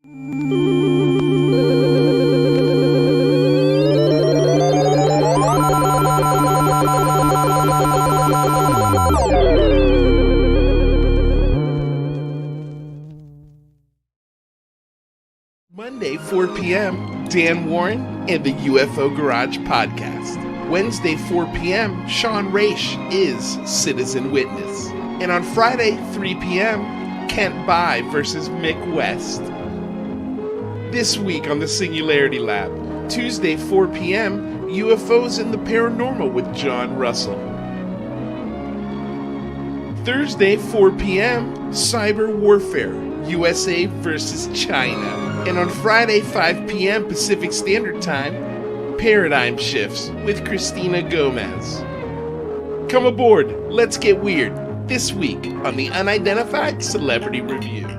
Monday, 4 p.m., Dan Warren and the UFO Garage Podcast. Wednesday, 4 p.m., Sean Raish is Citizen Witness. And on Friday, 3 p.m., Kent Bai versus Mick West. This week on the Singularity Lab, Tuesday, 4 p.m., UFOs and the Paranormal with John Russell. Thursday, 4 p.m., Cyber Warfare, USA versus China. And on Friday, 5 p.m. Pacific Standard Time, Paradigm Shifts with Christina Gomez. Come aboard, let's get weird, this week on the Unidentified Celebrity Review.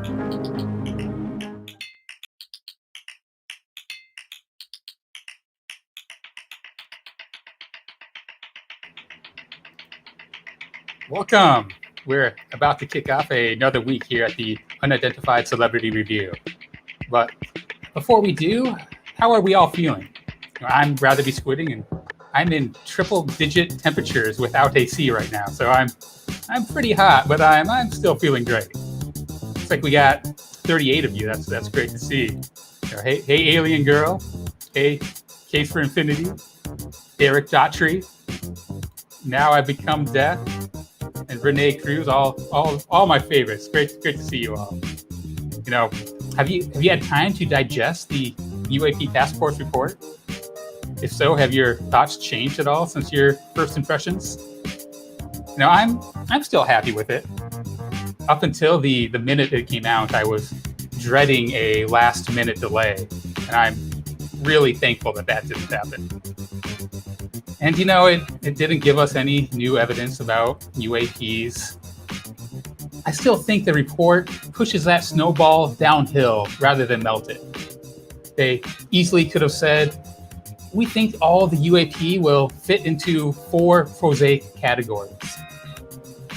Welcome. We're about to kick off another week here at the Unidentified Celebrity Review. But before we do, how are we all feeling? I'm rather be squidding, and I'm in triple-digit temperatures without AC right now, so I'm pretty hot, but I'm still feeling great. Looks like we got 38 of you. That's great to see. Hey, Alien Girl. Hey, Case for Infinity. Eric Daughtry. Now I've Become Death. And Renee Cruz, all my favorites. Great to see you all. Have you had time to digest the UAP task force report? If so, have your thoughts changed at all since your first impressions? I'm still happy with it. Up until the minute it came out, I was dreading a last-minute delay, and I'm really thankful that didn't happen. And it didn't give us any new evidence about UAPs. I still think the report pushes that snowball downhill rather than melt it. They easily could have said, we think all the UAP will fit into 4 prosaic categories.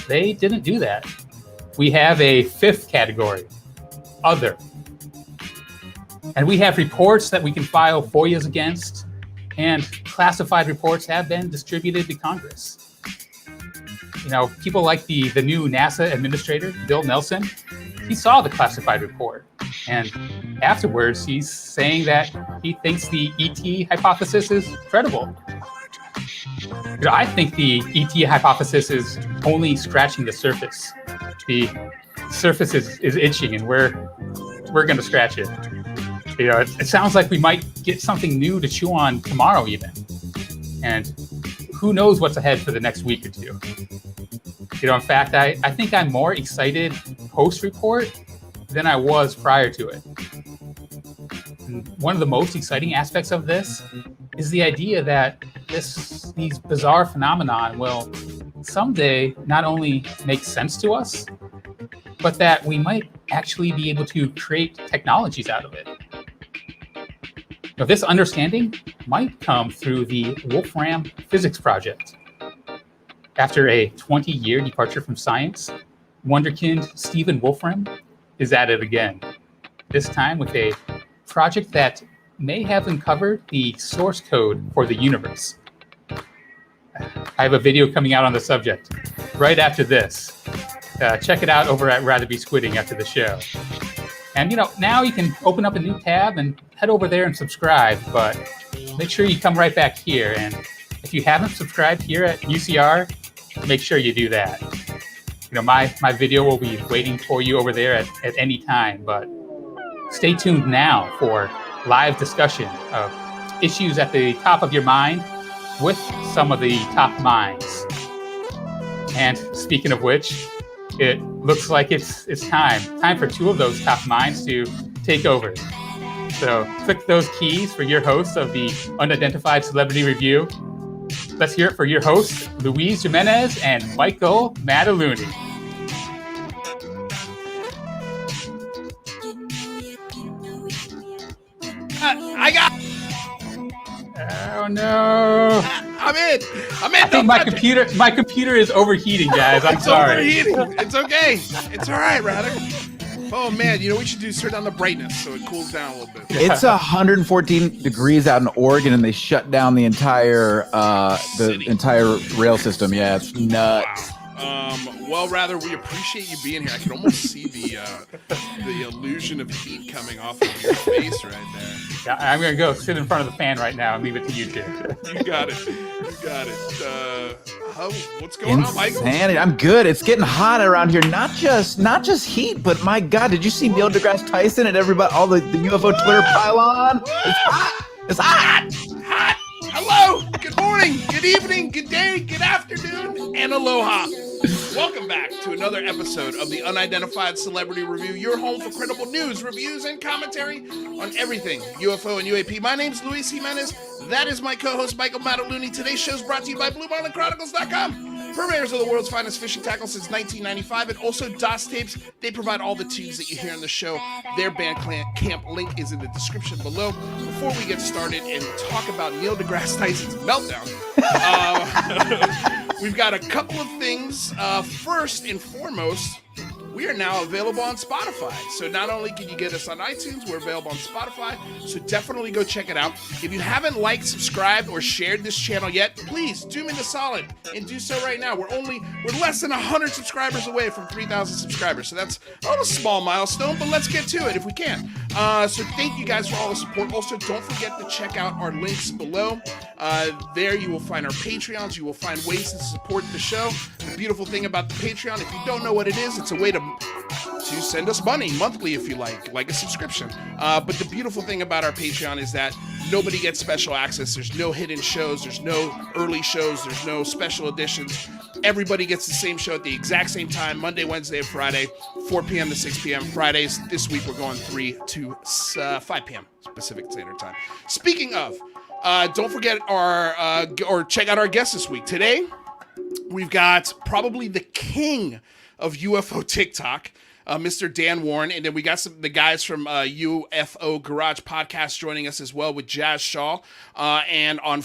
They didn't do that. We have a 5th category, other. And we have reports that we can file FOIAs against, and classified reports have been distributed to Congress. People like the new NASA administrator, Bill Nelson, he saw the classified report. And afterwards, he's saying that he thinks the ET hypothesis is credible. I think the ET hypothesis is only scratching the surface. The surface is itching, and we're going to scratch it. It sounds like we might get something new to chew on tomorrow even. And who knows what's ahead for the next week or two. In fact, I think I'm more excited post-report than I was prior to it. And one of the most exciting aspects of this is the idea that these bizarre phenomenon will someday not only make sense to us, but that we might actually be able to create technologies out of it. Now, this understanding might come through the Wolfram Physics Project. After a 20-year departure from science, wonderkind Stephen Wolfram is at it again, this time with a project that may have uncovered the source code for the universe. I have a video coming out on the subject right after this. Check it out over at Rather Be Squidding after the show. And now you can open up a new tab and head over there and subscribe, but make sure you come right back here. And if you haven't subscribed here at UCR, make sure you do that. My video will be waiting for you over there at any time, but stay tuned now for live discussion of issues at the top of your mind with some of the top minds. And speaking of which, it looks like it's time for 2 of those top minds to take over. So click those keys for your hosts of the Unidentified Celebrity Review. Let's hear it for your hosts, Luis Jimenez and Michael Mataluni. I got. Oh no! I'm in. I think my computer is overheating, guys. I'm sorry. Overheating. It's okay. It's all right, Ryder. Oh man, you know what we should do? Turn down the brightness so it cools down a little bit. It's 114 degrees out in Oregon, and they shut down the entire rail system. Yeah, it's nuts. Wow. Well, rather, we appreciate you being here. I can almost see the illusion of heat coming off of your face right there. Yeah, I'm gonna go sit in front of the fan right now and leave it to you two. You got it. What's going on, Michael? Insanity. I'm good. It's getting hot around here. Not just heat, but my God, did you see Neil deGrasse Tyson and everybody, all the UFO Twitter pylon? It's hot. It's hot. Hot. Hello. Good morning. Good evening. Good day. Good afternoon. And aloha. Welcome back to another episode of the Unidentified Celebrity Review, your home for credible news, reviews, and commentary on everything UFO and UAP. My name's Luis Jimenez. That is my co-host, Michael Mataluni. Today's show is brought to you by BlueMarlinChronicles.com. Purveyors of the world's finest fishing tackle since 1995, and also DOS Tapes. They provide all the tubes that you hear on the show. Their band camp link is in the description below. Before we get started and talk about Neil deGrasse Tyson's meltdown, we've got a couple of things. First and foremost, we are now available on Spotify. So not only can you get us on iTunes, we're available on Spotify. So definitely go check it out. If you haven't liked, subscribed, or shared this channel yet, please do me the solid and do so right now. We're less than 100 subscribers away from 3,000 subscribers. So that's a little small milestone, but let's get to it if we can. So thank you guys for all the support. Also, don't forget to check out our links below. There you will find our Patreons. You will find ways to support the show. The beautiful thing about the Patreon, if you don't know what it is, it's a way to send us money monthly if you like a subscription. But the beautiful thing about our Patreon is that nobody gets special access. There's no hidden shows. There's no early shows. There's no special editions. Everybody gets the same show at the exact same time, Monday, Wednesday, and Friday, 4 p.m. to 6 p.m. Fridays. This week we're going 3 to 5 p.m. Pacific Standard Time. Speaking of, don't forget or check out our guest this week. Today, we've got probably the king of UFO TikTok, Mr. Dan Warren, and then we got the guys from UFO Garage Podcast joining us as well with Jazz Shaw. And on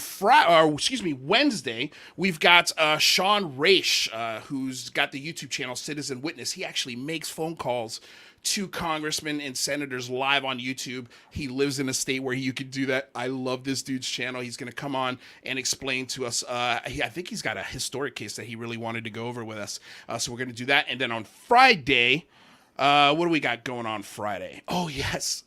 Wednesday, we've got Sean Raish, who's got the YouTube channel Citizen Witness. He actually makes phone calls to congressmen and senators live on YouTube. He lives in a state where you could do that. I love this dude's channel. He's going to come on and explain to us. I think he's got a historic case that he really wanted to go over with us. So we're going to do that. And then on Friday, what do we got going on Friday? Oh, yes.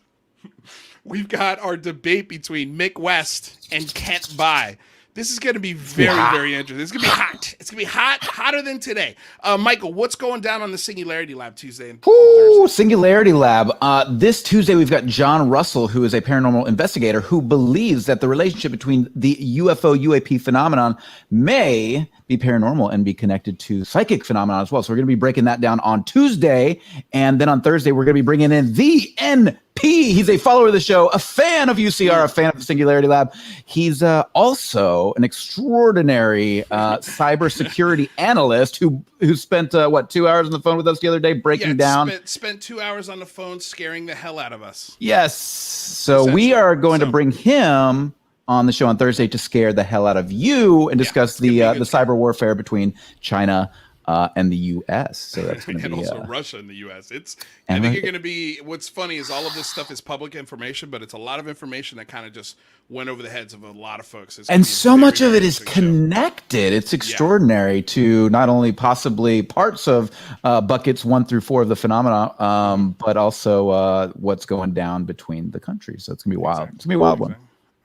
We've got our debate between Mick West and Kent Bai. This is going to be very interesting. It's going to be hot. It's going to be hot, hotter than today. Michael, what's going down on the Singularity Lab Tuesday and Thursday? Singularity Lab. This Tuesday, we've got John Russell, who is a paranormal investigator who believes that the relationship between the UFO UAP phenomenon may be paranormal and be connected to psychic phenomenon as well. So we're going to be breaking that down on Tuesday. And then on Thursday, we're going to be bringing in the NP. He's a follower of the show, a fan of UCR, a fan of the Singularity Lab. He's also an extraordinary cybersecurity analyst who spent 2 hours on the phone with us the other day breaking down. Spent 2 hours on the phone scaring the hell out of us. Yes. So we are going to bring him on the show on Thursday to scare the hell out of you and discuss the cyber warfare between China and the U.S. So that's going to be also Russia and the U.S. I think you're going to be. What's funny is all of this stuff is public information, but it's a lot of information that kind of just went over the heads of a lot of folks. And so much of it is connected. It's extraordinary to not only possibly parts of buckets 1 through 4 of the phenomena, but also what's going down between the countries. So it's going to be wild. It's going to be a wild one.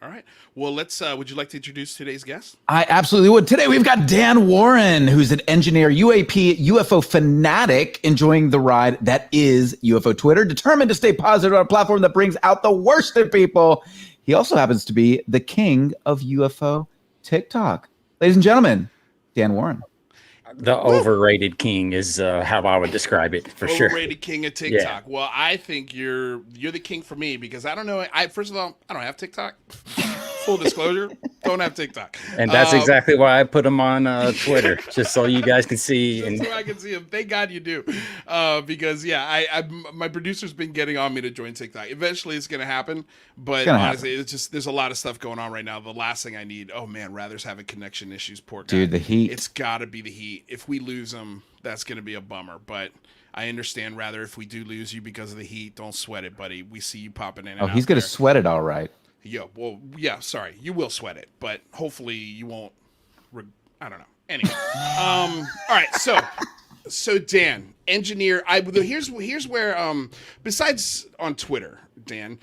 All right. Well, would you like to introduce today's guest? I absolutely would. Today, we've got Dan Warren, who's an engineer, UAP, UFO fanatic, enjoying the ride that is UFO Twitter, determined to stay positive on a platform that brings out the worst in people. He also happens to be the king of UFO TikTok. Ladies and gentlemen, Dan Warren. The overrated king is how I would describe it for sure. Overrated king of TikTok. Yeah. Well, I think you're the king for me because I don't know. First of all, I don't have TikTok. Full disclosure, don't have TikTok. And that's exactly why I put him on Twitter, just so you guys can see. So I can see him. Thank God you do. Because, my producer's been getting on me to join TikTok. Eventually it's going to happen. But honestly, it's just there's a lot of stuff going on right now. The last thing I need, Rather's having connection issues. Poor guy. Dude, the heat. It's got to be the heat. If we lose him, that's going to be a bummer. But I understand rather if we do lose you because of the heat. Don't sweat it, buddy. We see you popping in and Oh, out he's gonna there. sweat it all right. Yeah, well, yeah, sorry. You will sweat it, but hopefully you won't. I don't know. Anyway. All right, so Dan, engineer. Here's where besides on Twitter, Dan,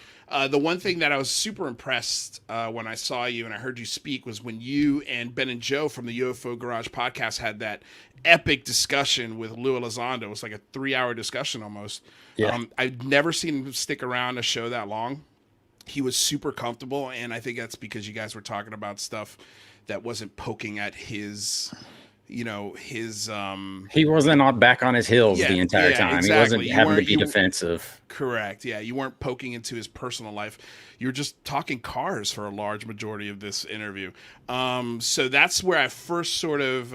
the one thing that I was super impressed when I saw you and I heard you speak was when you and Ben and Joe from the UFO Garage Podcast had that epic discussion with Lou Elizondo. It was like a 3-hour discussion almost. Yeah. I've never seen him stick around a show that long. He was super comfortable, and I think that's because you guys were talking about stuff that wasn't poking at his, he wasn't back on his heels the entire time. Exactly. He wasn't having to be defensive. Correct. Yeah, you weren't poking into his personal life. You were just talking cars for a large majority of this interview. So that's where I first sort of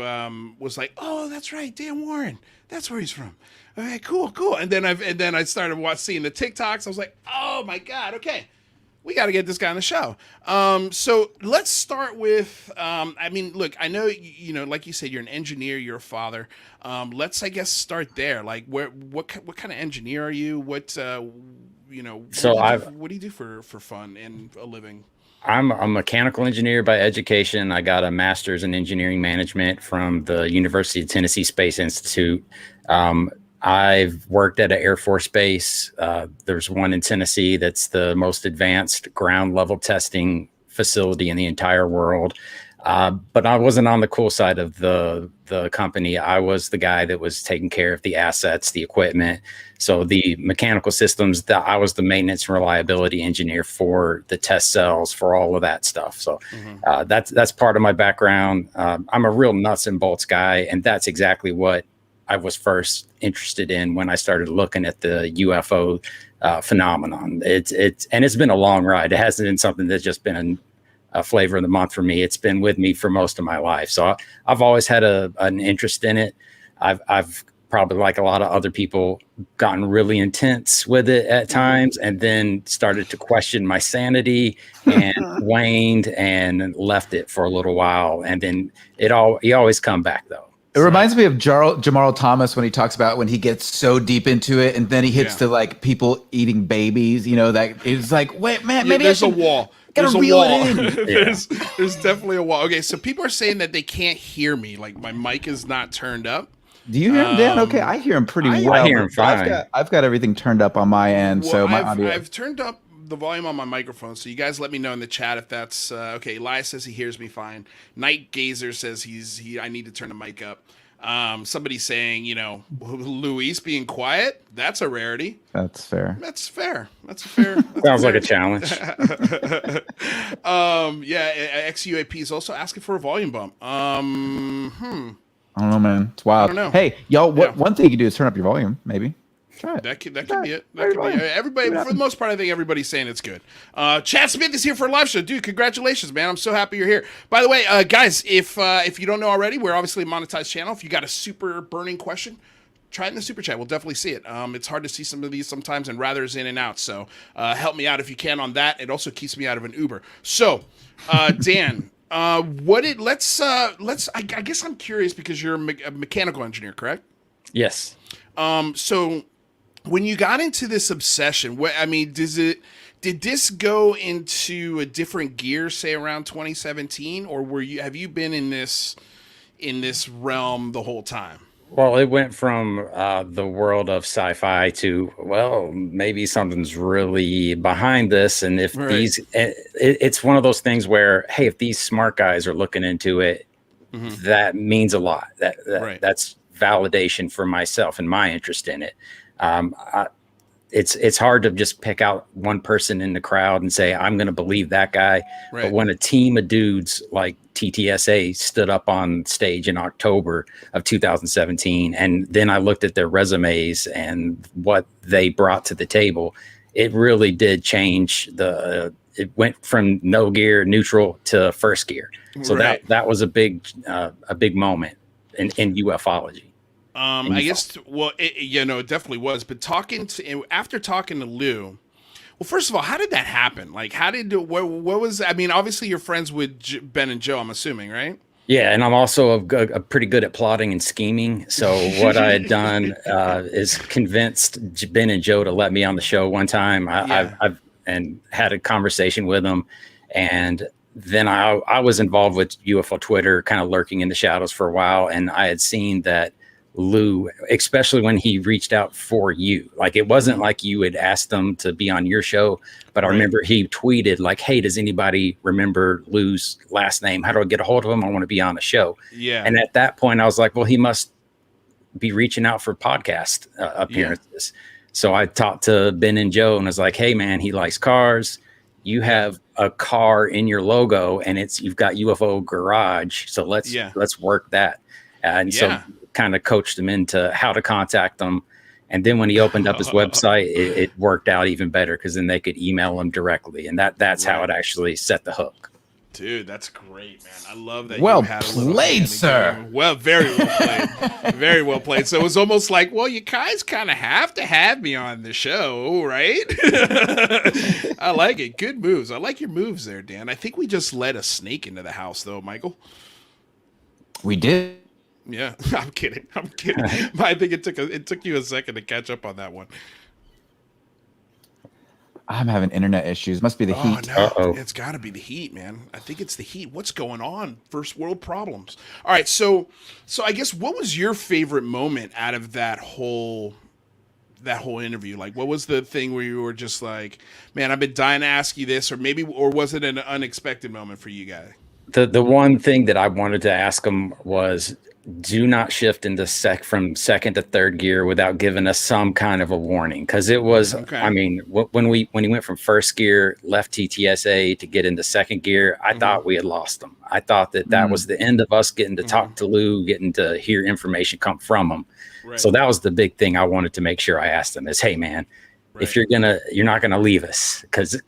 was like, oh, that's right, Dan Warren. That's where he's from. Okay, cool. And then I started seeing the TikToks. I was like, oh my God, okay. We got to get this guy on the show. So let's start with, look, I know, like you said, you're an engineer, you're a father. Let's, I guess, start there. Like, what kind of engineer are you? What do you do for fun and a living? I'm a mechanical engineer by education. I got a master's in engineering management from the University of Tennessee Space Institute. I've worked at an Air Force base. There's one in Tennessee that's the most advanced ground level testing facility in the entire world. But I wasn't on the cool side of the company. I was the guy that was taking care of the assets, the equipment. So the mechanical systems, I was the maintenance and reliability engineer for the test cells, for all of that stuff. So that's part of my background. I'm a real nuts and bolts guy, and that's exactly what I was first interested in when I started looking at the UFO phenomenon. It's been a long ride. It hasn't been something that's just been a flavor of the month for me. It's been with me for most of my life. So I've always had an interest in it. I've probably, like a lot of other people, gotten really intense with it at times, and then started to question my sanity and waned and left it for a little while. And then you always come back though. It reminds me of Jamal Thomas when he talks about when he gets so deep into it and then he hits to like people eating babies, that it's like, wait, man, maybe there's a wall. There's a wall. There's definitely a wall. Okay, so people are saying that they can't hear me. Like my mic is not turned up. Do you hear him, Dan? Okay, I hear him pretty well. I hear him fine. I've got everything turned up on my end, so my audio. I've turned up the volume on my microphone, so you guys let me know in the chat if that's okay. Elias says he hears me fine. Night Gazer says I need to turn the mic up. Somebody's saying, Luis being quiet, that's a rarity. That's fair. That's fair. Sounds like a challenge. XUAP is also asking for a volume bump. I don't know, man. It's wild. I don't know. Hey, y'all, one thing you can do is turn up your volume, maybe. Try it. That could be it. That could be it. Everybody, for the most part, I think everybody's saying it's good. Chad Smith is here for a live show. Dude, congratulations, man. I'm so happy you're here. By the way, guys, if you don't know already, we're obviously a monetized channel. If you got a super burning question, try it in the super chat. We'll definitely see it. It's hard to see some of these sometimes, and rather's in and out. So help me out if you can on that. It also keeps me out of an Uber. So, Dan, I guess I'm curious because you're a mechanical engineer, correct? Yes. So when you got into this obsession, did this go into a different gear, say around 2017, or have you been in this realm the whole time? Well, it went from the world of sci-fi to, well, maybe something's really behind this. And if it's one of those things where, hey, if these smart guys are looking into it, that means a lot. That's validation for myself and my interest in it. It's hard to just pick out one person in the crowd and say, I'm going to believe that guy. Right. But when a team of dudes like TTSA stood up on stage in October of 2017, and then I looked at their resumes and what they brought to the table, it really did change it went from no gear, neutral, to first gear. So that was a big moment in ufology. I guess, it definitely was. But after talking to Lou, well, first of all, how did that happen? Like, what was, obviously you're friends with Ben and Joe, I'm assuming, right? Yeah, and I'm also a pretty good at plotting and scheming. So what I had done is convinced Ben and Joe to let me on the show one time. I've and had a conversation with them, and then I was involved with UFO Twitter, kind of lurking in the shadows for a while, and I had seen that Lou, especially when he reached out for you, like it wasn't like you had asked them to be on your show, but I remember he tweeted like, "Hey, does anybody remember Lou's last name? How do I get a hold of him? I want to be on the show." Yeah. And at that point I was like, well, he must be reaching out for podcast appearances. So I talked to Ben and Joe and was like, "Hey man, he likes cars. You have a car in your logo and you've got UFO Garage. So let's work that." And so kind of coached him into how to contact them. And then when he opened up his website, it worked out even better because then they could email him directly. And that's how it actually set the hook. Dude, that's great, man. I love that. Well played, sir. Well, very well played. Very well played. So it was almost like, well, you guys kind of have to have me on the show, right? I like it. Good moves. I like your moves there, Dan. I think we just let a snake into the house, though, Michael. We did. Yeah, I'm kidding. I think it took you a second to catch up on that one. I'm having internet issues. Must be the heat. No, it's got to be the heat, man. I think it's the heat. What's going on? First world problems. All right, so I guess what was your favorite moment out of that whole interview? Like, what was the thing where you were just like, man, I've been dying to ask you this, or was it an unexpected moment for you guys? The one thing that I wanted to ask him was, do not shift into from second to third gear without giving us some kind of a warning. Cause it was, I mean, when he went from first gear, left TTSA to get into second gear, I thought we had lost him. I thought that was the end of us getting to talk to Lou, getting to hear information come from him. Right. So that was the big thing I wanted to make sure I asked him is, hey man, if you're not going to leave us. Cause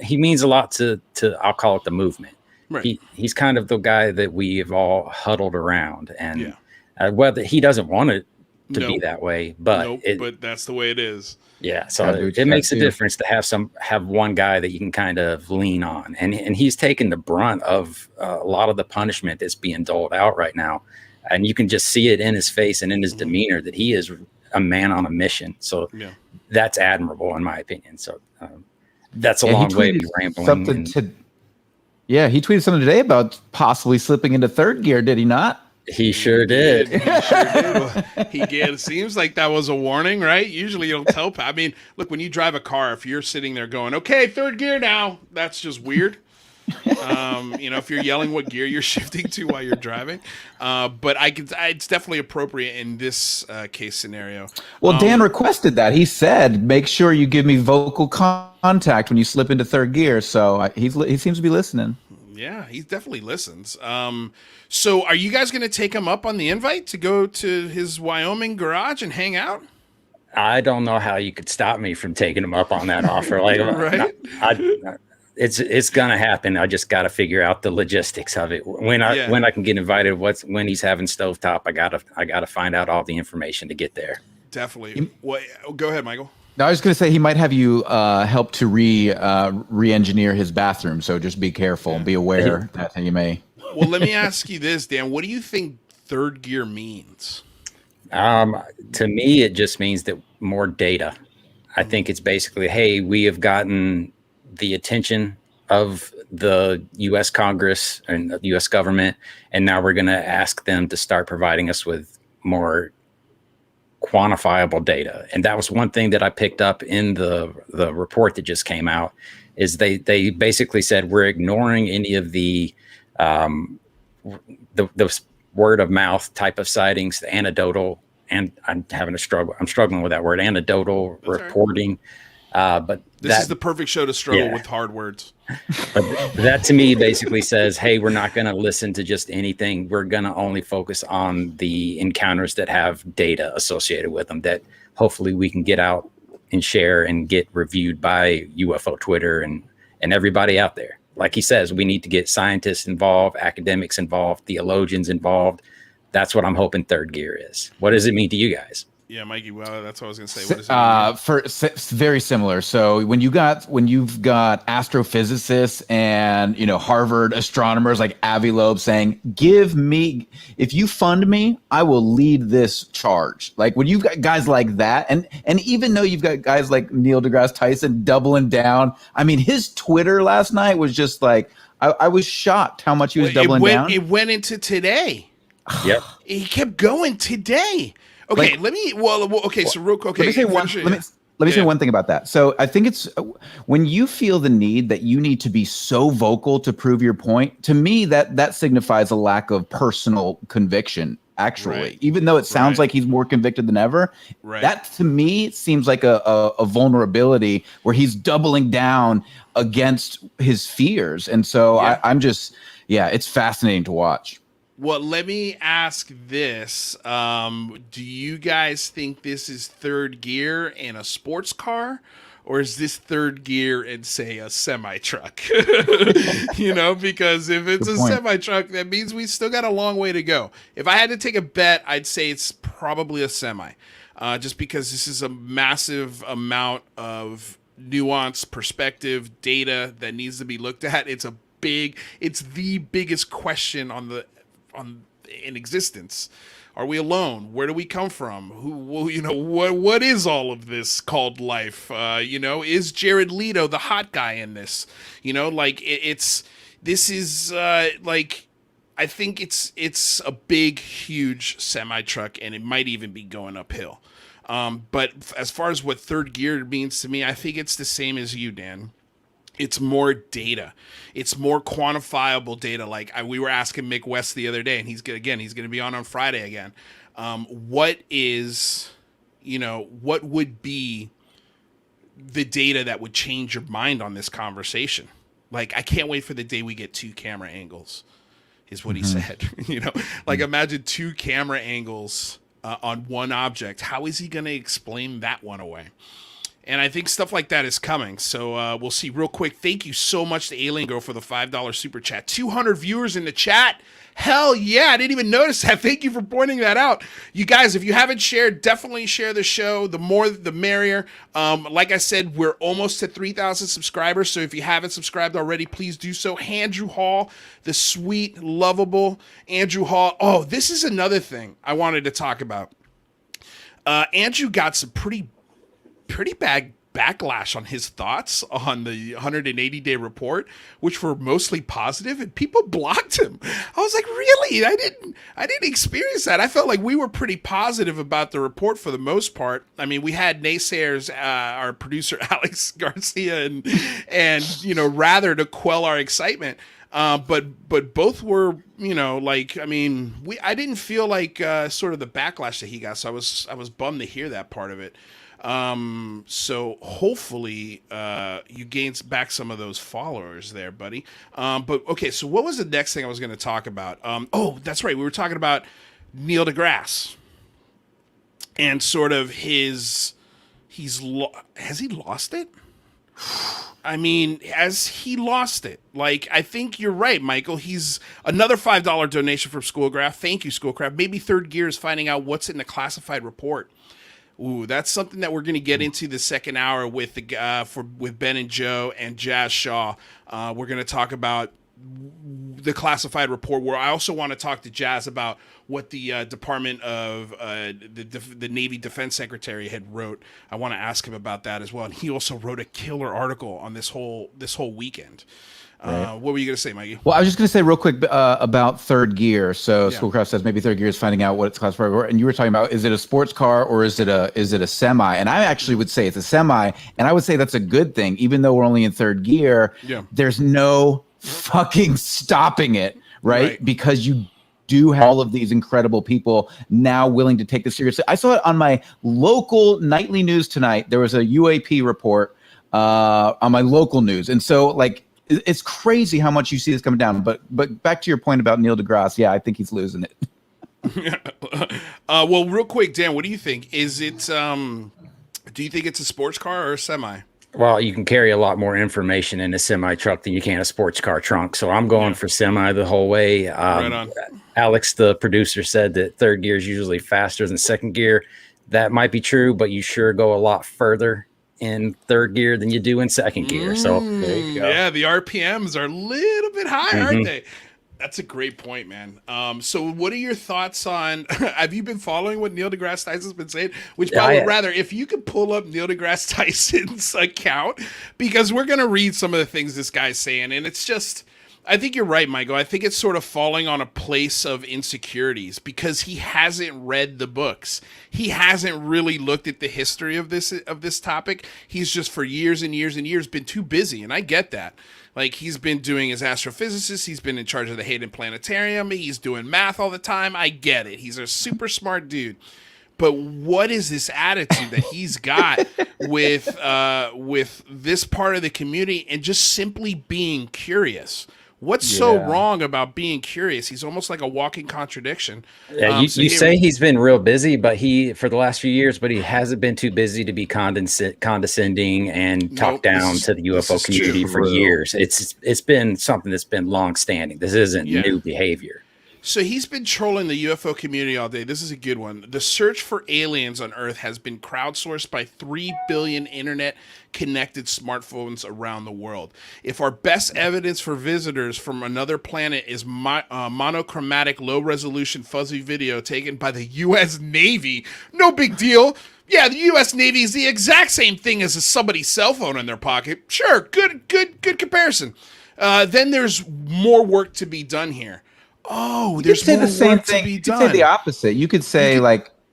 he means a lot to I'll call it the movement. Right. He's kind of the guy that we've all huddled around, and whether he doesn't want it to be that way, but but that's the way it is. Yeah, so it makes a difference to have one guy that you can kind of lean on, and he's taking the brunt of a lot of the punishment that's being doled out right now, and you can just see it in his face and in his demeanor that he is a man on a mission. So that's admirable in my opinion. So that's a long way to be rambling. Yeah, he tweeted something today about possibly slipping into third gear, did he not? He sure did. He did. It seems like that was a warning, right? Usually you don't tell. I mean, look, when you drive a car, if you're sitting there going, okay, third gear now, that's just weird. If you're yelling what gear you're shifting to while you're driving. But it's definitely appropriate in this case scenario. Well, Dan requested that. He said, make sure you give me vocal contact when you slip into third gear. So he seems to be listening. Yeah, he definitely listens. So are you guys going to take him up on the invite to go to his Wyoming garage and hang out? I don't know how you could stop me from taking him up on that offer. Like, right? It's gonna happen. I just got to figure out the logistics of it. When I can get invited, when he's having stovetop, I gotta find out all the information to get there. Definitely. Go ahead, Michael. No, I was going to say he might have you help to re-engineer his bathroom. So just be careful and be aware that you may. Well, let me ask you this, Dan. What do you think third gear means? To me, it just means that more data. I think it's basically, hey, we have gotten the attention of the U.S. Congress and the U.S. government, and now we're going to ask them to start providing us with more quantifiable data. And that was one thing that I picked up in the report that just came out, is they basically said we're ignoring any of the word of mouth type of sightings, the anecdotal, and I'm struggling with that word, anecdotal reporting. But this is the perfect show to struggle with hard words. But that to me basically says, hey, we're not going to listen to just anything. We're going to only focus on the encounters that have data associated with them that hopefully we can get out and share and get reviewed by UFO Twitter and everybody out there. Like he says, we need to get scientists involved, academics involved, theologians involved. That's what I'm hoping third gear is. What does it mean to you guys? Yeah, Mikey. Well, that's what I was going to say. What does it mean? Very similar. So when you've got astrophysicists and Harvard astronomers like Avi Loeb saying, if you fund me, I will lead this charge. Like when you've got guys like that, and even though you've got guys like Neil deGrasse Tyson doubling down, I mean, his Twitter last night was just like, I was shocked how much he was doubling down. It went into today. Yep. He kept going today. Okay, Let me say one thing about that. So I think it's when you feel the need that you need to be so vocal to prove your point, to me that signifies a lack of personal conviction, actually. Right. Even though it sounds like he's more convicted than ever, that to me seems like a vulnerability where he's doubling down against his fears. And so it's fascinating to watch. Well, let me ask this. Do you guys think this is third gear in a sports car? Or is this third gear in, say, a semi-truck? Because if it's a semi-truck, that means we still got a long way to go. If I had to take a bet, I'd say it's probably a semi. Just because this is a massive amount of nuance, perspective, data that needs to be looked at. It's the biggest question in existence. Are we alone? Where do we come from? What is all of this called life? Is Jared Leto the hot guy in this? I think it's a big, huge semi truck, and it might even be going uphill. But as far as what third gear means to me, I think it's the same as you, Dan. It's more data. It's more quantifiable data. Like we were asking Mick West the other day, and he's going to be on Friday again. What would be the data that would change your mind on this conversation? Like, I can't wait for the day we get 2 camera angles, is what he said. Imagine 2 camera angles on one object. How is he going to explain that one away? And I think stuff like that is coming. So we'll see. Real quick, thank you so much to Alien Girl for the $5 super chat. 200 viewers in the chat. Hell yeah, I didn't even notice that. Thank you for pointing that out. You guys, if you haven't shared, definitely share the show. The more, the merrier. Like I said, we're almost to 3,000 subscribers. So if you haven't subscribed already, please do so. Andrew Hall, the sweet, lovable Andrew Hall. Oh, this is another thing I wanted to talk about. Andrew got some pretty bad backlash on his thoughts on the 180-day report, which were mostly positive, and people blocked him. I was like, really? I didn't experience that. I felt like we were pretty positive about the report for the most part. I mean, we had naysayers, our producer Alex Garcia, and rather to quell our excitement. But both were, I didn't feel like sort of the backlash that he got. So I was bummed to hear that part of it. So hopefully, you gain back some of those followers there, buddy. But okay, so what was the next thing I was going to talk about? Oh, that's right. We were talking about Neil deGrasse and sort of has he lost it? I mean, has he lost it? Like, I think you're right, Michael. He's another $5 donation from Schoolcraft. Thank you, Schoolcraft. Maybe third gear is finding out what's in the classified report. Ooh, that's something that we're going to get into the second hour with with Ben and Joe and Jazz Shaw. We're going to talk about the classified report, where I also want to talk to Jazz about what the Department of the Navy Defense Secretary had wrote. I want to ask him about that as well. And he also wrote a killer article on this whole weekend. Right. What were you going to say, Mikey? Well, I was just going to say real quick about third gear. So Schoolcraft says maybe third gear is finding out what it's classified for. And you were talking about, is it a sports car or is it a semi? And I actually would say it's a semi. And I would say that's a good thing. Even though we're only in third gear, there's no fucking stopping it, right? Because you do have all of these incredible people now willing to take this seriously. I saw it on my local nightly news tonight. There was a UAP report on my local news. And so, like, it's crazy how much you see this coming down. But back to your point about Neil deGrasse, yeah, I think he's losing it. Well, real quick, Dan, what do you think? Is it? Do you think it's a sports car or a semi? Well, you can carry a lot more information in a semi truck than you can a sports car trunk. So I'm going for semi the whole way. Right on. Alex, the producer, said that third gear is usually faster than second gear. that might be true, but you sure go a lot further in third gear than you do in second gear. So there you go. Yeah, the RPMs are a little bit higher, aren't they? That's a great point, man. So what are your thoughts on, have you been following what Neil deGrasse Tyson's been saying? Which, by the way, rather, if you could pull up Neil deGrasse Tyson's account, because we're going to read some of the things this guy's saying, and it's just, I think you're right, Michael. I think it's sort of falling on a place of insecurities because he hasn't read the books. He hasn't really looked at the history of this topic. He's just for years and years and years been too busy, and I get that. Like, he's been doing his astrophysicist. He's been in charge of the Hayden Planetarium. He's doing math all the time. I get it. He's a super smart dude. But what is this attitude that he's got with this part of the community and just simply being curious? What's so wrong about being curious? He's almost like a walking contradiction. Yeah, you say he's been real busy, but for the last few years, but he hasn't been too busy to be condescending and talk down to the UFO community for years. It's been something that's been long standing. This isn't new behavior. So he's been trolling the UFO community all day. This is a good one. The search for aliens on Earth has been crowdsourced by 3 billion internet-connected smartphones around the world. If our best evidence for visitors from another planet is monochromatic, low-resolution, fuzzy video taken by the U.S. Navy, no big deal. Yeah, the U.S. Navy is the exact same thing as somebody's cell phone in their pocket. Sure, good comparison. Then there's more work to be done here. Oh, there's more work to be done. You could say the opposite. You could say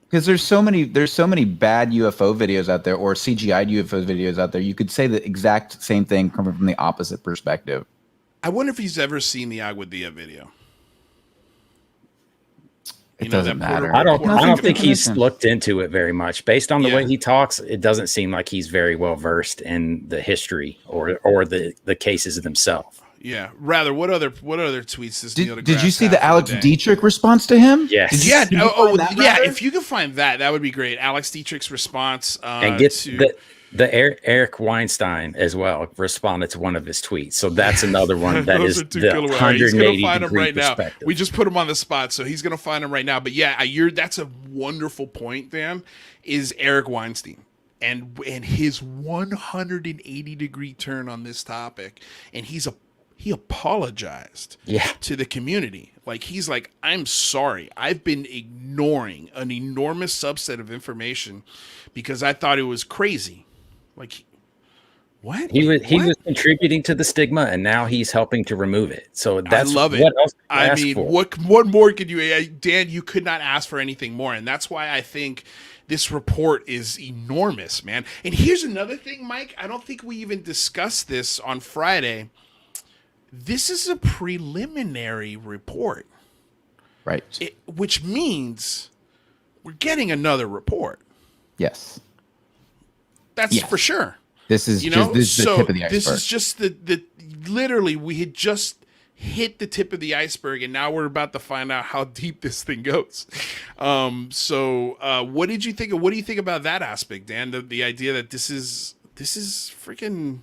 because there's so many bad UFO videos out there or CGI UFO videos out there. You could say the exact same thing coming from the opposite perspective. I wonder if he's ever seen the Agua Dia video. It doesn't matter. I don't think he's looked into it very much. Based on the way he talks, it doesn't seem like he's very well versed in the history or the cases themselves. Yeah. Rather, what other tweets does Neil deGrasse Did you see the Alex today? Dietrich response to him? Yes. Yeah. If you can find that would be great. Alex Dietrich's response. And get the Eric Weinstein as well responded to one of his tweets. So that's another one that is the 180 find him right perspective. now. We just put him on the spot, so he's going to find him right now. But yeah, that's a wonderful point, Dan, is Eric Weinstein. And his 180-degree turn on this topic. And he apologized to the community. Like, he's like, I'm sorry. I've been ignoring an enormous subset of information because I thought it was crazy. Like, what? He was contributing to the stigma, and now he's helping to remove it. So that's I love it. What else I mean, what more could you, Dan? You could not ask for anything more, and that's why I think this report is enormous, man. And here's another thing, Mike. I don't think we even discussed this on Friday. This is a preliminary report, right? Which means we're getting another report. Yes, that's for sure. This is the tip of the iceberg. This is just the literally we had just hit the tip of the iceberg, and now we're about to find out how deep this thing goes. What did you think? What do you think about that aspect, Dan? The idea that this is freaking.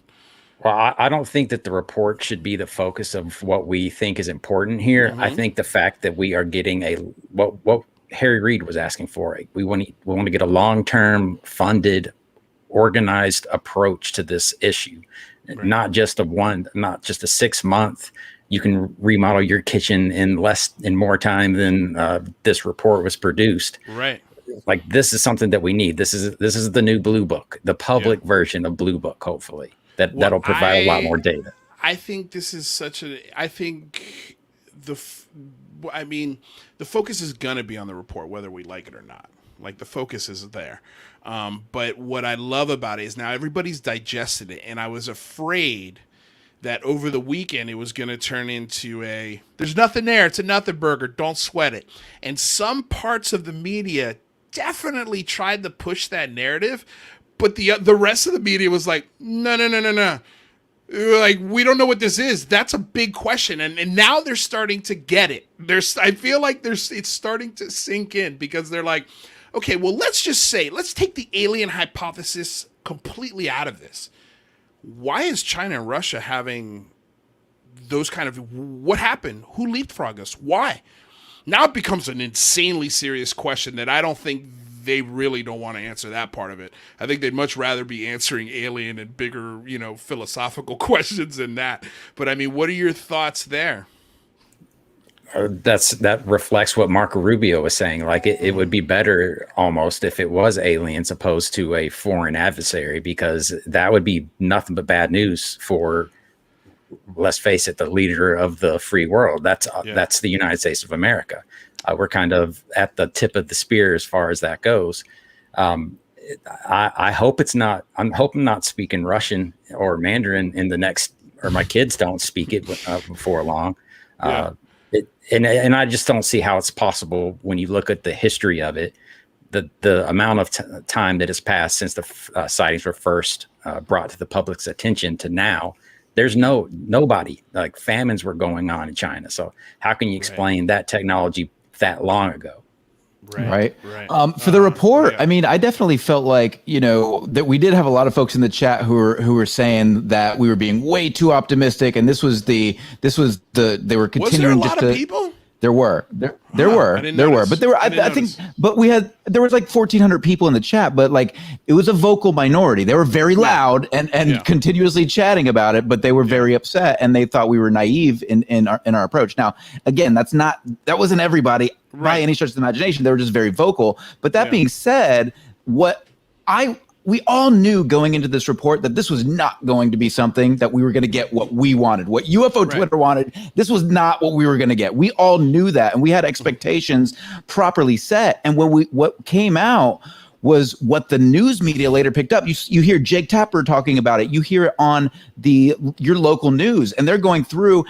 Well, I don't think that the report should be the focus of what we think is important here. I think the fact that we are getting what Harry Reid was asking for, we want to get a long-term funded, organized approach to this issue, not just a 6 month. You can remodel your kitchen in more time than this report was produced. Right. Like, this is something that we need. This is the new Blue Book, the public version of Blue Book, hopefully. That'll provide a lot more data. I think this is I think the focus is going to be on the report, whether we like it or not. Like, the focus is there. But what I love about it is now everybody's digested it. And I was afraid that over the weekend it was going to turn into there's nothing there. It's a nothing burger. Don't sweat it. And some parts of the media definitely tried to push that narrative. But the rest of the media was like, no. Like, we don't know what this is. That's a big question. And now they're starting to get it. I feel like it's starting to sink in because they're like, okay, well, let's take the alien hypothesis completely out of this. Why is China and Russia having those kind of, what happened? Who leapfrogged us? Why? Now it becomes an insanely serious question that I don't think they really don't want to answer that part of it. I think they'd much rather be answering alien and bigger, philosophical questions than that. But I mean, what are your thoughts there? That reflects what Marco Rubio was saying. Like it would be better almost if it was aliens opposed to a foreign adversary, because that would be nothing but bad news for, let's face it, the leader of the free world. That's the United States of America. We're kind of at the tip of the spear as far as that goes. I hope it's not. I'm hoping not speaking Russian or Mandarin in the next, or my kids don't speak it before long. And I just don't see how it's possible when you look at the history of it, the amount of time that has passed since the sightings were first brought to the public's attention to now. There's nobody, like famines were going on in China. So how can you explain that technology that long ago? Right. For the report, I mean, I definitely felt like, that we did have a lot of folks in the chat who were saying that we were being way too optimistic, and they were continuing. Was there a lot of people? There were, but there were, I think, but there was like 1,400 people in the chat, but like it was a vocal minority. They were very loud and continuously chatting about it, but they were very upset and they thought we were naive in our approach. Now, again, that wasn't everybody by any stretch of the imagination. They were just very vocal. But that being said, we all knew going into this report that this was not going to be something that we were going to get what we wanted, what UFO Twitter wanted. This was not what we were going to get. We all knew that, and we had expectations properly set. And what came out was what the news media later picked up. You hear Jake Tapper talking about it. You hear it on your local news, and they're going through,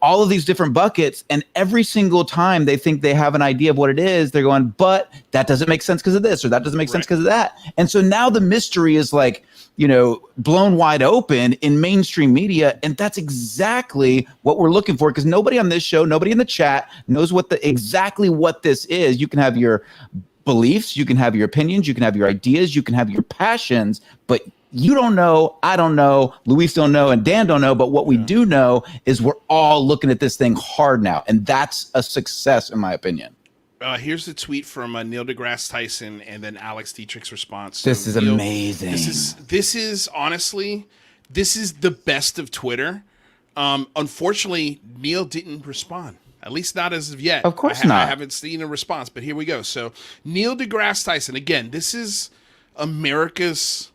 all of these different buckets. And every single time they think they have an idea of what it is, they're going, but that doesn't make sense because of this, or that doesn't make sense because of that. And so now the mystery is like, blown wide open in mainstream media. And that's exactly what we're looking for, because nobody on this show, nobody in the chat knows exactly what this is. You can have your beliefs, you can have your opinions, you can have your ideas, you can have your passions, but you don't know, I don't know, Luis don't know, and Dan don't know. But what we do know is we're all looking at this thing hard now, and that's a success in my opinion. Here's the tweet from Neil deGrasse Tyson and then Alex Dietrich's response. This is amazing. This is honestly, this is the best of Twitter. Unfortunately, Neil didn't respond. At least not as of yet. Of course not. I haven't seen a response, but here we go. So Neil deGrasse Tyson, again, this is America's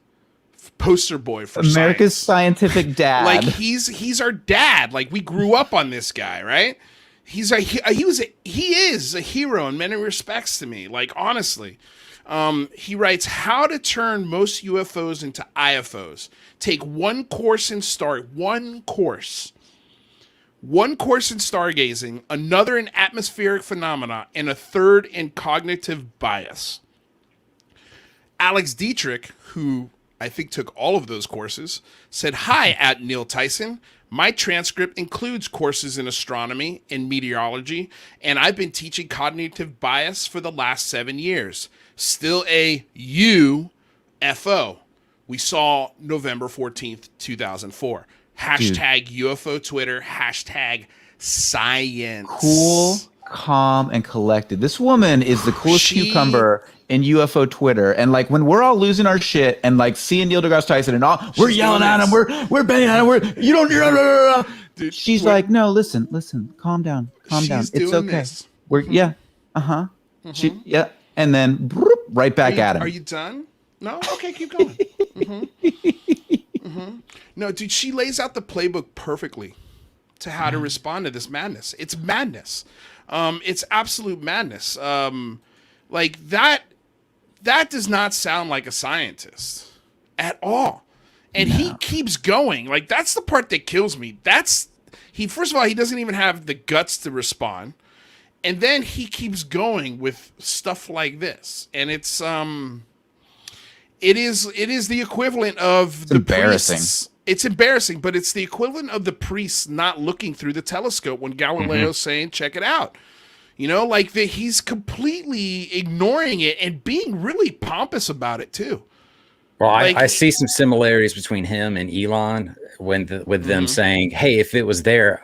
poster boy for America's science. Scientific dad. Like he's our dad. Like we grew up on this guy, right? He is a hero in many respects to me. Like honestly, he writes how to turn most UFOs into IFOs. Take one course in stargazing, another in atmospheric phenomena, and a third in cognitive bias. Alex Dietrich, who I think took all of those courses, said, "Hi, at Neil Tyson. My transcript includes courses in astronomy and meteorology, and I've been teaching cognitive bias for the last 7 years. Still a UFO. We saw November 14th, 2004. Hashtag UFO Twitter, hashtag science." Cool, calm, and collected. This woman is the coolest cucumber in UFO Twitter. And like when we're all losing our shit and like seeing Neil deGrasse Tyson and all, we're yelling at him, we're banging at him, you don't. Dude, she's like, no, listen, calm down. It's okay. This. And then right back at him. Are you done? No? Okay, keep going. No, dude, she lays out the playbook perfectly to how to respond to this madness. It's madness. It's absolute madness. Like that does not sound like a scientist at all. And he keeps going. Like that's the part that kills me. First of all, he doesn't even have the guts to respond. And then he keeps going with stuff like this. And it's it is the equivalent of the embarrassing. Priests. It's embarrassing, but it's the equivalent of the priests not looking through the telescope when Galileo's saying, check it out. Like he's completely ignoring it and being really pompous about it too. Well, Like, I see some similarities between him and Elon with them saying, "Hey, if it was there,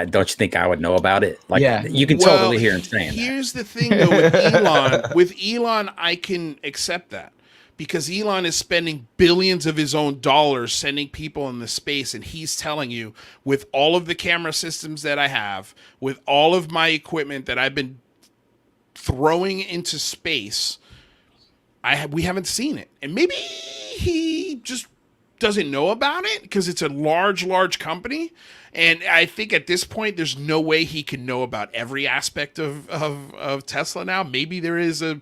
don't you think I would know about it?" Like, Yeah. you can totally hear him saying that. Here's the thing, though, with Elon. With Elon, I can accept that because Elon is spending billions of his own dollars sending people into space, and he's telling you, with all of the camera systems that I have, with all of my equipment that I've been throwing into space, we haven't seen it. And maybe he just doesn't know about it because it's a large company. And I think at this point, there's no way he can know about every aspect of Tesla now. Maybe there is a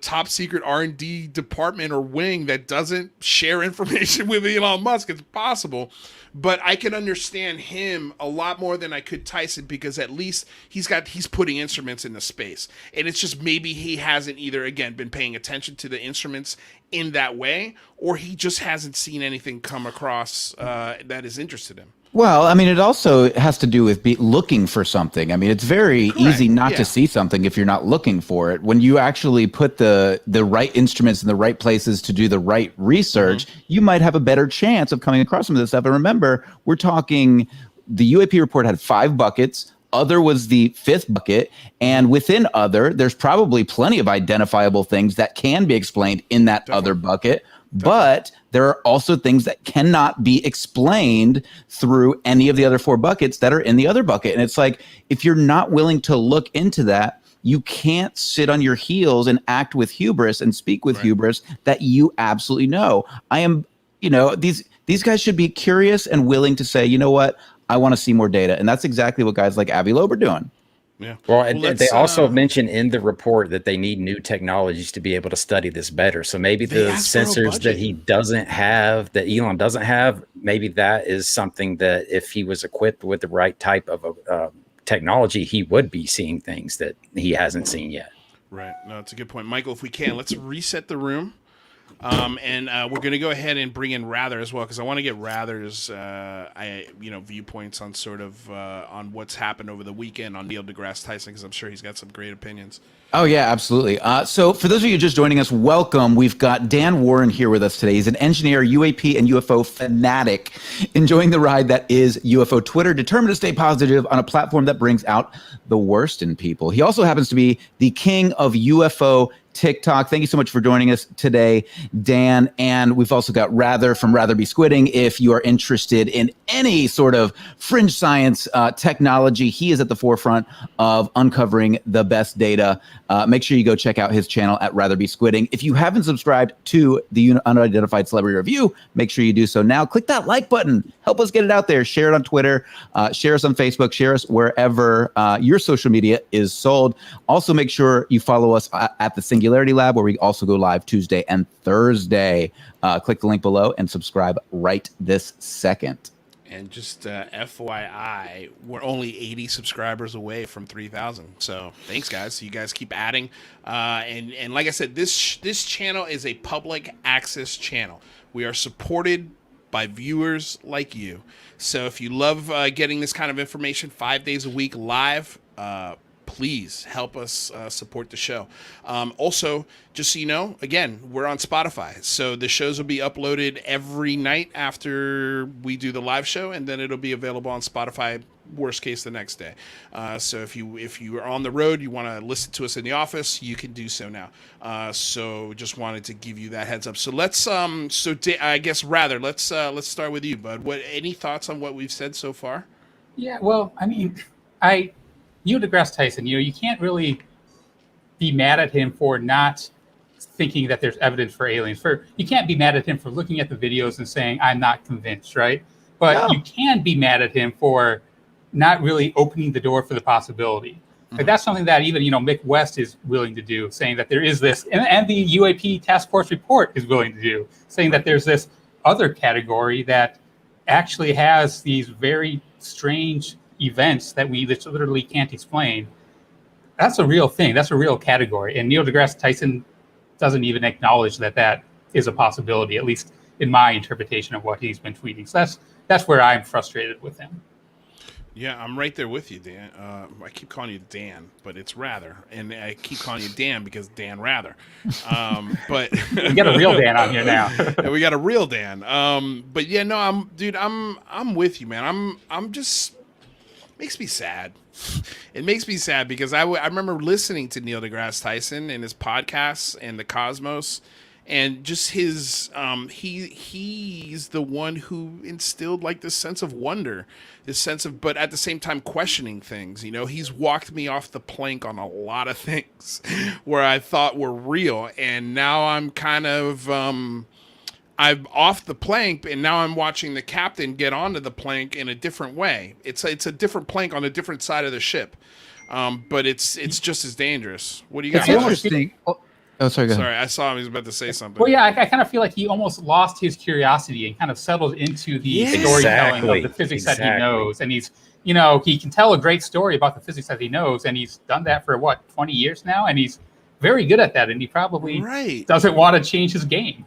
top secret R&D department or wing that doesn't share information with Elon Musk. It's possible. But I can understand him a lot more than I could Tyson, because at least he's putting instruments into space. And it's just maybe he hasn't either, again, been paying attention to the instruments in that way, or he just hasn't seen anything come across that has interested him. Well, I mean, it also has to do with looking for something. I mean, it's very easy not to see something if you're not looking for it. When you actually put the right instruments in the right places to do the right research, you might have a better chance of coming across some of this stuff. And remember, we're talking, the UAP report had 5 buckets. Other was the 5th bucket. And within other, there's probably plenty of identifiable things that can be explained in that other bucket. But there are also things that cannot be explained through any of the other 4 buckets that are in the other bucket. And it's like, if you're not willing to look into that, you can't sit on your heels and act with hubris and speak with hubris that you absolutely know. I am, these guys should be curious and willing to say, you know what, I want to see more data. And that's exactly what guys like Avi Loeb are doing. Yeah. Well, they also mentioned in the report that they need new technologies to be able to study this better. So maybe the sensors that Elon doesn't have, maybe that is something that if he was equipped with the right type of technology, he would be seeing things that he hasn't seen yet. Right. No, it's a good point. Michael, if we can, let's reset the room. And we're going to go ahead and bring in Rather as well, because I want to get Rather's viewpoints on sort of on what's happened over the weekend on Neil deGrasse Tyson, because I'm sure he's got some great opinions. Oh, yeah, absolutely. So for those of you just joining us, welcome. We've got Dan Warren here with us today. He's an engineer, UAP, and UFO fanatic, enjoying the ride that is UFO Twitter, determined to stay positive on a platform that brings out the worst in people. He also happens to be the king of UFO TikTok. Thank you so much for joining us today, Dan. And we've also got Rather from Rather Be Squidding. If you are interested in any sort of fringe science technology, he is at the forefront of uncovering the best data. Make sure you go check out his channel at Rather Be Squidding. If you haven't subscribed to the Unidentified Celebrity Review, make sure you do so now. Click that like button. Help us get it out there. Share it on Twitter. Share us on Facebook. Share us wherever your social media is sold. Also, make sure you follow us at the Singularity Lab, where we also go live Tuesday and Thursday. Click the link below and subscribe right this second. And just FYI, we're only 80 subscribers away from 3,000. So thanks, guys. You guys keep adding. And like I said, this channel is a public access channel. We are supported by viewers like you. So if you love getting this kind of information 5 days a week live, please help us support the show. Also, just so you know, again, we're on Spotify. So the shows will be uploaded every night after we do the live show, and then it'll be available on Spotify, worst case, the next day. So if you are on the road, you want to listen to us in the office, you can do so now. So just wanted to give you that heads up. So let's I guess Rather, let's start with you, bud. Any thoughts on what we've said so far? Yeah, well, I mean, Neil deGrasse Tyson, you can't really be mad at him for not thinking that there's evidence for aliens. You can't be mad at him for looking at the videos and saying, I'm not convinced, right? But you can be mad at him for not really opening the door for the possibility. Like, that's something that even, Mick West is willing to do, saying that there is this, and the UAP task force report is willing to do, saying that there's this other category that actually has these very strange events that we literally can't explain. That's a real thing. That's a real category. And Neil deGrasse Tyson doesn't even acknowledge that is a possibility, at least in my interpretation of what he's been tweeting. So that's where I'm frustrated with him. Yeah, I'm right there with you, Dan. I keep calling you Dan, but it's Rather, and I keep calling you Dan because Dan Rather. But We got a real Dan on here now. yeah, we got a real Dan. But yeah, no, I'm with you, man. I'm just makes me sad. It makes me sad because I remember listening to Neil deGrasse Tyson and his podcasts and the Cosmos. And just his, he's the one who instilled like this sense of wonder, this sense of, but at the same time questioning things. You know, he's walked me off the plank on a lot of things where I thought were real, and now I'm kind of, I'm off the plank, and now I'm watching the captain get onto the plank in a different way. It's a different plank on a different side of the ship, but it's just as dangerous. What do you got? It's interesting. Oh, sorry. Go ahead. Sorry, I saw him. He was about to say something. Well, yeah, I kind of feel like he almost lost his curiosity and kind of settled into the storytelling of the physics that he knows. And he's, you know, he can tell a great story about the physics that he knows, and he's done that for 20 years now, and he's very good at that. And he probably doesn't want to change his game.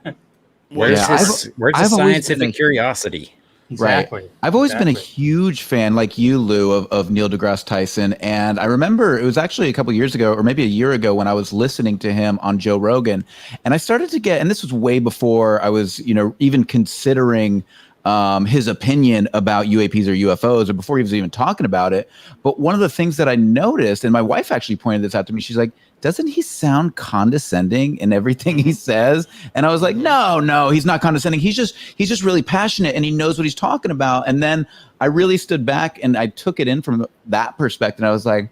Where's the scientific curiosity? Exactly. Right. I've always been a huge fan, like you, Lou, of Neil deGrasse Tyson. And I remember it was actually a couple years ago, or maybe a year ago, when I was listening to him on Joe Rogan. And I started to get, and this was way before I was, you know, even considering his opinion about UAPs or UFOs, or before he was even talking about it. But one of the things that I noticed, and my wife actually pointed this out to me, she's like, doesn't he sound condescending in everything he says? And I was like, no, he's not condescending. He's just really passionate, and he knows what he's talking about. And then I really stood back and I took it in from that perspective. I was like,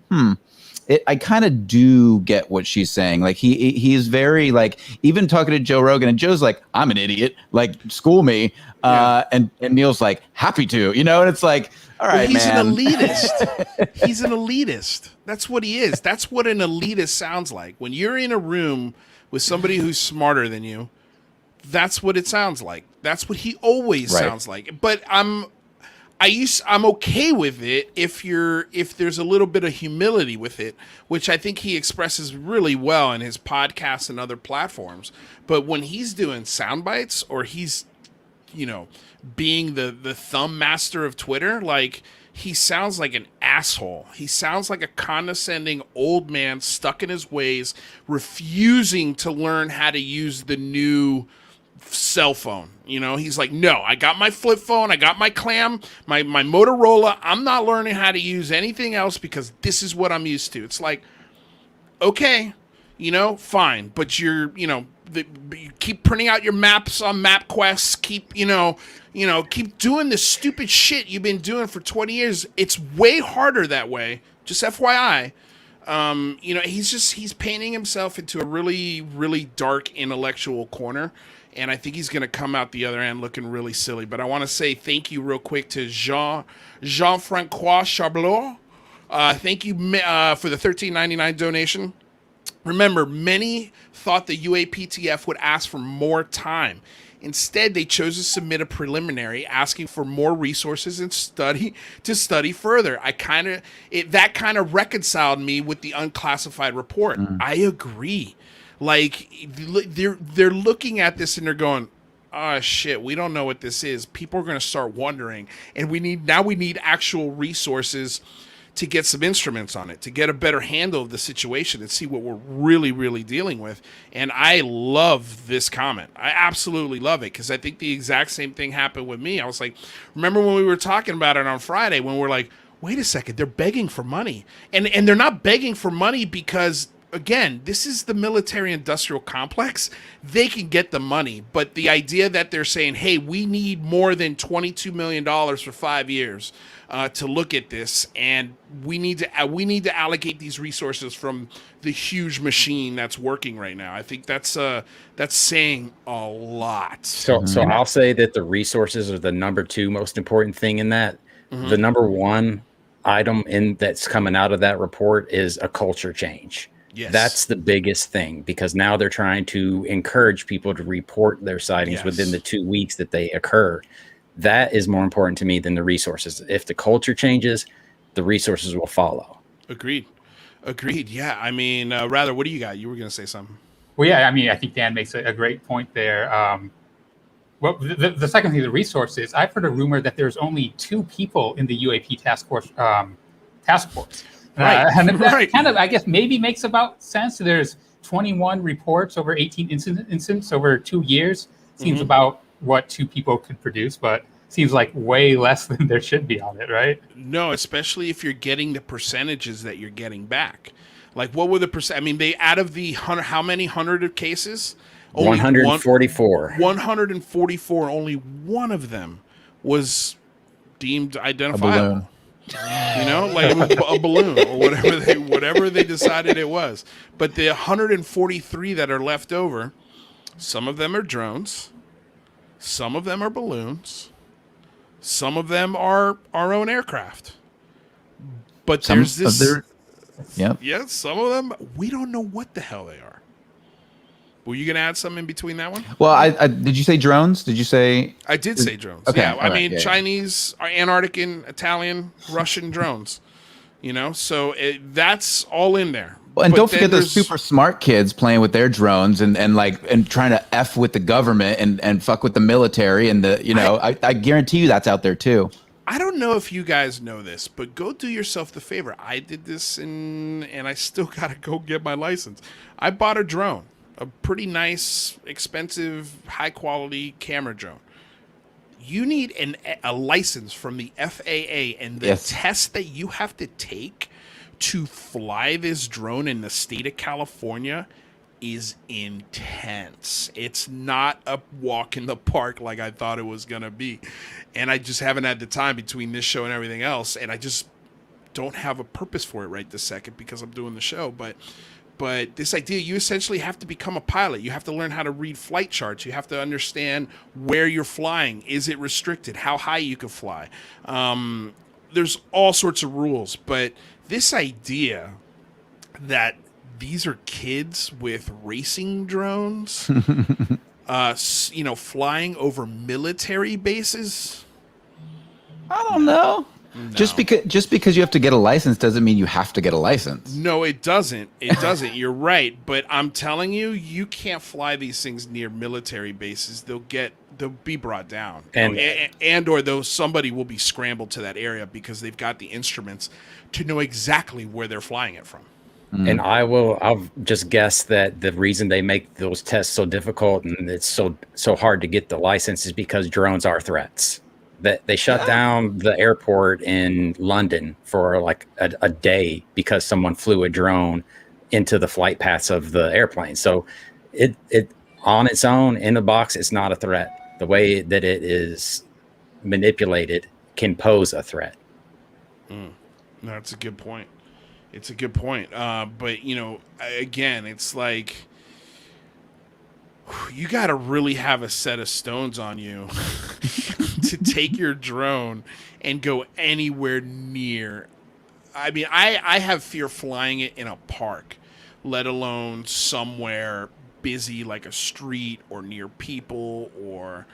I kind of do get what she's saying. Like he is very, like, even talking to Joe Rogan, and Joe's like, I'm an idiot, like, school me. And Neil's like, happy to, you know, and it's like, all right, he's man. an elitist. He's an elitist. That's what he is. That's what an elitist sounds like. When you're in a room with somebody who's smarter than you, that's what it sounds like. That's what he always sounds like. But I'm okay with it if there's a little bit of humility with it, which I think he expresses really well in his podcasts and other platforms. But when he's doing sound bites, or he's, you know, being the thumb master of Twitter, like, he sounds like an asshole. He sounds like a condescending old man stuck in his ways, refusing to learn how to use the new cell phone. You know, he's like, no, I got my flip phone, I got my clam, my Motorola. I'm not learning how to use anything else because this is what I'm used to. It's like, okay, you know, fine, but you keep printing out your maps on MapQuest. Keep doing this stupid shit you've been doing for 20 years. It's way harder that way. Just FYI. He's painting himself into a really, really dark intellectual corner. And I think he's going to come out the other end looking really silly. But I want to say thank you real quick to Jean-Francois Charblot. Thank you for the $13.99 donation. Remember, many thought the UAPTF would ask for more time. Instead, they chose to submit a preliminary asking for more resources and study further. That kind of reconciled me with the unclassified report. I agree. Like, they're looking at this and they're going, oh shit, we don't know what this is. People are going to start wondering, and we need actual resources to get some instruments on it, to get a better handle of the situation and see what we're really, really dealing with. And I love this comment. I absolutely love it, because I think the exact same thing happened with me. I was like, remember when we were talking about it on Friday, when we're like, wait a second, they're begging for money. And they're not begging for money because, again, this is the military-industrial complex. They can get the money. But the idea that they're saying, hey, we need more than $22 million for 5 years to look at this, and we need to allocate these resources from the huge machine that's working right now. I think that's saying a lot. So I'll say that the resources are the number 2 most important thing in that. The number 1 item that's coming out of that report is a culture change. Yes. That's the biggest thing, because now they're trying to encourage people to report their sightings within the 2 weeks that they occur. That is more important to me than the resources. If the culture changes, the resources will follow. Agreed. Yeah. I mean, Rather, what do you got? You were going to say something. Well, yeah, I mean, I think Dan makes a great point there. Well, the second thing, the resources. I've heard a rumor that there's only 2 people in the UAP task force. And that kind of, I guess, maybe makes about sense. There's 21 reports over 18 incidents over 2 years. Seems about what 2 people could produce, but seems like way less than there should be on it, right? No, especially if you're getting the percentages that you're getting back. Like, what were the percent? I mean, they out of the how many hundred of cases? Only 144. 144. Only one of them was deemed identifiable. You know, like a balloon or whatever they decided it was. But the 143 that are left over, some of them are drones, some of them are balloons, some of them are our own aircraft. But there's this. Yeah, some of them we don't know what the hell they are. Were you going to add something in between that one? Well, I did you say drones? Did you say? I did say drones. Okay, yeah, I mean Chinese, Antarctic, Italian, Russian drones. You know, so that's all in there. Well, and don't forget those super smart kids playing with their drones and trying to F with the government and fuck with the military and I guarantee you that's out there too. I don't know if you guys know this, but go do yourself the favor. I did this and I still got to go get my license. I bought a drone. A pretty nice, expensive, high-quality camera drone. You need a license from the FAA, and the test that you have to take to fly this drone in the state of California is intense. It's not a walk in the park like I thought it was going to be. And I just haven't had the time between this show and everything else, and I just don't have a purpose for it right this second because I'm doing the show, But this idea, you essentially have to become a pilot. You have to learn how to read flight charts. You have to understand where you're flying. Is it restricted? How high you can fly? There's all sorts of rules. But this idea that these are kids with racing drones, flying over military bases. I don't know. No. Just because you have to get a license doesn't mean you have to get a license. No, it doesn't. It doesn't. You're right. But I'm telling you, you can't fly these things near military bases. They'll be brought down, or somebody will be scrambled to that area because they've got the instruments to know exactly where they're flying it from. And I'll just guess that the reason they make those tests so difficult and it's so hard to get the license is because drones are threats. That they shut down the airport in London for like a day because someone flew a drone into the flight paths of the airplane. So it on its own in the box, it's not a threat. The way that it is manipulated can pose a threat. That's a good point. It's a good point. But again, it's like you got to really have a set of stones on you to take your drone and go anywhere near. I mean, I have fear flying it in a park, let alone somewhere busy like a street or near people or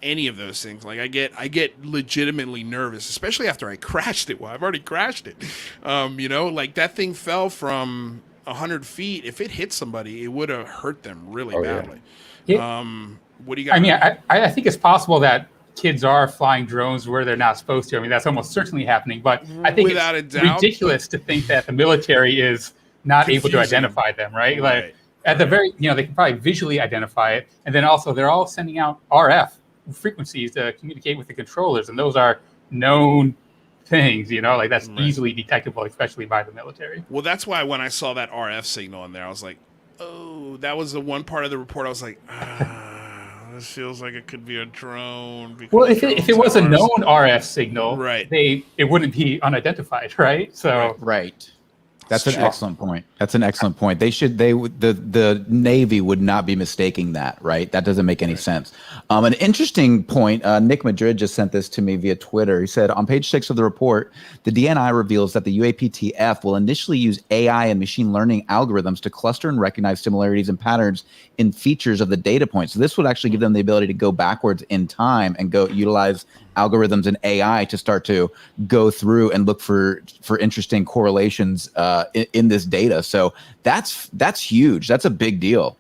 any of those things. Like I get legitimately nervous, especially after I crashed it. Well, I've already crashed it. Like that thing fell from 100 feet. If it hit somebody, it would have hurt them really badly. Yeah. What do you got? I mean, I think it's possible that kids are flying drones where they're not supposed to. I mean, that's almost certainly happening. But I think it's ridiculous to think that the military is not able to identify them, right? Like at the very, they can probably visually identify it. And then also they're all sending out RF frequencies to communicate with the controllers. And those are known things, like that's easily detectable, especially by the military. Well, that's why when I saw that RF signal in there, I was like, oh, that was the one part of the report. I was like, this feels like it could be a drone. Well, if it was a known RF signal, it wouldn't be unidentified, right? So right. That's an excellent point. The Navy would not be mistaking that, right? That doesn't make any sense. An interesting point, Nick Madrid just sent this to me via Twitter. He said, on page 6 of the report, the DNI reveals that the UAPTF will initially use AI and machine learning algorithms to cluster and recognize similarities and patterns in features of the data points. So this would actually give them the ability to go backwards in time and go utilize algorithms and AI to start to go through and look for interesting correlations in this data. So that's huge. That's a big deal.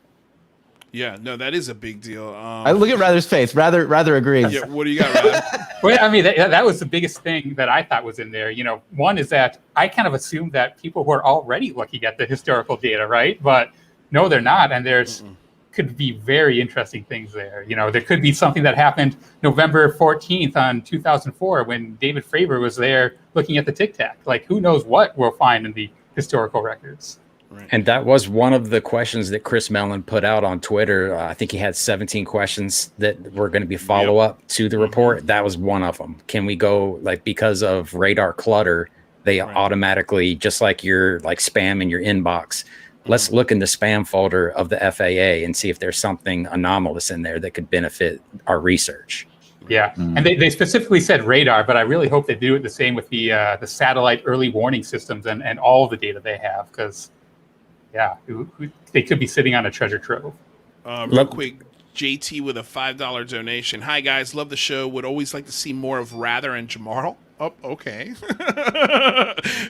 Yeah, no, that is a big deal. I look at Rather's face. Rather agrees. Yeah, what do you got, Rather? Well, I mean, that was the biggest thing that I thought was in there. You know, one is that I kind of assumed that people were already looking at the historical data, right? But no, they're not. And there's could be very interesting things there. You know, there could be something that happened November 14th on 2004 when David Fravor was there looking at the Tic Tac. Like, who knows what we'll find in the historical records. Right. And that was one of the questions that Chris Mellon put out on Twitter. I think he had 17 questions that were going to be follow-up to the report. That was one of them. Can we go, like, because of radar clutter, they automatically, just like your like spam in your inbox, let's look in the spam folder of the FAA and see if there's something anomalous in there that could benefit our research. Yeah, and they specifically said radar, but I really hope they do it the same with the satellite early warning systems and all the data they have, because they could be sitting on a treasure trove. Real quick, JT with a $5 donation. Hi guys, love the show. Would always like to see more of Rather and Jamal. Oh, okay.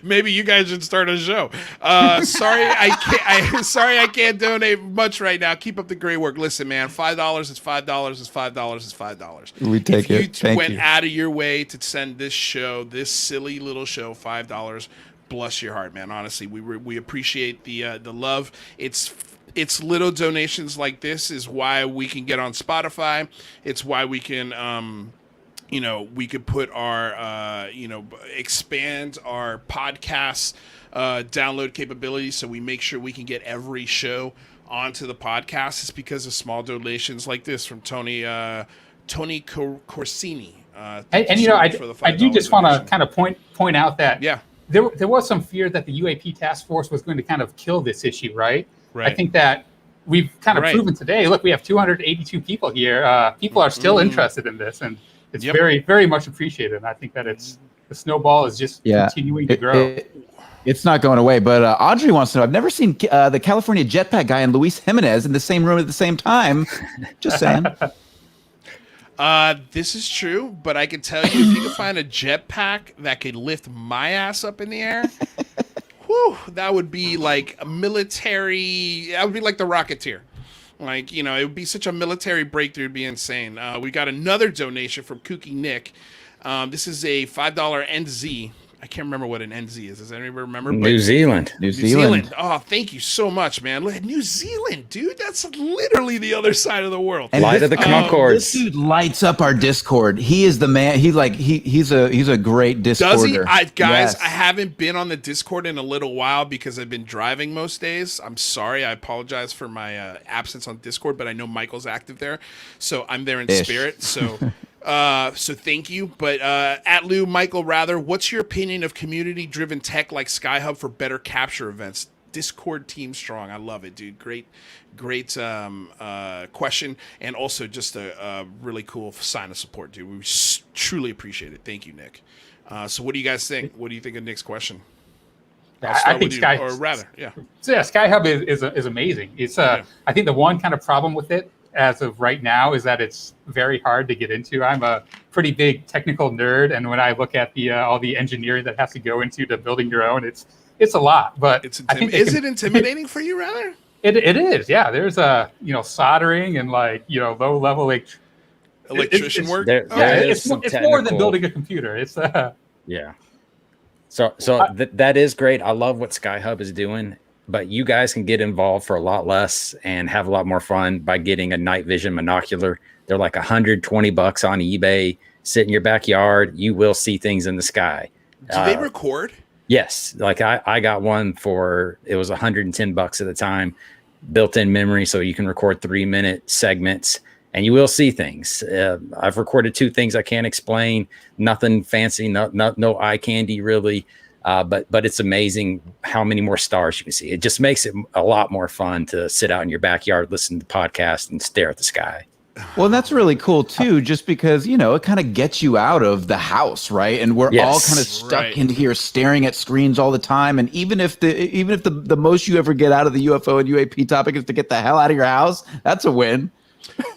Maybe you guys should start a show. Sorry, I can't donate much right now. Keep up the great work. Listen, man, $5 is $5 is $5 is $5. We take it. If you went out of your way to send this show, this silly little show, $5, bless your heart, man. Honestly, we appreciate the love. It's little donations like this is why we can get on Spotify. It's why we can we could put our, expand our podcast download capabilities, so we make sure we can get every show onto the podcast. It's because of small donations like this from Tony Corsini. I do just want to kind of point out that there was some fear that the UAP task force was going to kind of kill this issue, right? I think that we've kind of proven today. Look, we have 282 people here. People are still interested in this, and it's very, very much appreciated. And I think that the snowball is just continuing to grow. It's not going away. But Audrey wants to know, I've never seen the California Jetpack guy and Luis Jimenez in the same room at the same time. Just saying. This is true, but I can tell you, if you can find a jetpack that could lift my ass up in the air, whew, that would be like a military. That would be like the Rocketeer. Like, it would be such a military breakthrough. It'd be insane. We got another donation from Kooky Nick. This is a $5 NZ. I can't remember what an NZ is. Does anybody remember? New Zealand. New Zealand. Oh, thank you so much, man. Look, New Zealand, dude. That's literally the other side of the world. And Light of the Concords. This dude lights up our Discord. He is the man. He's a great Discorder. Does he? Guys, I haven't been on the Discord in a little while because I've been driving most days. I'm sorry. I apologize for my absence on Discord, but I know Michael's active there, so I'm there in spirit. So. So thank you. But at Lou Michael, rather, what's your opinion of community-driven tech like SkyHub for better capture events? Discord team strong. I love it, dude. Great question, and also just a really cool sign of support, dude. We truly appreciate it. Thank you, Nick. So what do you guys think? What do you think of Nick's question? I think SkyHub is amazing. It's I think the one kind of problem with it as of right now is that it's very hard to get into. I'm a pretty big technical nerd, and when I look at the all the engineering that has to go into building your own, it's a lot. But is it intimidating for you, rather? It is, yeah. There's soldering and low level electrician work. It's more than building a computer. It's So that is great. I love what SkyHub is doing. But you guys can get involved for a lot less and have a lot more fun by getting a night vision monocular. They're like $120 on eBay. Sit in your backyard. You will see things in the sky. Do they record? Yes. Like I got one it was $110 at the time, built-in memory. So you can record 3-minute segments and you will see things. I've recorded 2 things I can't explain. Nothing fancy, no eye candy really. But it's amazing how many more stars you can see. It just makes it a lot more fun to sit out in your backyard, listen to the podcast, and stare at the sky. Well, that's really cool too, just because it kind of gets you out of the house, right? And we're all kind of stuck in here staring at screens all the time. And even if the most you ever get out of the UFO and UAP topic is to get the hell out of your house, that's a win.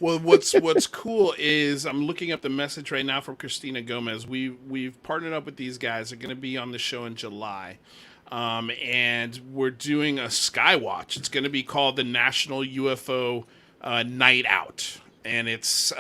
Well, what's cool is I'm looking up the message right now from Christina Gomez. We've partnered up with these guys. They're going to be on the show in July, and we're doing a Skywatch. It's going to be called the National UFO night out, and it's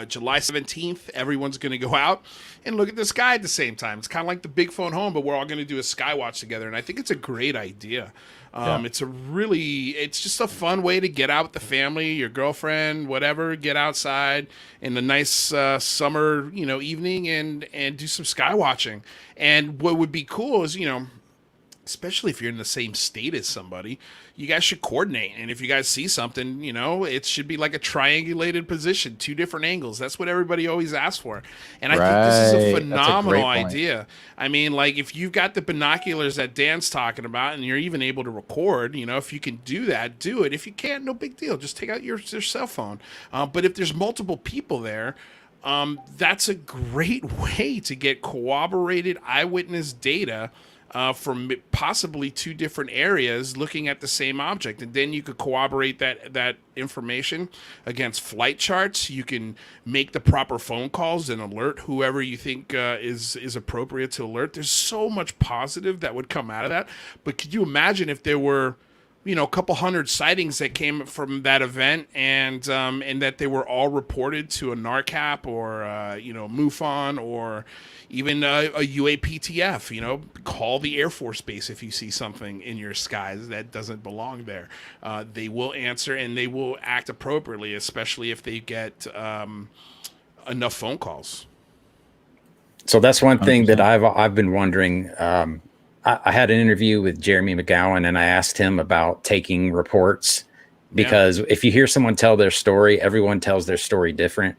July 17th. Everyone's going to go out and look at the sky at the same time. It's kind of like the big phone home, but we're all going to do a sky watch together, and I think it's a great idea. It's just a fun way to get out with the family, your girlfriend, whatever, get outside in a nice summer, evening and do some sky watching. And what would be cool is, especially if you're in the same state as somebody, you guys should coordinate. And if you guys see something, it should be like a triangulated position, 2 different angles. That's what everybody always asks for. And I think this is a phenomenal idea. I mean, like, if you've got the binoculars that Dan's talking about and you're even able to record, if you can do that, do it. If you can't, no big deal. Just take out your cell phone. But if there's multiple people there, that's a great way to get corroborated eyewitness data from possibly 2 different areas looking at the same object. And then you could corroborate that information against flight charts. You can make the proper phone calls and alert whoever you think is appropriate to alert. There's so much positive that would come out of that. But could you imagine if there were a couple hundred sightings that came from that event, and that they were all reported to a NARCAP or MUFON or even a UAPTF. Call the Air Force Base if you see something in your skies that doesn't belong there. They will answer and they will act appropriately, especially if they get enough phone calls. So that's one thing that I've been wondering. I had an interview with Jeremy McGowan, and I asked him about taking reports, because if you hear someone tell their story, everyone tells their story different.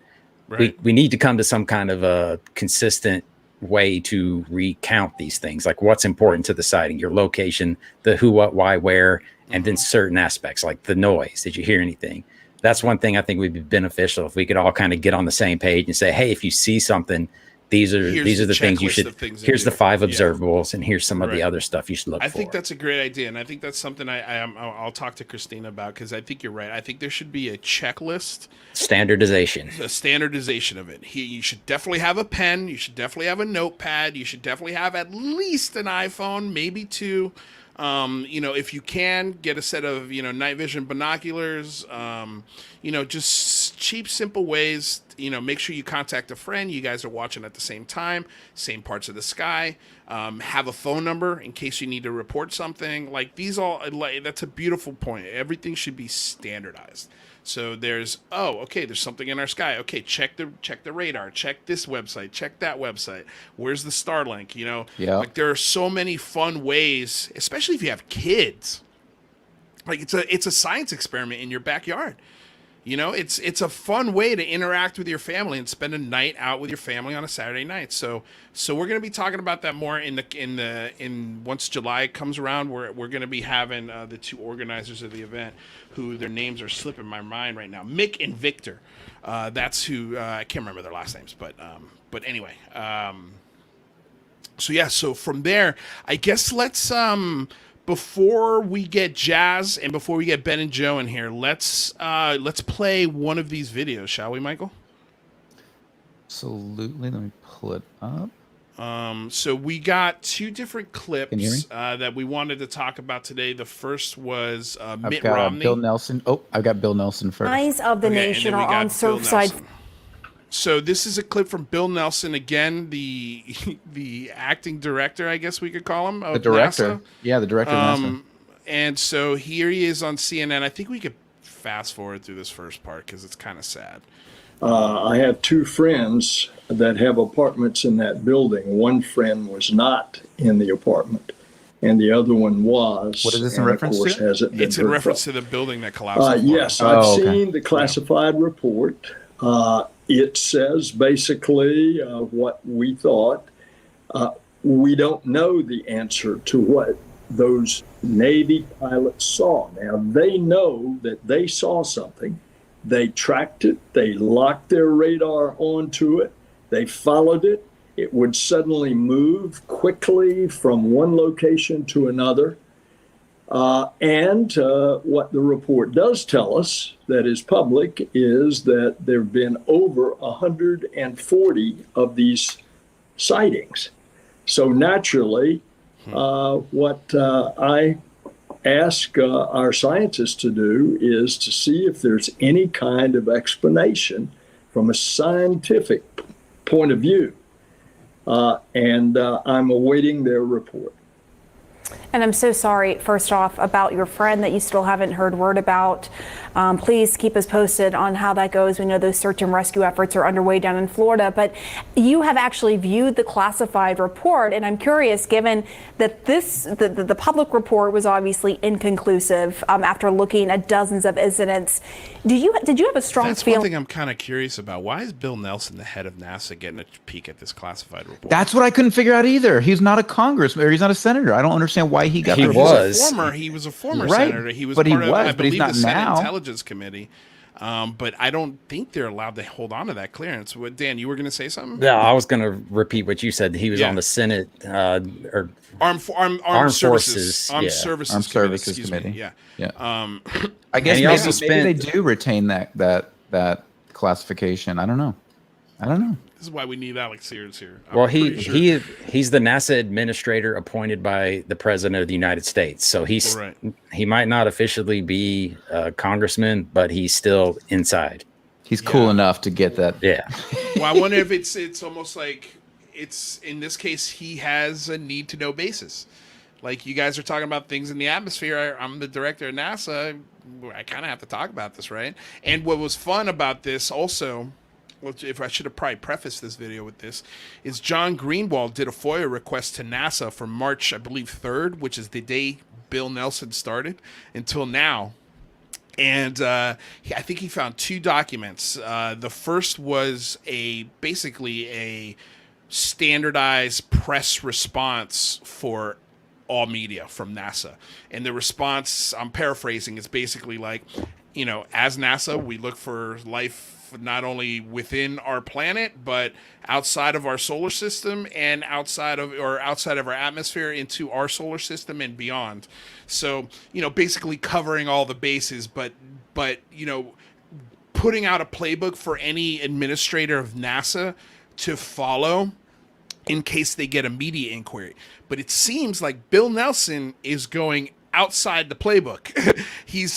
Right. We need to come to some kind of a consistent way to recount these things, like what's important to the sighting, your location, the who, what, why, where, and then certain aspects like the noise. Did you hear anything? That's one thing I think would be beneficial if we could all kind of get on the same page and say, hey, if you see something, these are the things you should. Here's the 5 observables, and here's some of the other stuff you should look for. I think that's a great idea, and I think that's something I'll talk to Christina about, because I think you're right. I think there should be a checklist, a standardization of it. You should definitely have a pen. You should definitely have a notepad. You should definitely have at least an iPhone, maybe 2. If you can get a set of night vision binoculars, just cheap, simple ways. Make sure you contact a friend. You guys are watching at the same time, same parts of the sky. Have a phone number in case you need to report something. That's a beautiful point. Everything should be standardized. So there's something in our sky. Okay, check the radar. Check this website. Check that website. Where's the Starlink? Like, there are so many fun ways, especially if you have kids. Like, it's a science experiment in your backyard. It's a fun way to interact with your family and spend a night out with your family on a Saturday night. So we're going to be talking about that more in once July comes around. We're going to be having the 2 organizers of the event, who their names are slipping my mind right now, Mick and Victor. That's who I can't remember their last names, but anyway. So from there, I guess let's before we get Jazz and before we get Ben and Joe in here, let's play one of these videos, shall we, Michael? Absolutely. Let me pull it up. So we got 2 different clips that we wanted to talk about today. The first was Mitt Romney. Bill Nelson. Oh, I've got Bill Nelson first. Eyes of the nation are on Surfside. So this is a clip from Bill Nelson, again, the acting director, I guess we could call him. The director. NASA. Yeah, the director of NASA. And so here he is on CNN. I think we could fast forward through this first part because it's kind of sad. I have 2 friends that have apartments in that building. One friend was not in the apartment, and the other one was. What is this in reference to? It's in reference to the building that collapsed. Yes, I've seen the classified report. It says basically what we thought. We don't know the answer to what those Navy pilots saw. Now, they know that they saw something. They tracked it. They locked their radar onto it. They followed it. It would suddenly move quickly from one location to another. And what the report does tell us that is public is that there have been over 140 of these sightings. So naturally, what I asked our scientists to do is to see if there's any kind of explanation from a scientific point of view. And I'm awaiting their report. And I'm so sorry, first off, about your friend that you still haven't heard word about. Please keep us posted on how that goes. We know those search and rescue efforts are underway down in Florida, but you have actually viewed the classified report. And I'm curious, given that the public report was obviously inconclusive after looking at dozens of incidents, did you have a strong That's feeling? one thing I'm kind of curious about. Why is Bill Nelson, the head of NASA, getting a peek at this classified report? That's what I couldn't figure out either. He's not a congressman, or he's not a senator. I don't understand why he got He the was. He was a former Right, senator. He was but he part of, was, I but he's believe, not the Senate now. Intelligence Committee. But I don't think they're allowed to hold on to that clearance. Dan, you were going to say something? Yeah, I was going to repeat what you said. He was on the Senate or Armed Forces, Armed yeah. Services Armed Services excuse me. Committee. Yeah. I guess he maybe, also maybe spent- they do retain that classification. I don't know. This is why we need Alex Sears here. Well, he's the NASA administrator appointed by the President of the United States. So he might not officially be a congressman, but he's still inside. He's cool enough to get that. Yeah. Well, I wonder if it's almost like it's, in this case, he has a need to know basis. Like, you guys are talking about things in the atmosphere. I'm the director of NASA. I kind of have to talk about this, right? And what was fun about this also, which if I should have probably prefaced this video with this, is John Greenwald did a FOIA request to NASA for March, I believe, 3rd, which is the day Bill Nelson started, until now. And I think he found 2 documents. The first was basically a standardized press response for all media from NASA. And the response, I'm paraphrasing, is basically like, as NASA, we look for life not only within our planet, but outside of our solar system and outside of our atmosphere into our solar system and beyond. So, basically covering all the bases, but putting out a playbook for any administrator of NASA to follow in case they get a media inquiry. But it seems like Bill Nelson is going outside the playbook. He's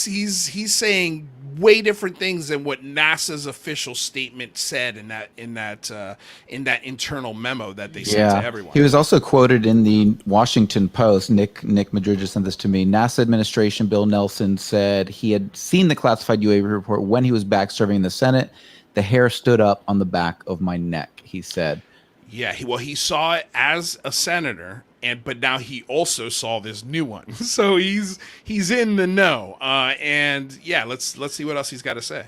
saying way different things than what NASA's official statement said in that internal memo that they sent to everyone. He was also quoted in the Washington Post. Nick Madrid just sent this to me. NASA administration Bill Nelson said he had seen the classified UAP report when he was back serving in the Senate. The hair stood up on the back of my neck, he said. Yeah, he saw it as a senator, but now he also saw this new one, so he's in the know. And yeah, let's see what else he's got to say.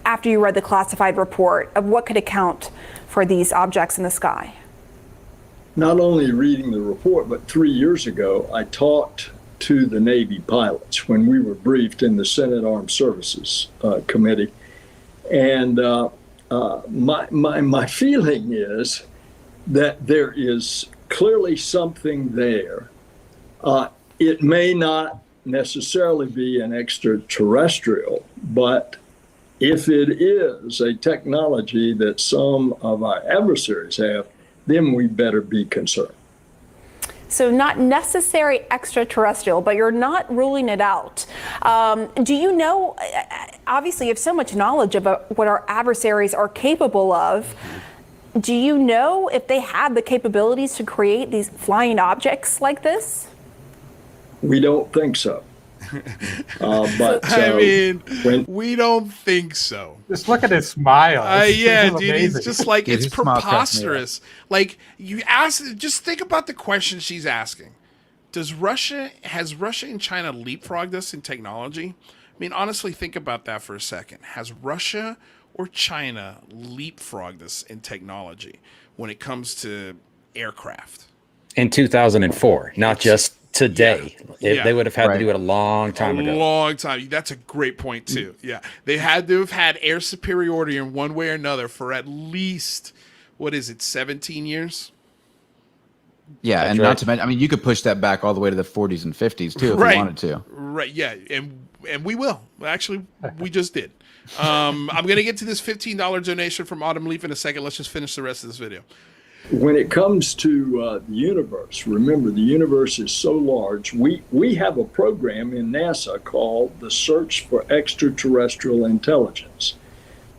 After you read the classified report, of what could account for these objects in the sky? Not only reading the report, but 3 years ago, I talked to the Navy pilots when we were briefed in the Senate Armed Services Committee, and my feeling is that there is clearly something there. It may not necessarily be an extraterrestrial, but if it is a technology that some of our adversaries have, then we better be concerned. So not necessary extraterrestrial, but you're not ruling it out. Do you know, obviously you have so much knowledge about what our adversaries are capable of. Do you know if they have the capabilities to create these flying objects like this? We don't think so. But we don't think so. Just look at his smile. Yeah, dude, he's just like, Yeah, it's his smile cracks me up. preposterous. Like, just think about the question she's asking. Has Russia and China leapfrogged us in technology? I mean, honestly, think about that for a second. Has Russia or China leapfrogged us in technology when it comes to aircraft? In 2004, not just today. They would have had to do it a long time ago. A long time. That's a great point, too. Yeah. They had to have had air superiority in one way or another for at least, 17 years? Yeah, That's and right. not to mention, I mean, you could push that back all the way to the 40s and 50s, too, if you wanted to. Right, yeah. And we will. Actually, we just did. I'm going to get to this $15 donation from Autumn Leaf in a second. Let's just finish the rest of this video. When it comes to the universe, remember the universe is so large. We have a program in NASA called the Search for Extraterrestrial Intelligence.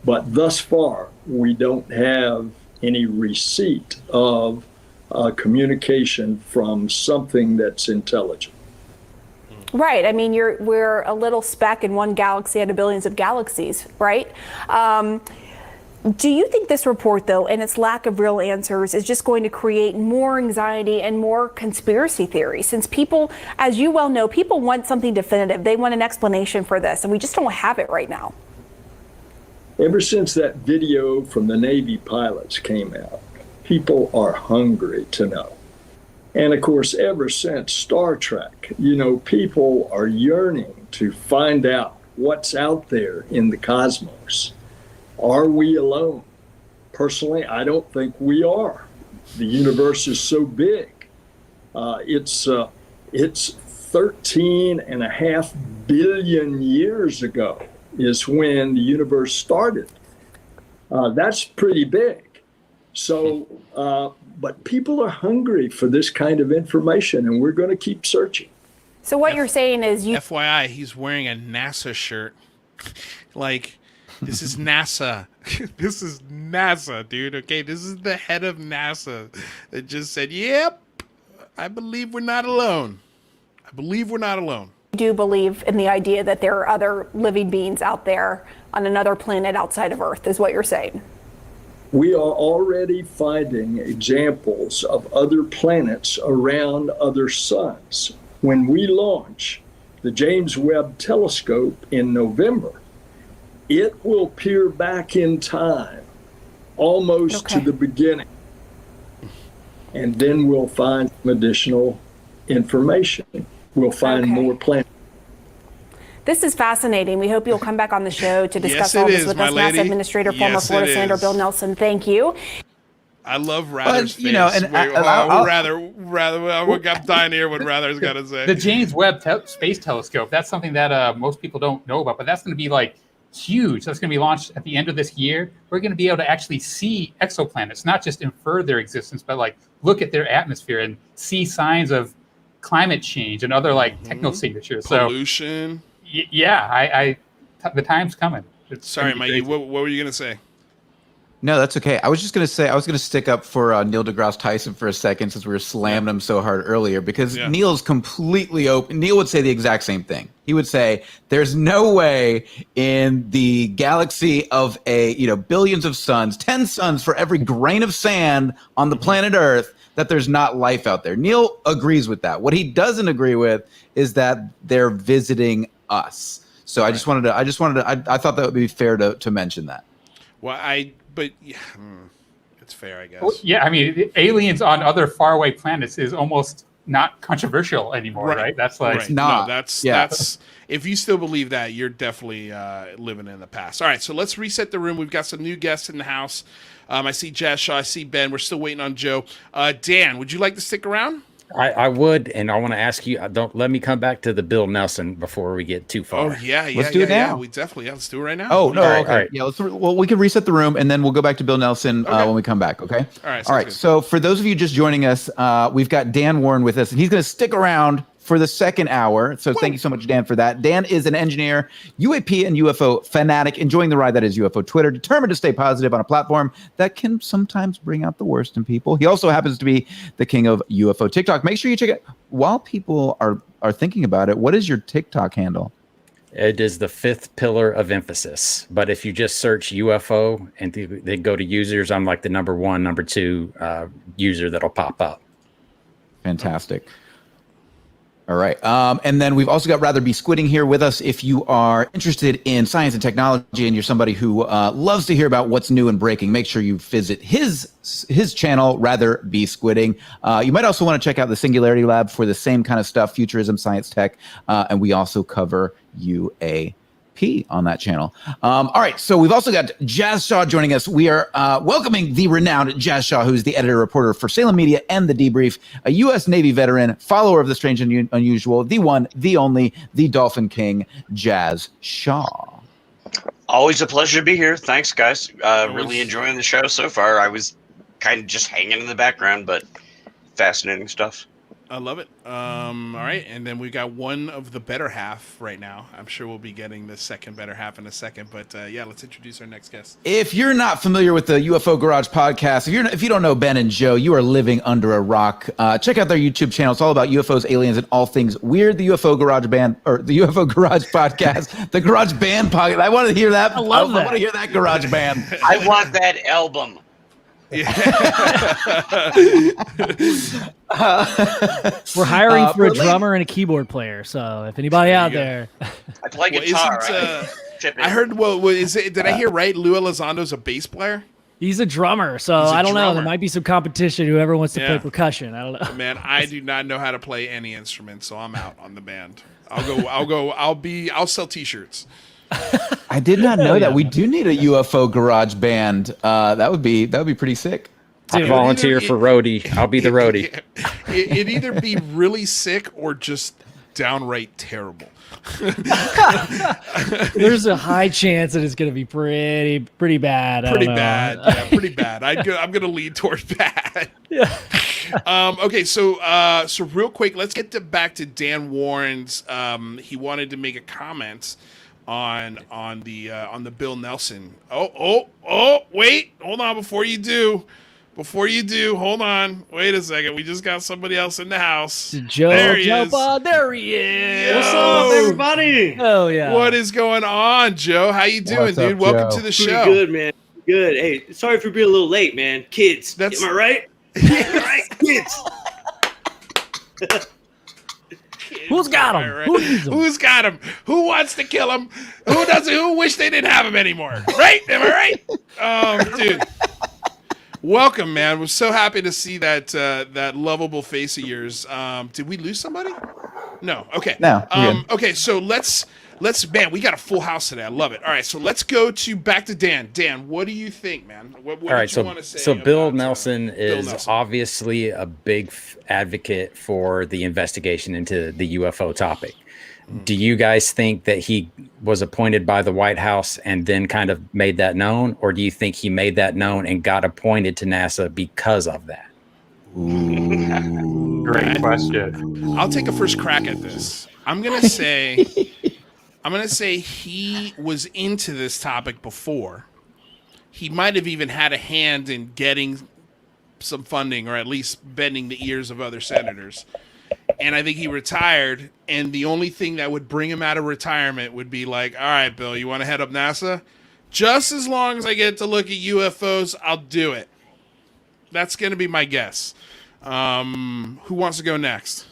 But thus far, we don't have any receipt of communication from something that's intelligent. Right. I mean, we're a little speck in one galaxy out of billions of galaxies, right? Do you think this report, though, and its lack of real answers is just going to create more anxiety and more conspiracy theories? Since people, as you well know, people want something definitive. They want an explanation for this, and we just don't have it right now. Ever since that video from the Navy pilots came out, people are hungry to know. And of course, ever since Star Trek, people are yearning to find out what's out there in the cosmos. Are we alone? Personally, I don't think we are. The universe is so big. It's 13.5 billion years ago is when the universe started. That's pretty big. So, but people are hungry for this kind of information, and we're going to keep searching. So what you're saying is FYI, he's wearing a NASA shirt. Like, this is NASA. This is NASA, dude. Okay, this is the head of NASA that just said, yep, I believe we're not alone. I believe we're not alone. You do believe in the idea that there are other living beings out there on another planet outside of Earth, is what you're saying. We are already finding examples of other planets around other suns. When we launch the James Webb Telescope in November, it will peer back in time almost to the beginning. And then we'll find some additional information. We'll find more planets. This is fascinating. We hope you'll come back on the show to discuss all this with us. NASA Administrator, former Florida Senator Bill Nelson. Thank you. I love Rather's face. And I'm dying to hear what Rather's got to say. The James Webb Space Telescope, that's something that most people don't know about, but that's going to be like huge. That's going to be launched at the end of this year. We're going to be able to actually see exoplanets, not just infer their existence, but like look at their atmosphere and see signs of climate change and other like techno-signatures. Pollution. So, yeah, the time's coming. Sorry, Mikey, what were you going to say? No, that's okay. I was just going to say, I was going to stick up for Neil deGrasse Tyson for a second since we were slamming him so hard earlier, because Neil's completely open. Neil would say the exact same thing. He would say, there's no way in the galaxy of billions of suns, 10 suns for every grain of sand on the planet Earth, that there's not life out there. Neil agrees with that. What he doesn't agree with is that they're visiting us. So I thought that would be fair to mention that. Well, it's fair, I guess. Well, yeah, I mean, aliens on other faraway planets is almost not controversial anymore, right? That's like it's not. No, that's if you still believe that, you're definitely living in the past. All right, so let's reset the room. We've got some new guests in the house. I see Jazz Shaw. I see Ben. We're still waiting on Joe. Dan, would you like to stick around? I would, and I want to ask you. Don't let me come back to the Bill Nelson before we get too far. Oh yeah, let's do it now. We definitely let's do it right now. Oh no, okay. All right. Yeah, we can reset the room and then we'll go back to Bill Nelson when we come back. Okay. All right. Good. So for those of you just joining us, we've got Dan Warren with us, and he's going to stick around for the second hour. So thank you so much, Dan, for that. Dan is an engineer, UAP and UFO fanatic, enjoying the ride that is UFO Twitter, determined to stay positive on a platform that can sometimes bring out the worst in people. He also happens to be the king of UFO TikTok. Make sure you check it. While people are thinking about it, what is your TikTok handle? It is the 5th pillar of emphasis. But if you just search UFO and they go to users, I'm like the number 1, number 2 user that'll pop up. Fantastic. All right. And then we've also got Rather Be Squidding here with us. If you are interested in science and technology and you're somebody who loves to hear about what's new and breaking, make sure you visit his channel, Rather Be Squidding. You might also want to check out the Singularity Lab for the same kind of stuff, futurism, science, tech. And we also cover UAP on that channel. All right. So we've also got Jazz Shaw joining us. We are welcoming the renowned Jazz Shaw, who's the editor-reporter for Salem Media and The Debrief, a U.S. Navy veteran, follower of the strange and unusual, the one, the only, the Dolphin King, Jazz Shaw. Always a pleasure to be here. Thanks, guys. Really enjoying the show so far. I was kind of just hanging in the background, but fascinating stuff. I love it. All right, and then we got one of the better half right now. I'm sure we'll be getting the second better half in a second, but yeah, let's introduce our next guest. If you're not familiar with the UFO Garage Podcast, if you don't know Ben and Joe, you are living under a rock. Check out their YouTube channel. It's all about UFOs, aliens, and all things weird. The UFO Garage Band, or the UFO Garage Podcast, the Garage Band Podcast. I want to hear that. I love that. I want to hear that Garage Band. I want that album. We're hiring for a drummer and a keyboard player. So if anybody out there, I play guitar. I heard. Well, is it? Did I hear right? Lou Elizondo's a bass player. He's a drummer, so I don't know. There might be some competition. Whoever wants to play percussion, I don't know. Man, I do not know how to play any instrument, so I'm out on the band. I'll sell T-shirts. I did not know that. We do need a UFO Garage Band. That would be pretty sick. I volunteer for roadie. I'll be the roadie. It'd either be really sick or just downright terrible. There's a high chance that it's going to be pretty bad. Pretty bad. Yeah, pretty bad. I'm going to lean towards bad. Yeah. Okay, so real quick, let's get back to Dan Warren's. He wanted to make a comment on the Bill Nelson. Wait, hold on before you do, hold on. Wait a second. We just got somebody else in the house. Joe, there he is. There he is. Yo. What's up, everybody? Oh yeah. What is going on, Joe? How you doing, dude? Welcome to the show. Pretty good, man. Good. Hey, sorry for being a little late, man. Kids, am I right? Right, kids. Who's got him? Right. Who's got him? Who wants to kill him? Who doesn't? Who wish they didn't have him anymore? Right? Am I right? Dude. Welcome, man. We're so happy to see that lovable face of yours. Did we lose somebody? No. Okay. No. Okay. So let's man. We got a full house today. I love it. All right. So let's go back to Dan. Dan, what do you think, man? What All right. did you want to say? So Bill Nelson Bill is Nelson. obviously a big advocate for the investigation into the UFO topic. Do you guys think that he was appointed by the White House and then kind of made that known? Or do you think he made that known and got appointed to NASA because of that? Great question. I'll take a first crack at this. I'm gonna say he was into this topic before. He might have even had a hand in getting some funding, or at least bending the ears of other senators. And I think he retired, and the only thing that would bring him out of retirement would be like, all right, Bill, you want to head up NASA? Just as long as I get to look at UFOs, I'll do it. That's going to be my guess. Who wants to go next?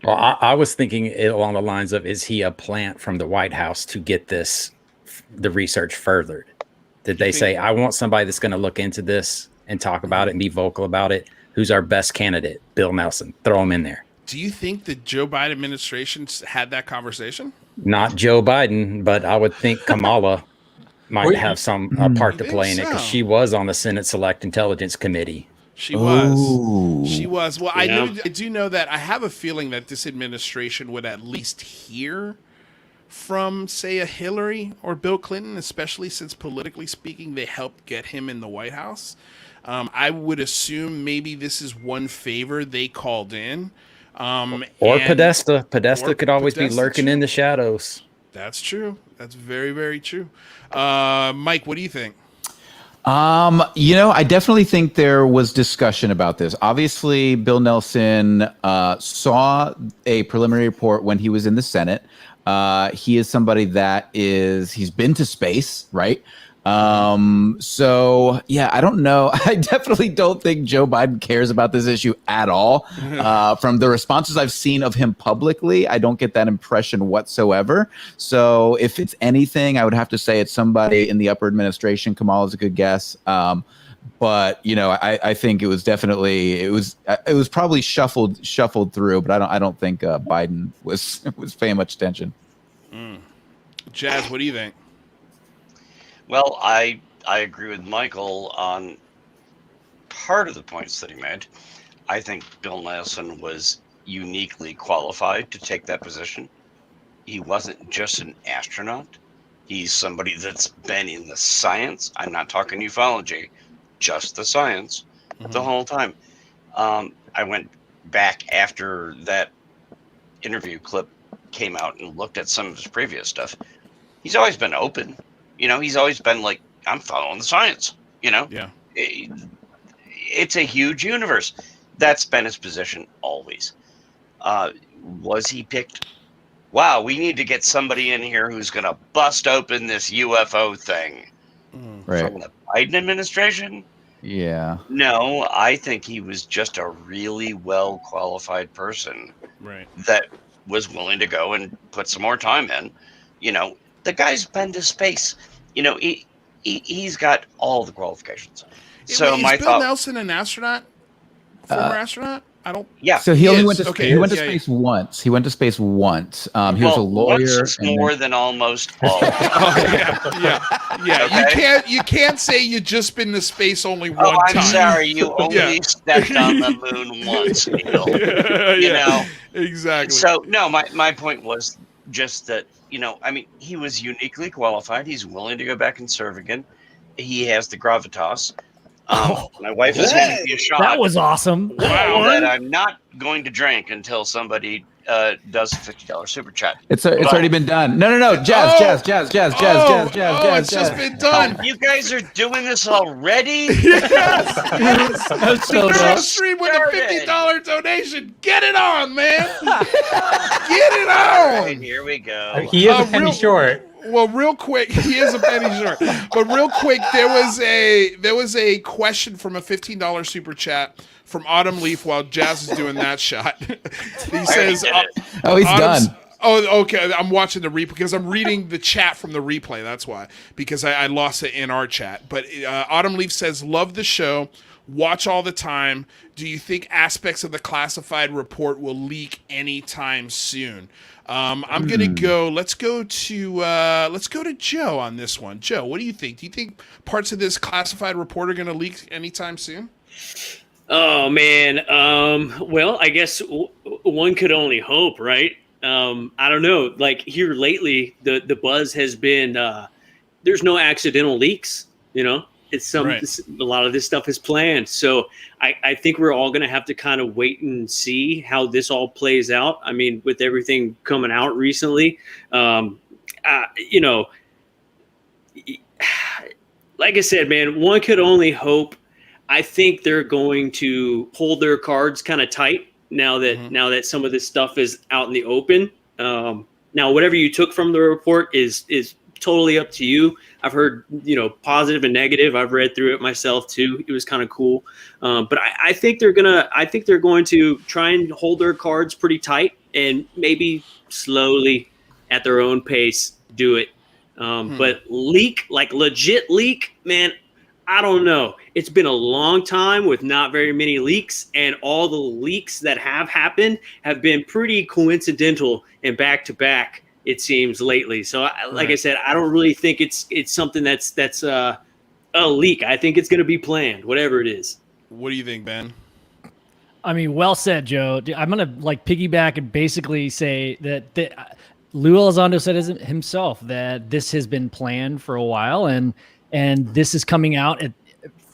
Well, I was thinking along the lines of, is he a plant from the White House to get the research furthered? Did they say, I want somebody that's going to look into this and talk about it and be vocal about it? Who's our best candidate? Bill Nelson. Throw him in there. Do you think the Joe Biden administration had that conversation? Not Joe Biden, but I would think Kamala might have some part to play in it, because she was on the Senate Select Intelligence Committee. She was. She was. Well, I do know that. I have a feeling that this administration would at least hear from, say, a Hillary or Bill Clinton, especially since politically speaking, they helped get him in the White House. I would assume maybe this is one favor they called in. Or Podesta. Podesta could always be lurking in the shadows. That's true. That's very, very true. Mike, what do you think? I definitely think there was discussion about this. Obviously, Bill Nelson saw a preliminary report when he was in the Senate. He is somebody he's been to space, right? So yeah, I don't know. I definitely don't think Joe Biden cares about this issue at all. From the responses I've seen of him publicly, I don't get that impression whatsoever. So if it's anything, I would have to say it's somebody in the upper administration. Kamala's a good guess. But I think it was definitely it was probably shuffled through. But I don't think Biden was paying much attention. Jazz, what do you think? Well, I agree with Michael on part of the points that he made. I think Bill Nelson was uniquely qualified to take that position. He wasn't just an astronaut. He's somebody that's been in the science. I'm not talking ufology, just the science the whole time. I went back after that interview clip came out and looked at some of his previous stuff. He's always been open. He's always been like, I'm following the science. Yeah. It's a huge universe. That's been his position always. Was he picked? Wow, we need to get somebody in here who's going to bust open this UFO thing. Right. From the Biden administration? Yeah. No, I think he was just a really well qualified person, Right. that was willing to go and put some more time in. The guy's been to space. He's got all the qualifications. So is my Bill thought, Nelson an astronaut? Former astronaut? I don't. yeah. So he only went to Okay, he went to yeah, space once. He went to space once. He was a lawyer. Once is and more then- than almost all. Yeah. Okay. You can't say you just been to space only one Oh, I'm time. sorry. You only Yeah. stepped on the moon once, Neil. Exactly. So no, my point was just that he was uniquely qualified. He's willing to go back and serve again. He has the gravitas. My wife is handing me a shot. That was awesome. Wow. That I'm not going to drink until somebody does a $50 super chat. It's already been done. No. Jazz. It's just been done. You guys are doing this already? That's so Show dope. stream with a $50 donation. Get it on, man. Get it on. Right, here we go. He is a penny short. Well, real quick, he is a penny short. But real quick, there was a question from a $15 super chat from Autumn Leaf while Jazz is doing that shot. He says, Oh, he's Autumn's- done. Oh, okay. I'm watching the replay because I'm reading the chat from the replay. That's why, because I lost it in our chat. But Autumn Leaf says, love the show. Watch all the time. Do you think aspects of the classified report will leak anytime soon? I'm gonna go. Let's go to Joe on this one. Joe, what do you think? Do you think parts of this classified report are gonna leak anytime soon? Oh man. Well, I guess one could only hope, right? I don't know. Like here lately, the buzz has been there's no accidental leaks. It's Right. a lot of this stuff is planned. So I think we're all going to have to kind of wait and see how this all plays out. I mean, with everything coming out recently, like I said, man, one could only hope. I think they're going to hold their cards kind of tight now that some of this stuff is out in the open. Now, whatever you took from the report is totally up to you. I've heard, positive and negative. I've read through it myself too. It was kind of cool. But I think they're going to try and hold their cards pretty tight and maybe slowly at their own pace do it. But leak, like legit leak, man, I don't know. It's been a long time with not very many leaks, and all the leaks that have happened have been pretty coincidental and back to back, it seems, lately. So like I said, I don't really think it's something that's a leak. I think it's going to be planned, whatever it is. What do you think, Ben? I mean, well said, Joe. I'm going to piggyback and basically say that Lou Elizondo said himself that this has been planned for a while, and this is coming out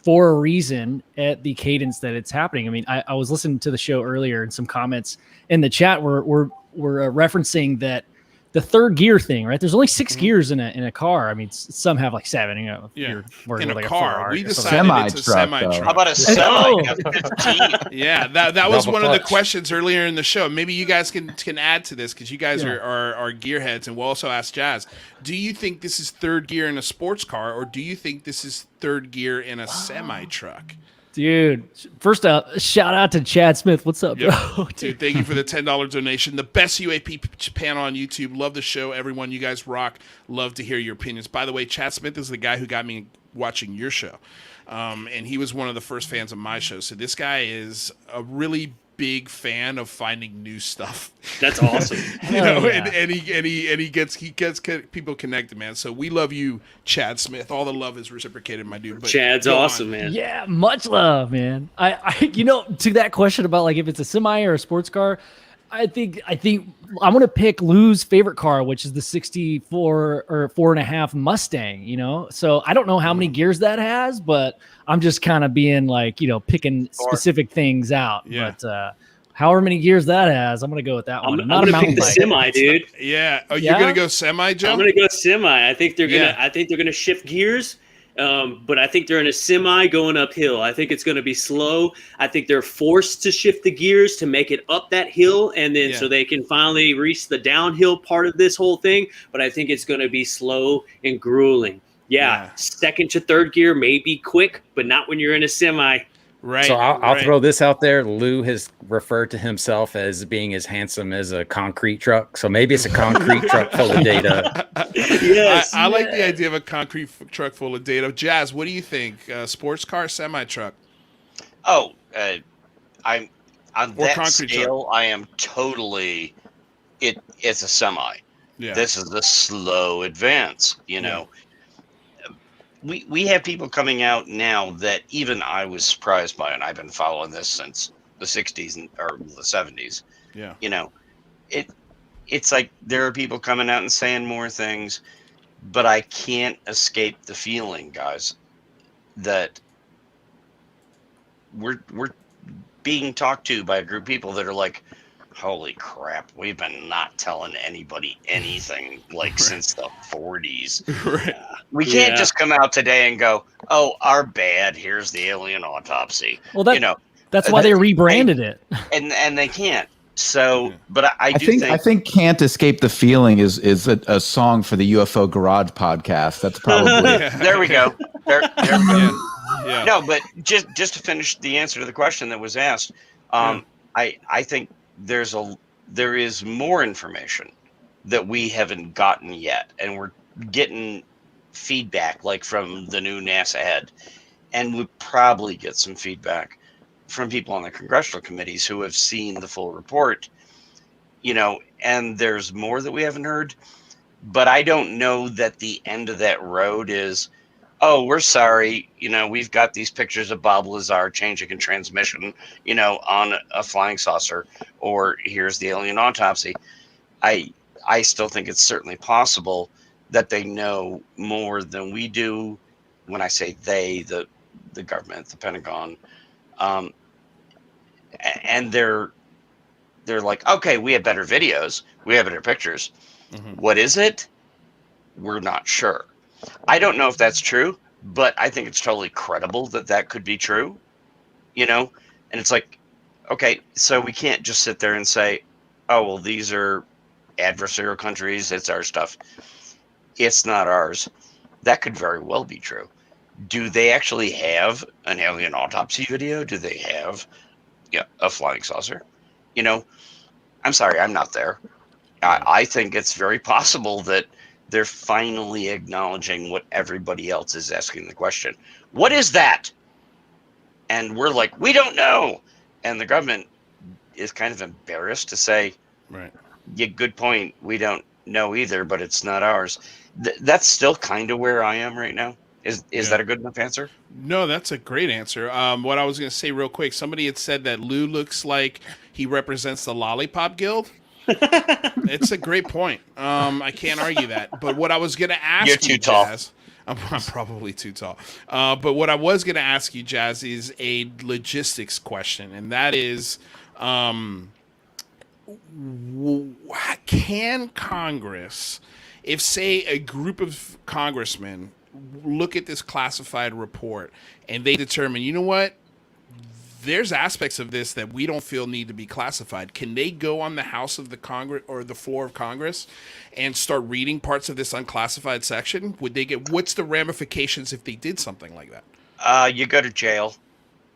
for a reason at the cadence that it's happening. I mean, I was listening to the show earlier, and some comments in the chat were referencing that the third gear thing, right? There's only 6 gears in a car. I mean, some have like 7. In a like car. A We decided Semi it's a truck, semi though. truck. How about a semi? 15? Yeah, that was Double one of the clutch. questions earlier in the show. Maybe you guys can add to this because you guys are gearheads, and we'll also ask Jazz. Do you think this is third gear in a sports car, or do you think this is third gear in a semi truck? Dude, first up, shout out to Chad Smith. What's up, bro? Dude, thank you for the $10 donation. The best UAP panel on YouTube. Love the show, everyone. You guys rock. Love to hear your opinions. By the way, Chad Smith is the guy who got me watching your show. And he was one of the first fans of my show. So this guy is a really big fan of finding new stuff. That's awesome. And he gets people connected, man. So we love you, Chad Smith. All the love is reciprocated, my dude. But Chad's awesome, man. Yeah, much love, man. I to that question about like if it's a semi or a sports car, I think I'm gonna pick Lou's favorite car, which is the 64 or 4.5 Mustang. You know, so I don't know how many gears that has, but I'm just kind of being like, picking specific things out. Yeah. But however many gears that has, I'm gonna go with that one. I'm gonna pick the semi, dude. Yeah. Oh, you're gonna go semi, Joe? I'm gonna go semi. I think they're gonna shift gears. But I think they're in a semi going uphill. I think it's going to be slow. I think they're forced to shift the gears to make it up that hill, and then so they can finally reach the downhill part of this whole thing. But I think it's going to be slow and grueling. Yeah, second to third gear may be quick, but not when you're in a semi. Right. So I'll throw this out there. Lou has referred to himself as being as handsome as a concrete truck. So maybe it's a concrete truck full of data. Yes. I like the idea of a concrete truck full of data. Jazz, what do you think? Sports car, semi truck? Oh, I'm on Or that concrete scale. truck. I am totally. It's a semi. Yeah. This is the slow advance. We have people coming out now that even I was surprised by, and I've been following this since the 60s or the 70s. Yeah. It's like there are people coming out and saying more things, but I can't escape the feeling, guys, that we're being talked to by a group of people that are like, holy crap, we've been not telling anybody anything since the 40s. Right. We can't just come out today and go, oh, our bad, here's the alien autopsy. Well, that's why they rebranded it. And they can't. So, but I think "Can't Escape the Feeling" is a song for the UFO Garage Podcast. That's probably there we go. There we go. Yeah. No, but just to finish the answer to the question that was asked, I think there is more information that we haven't gotten yet, and we're getting feedback from the new NASA head, and we'll probably get some feedback from people on the congressional committees who have seen the full report, and there's more that we haven't heard, but I don't know that the end of that road is, oh, we're sorry, we've got these pictures of Bob Lazar changing a transmission, on a flying saucer, or here's the alien autopsy. I still think it's certainly possible that they know more than we do. When I say they, the government, the Pentagon, and they're like, okay, we have better videos, we have better pictures. Mm-hmm. What is it? We're not sure. I don't know if that's true, but I think it's totally credible that could be true, and it's like, okay, so we can't just sit there and say, oh, well, these are adversarial countries, it's our stuff. It's not ours. That could very well be true. Do they actually have an alien autopsy video? Do they have a flying saucer? I'm sorry, I'm not there. I think it's very possible that they're finally acknowledging what everybody else is asking the question. What is that? And we're like, we don't know. And the government is kind of embarrassed to say, right. Yeah, good point. We don't know either, but it's not ours. That's still kind of where I am right now. Is that a good enough answer? No, that's a great answer. What I was going to say real quick, somebody had said that Lou looks like he represents the Lollipop Guild. It's a great point. I can't argue that. But what I was going to ask You're too tall. Jazz, I'm probably too tall. But what I was going to ask you, Jazz, is a logistics question, and that is, can Congress, if say a group of congressmen look at this classified report and they determine, you know what, there's aspects of this that we don't feel need to be classified, can they go on the House of the Congress or the floor of Congress and start reading parts of this unclassified section? Would they get, what's the ramifications if they did something like that? You go to jail.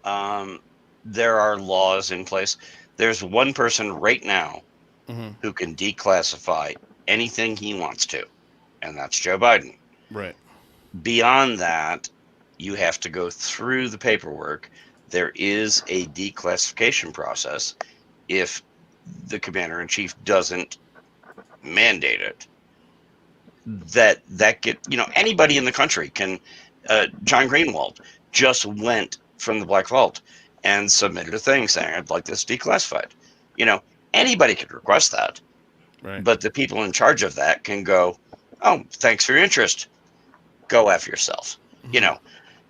There are laws in place. There's one person right now who can declassify anything he wants to, and that's Joe Biden. Right. Beyond that, you have to go through the paperwork. There is a declassification process if the commander-in-chief doesn't mandate it. That get, anybody in the country can. John Greenwald just went from the Black Vault and submitted a thing saying, I'd like this declassified. Anybody could request that. Right. But the people in charge of that can go, oh, thanks for your interest. Go F yourself. Mm-hmm. You know,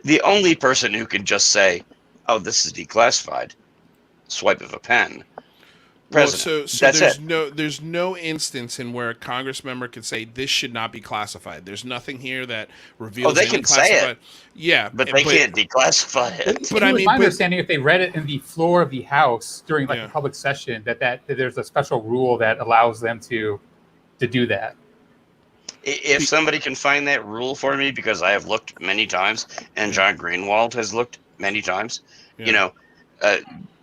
the only person who can just say, oh, this is declassified, swipe of a pen, president. So That's there's no instance in where a Congress member could say this should not be classified. There's nothing here that reveals. Oh, they can say it. Yeah, but they can't declassify it. But I mean, my understanding, if they read it in the floor of the House during like Yeah. a public session, that there's a special rule that allows them to do that. If somebody can find that rule for me, because I have looked many times, and John Greenwald has looked many times, you know,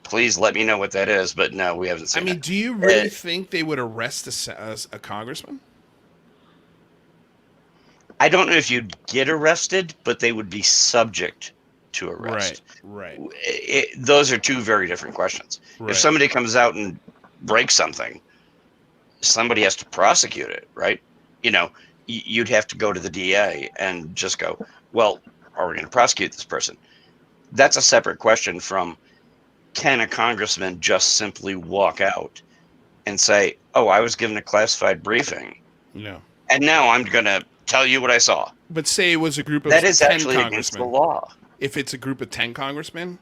please let me know what that is. But no, we haven't seen it. I mean, do you really think they would arrest a congressman? I don't know if you'd get arrested, but they would be subject to arrest. Right. Those are two very different questions. Right. If somebody comes out and breaks something, somebody has to prosecute it, right? You know, you'd have to go to the DA and just go, well, are we going to prosecute this person? That's a separate question from, can a congressman just simply walk out and say, oh, I was given a classified briefing, No. and now I'm going to tell you what I saw? But say it was a group of That is 10 actually against the congressmen. law. If it's a group of 10 congressmen,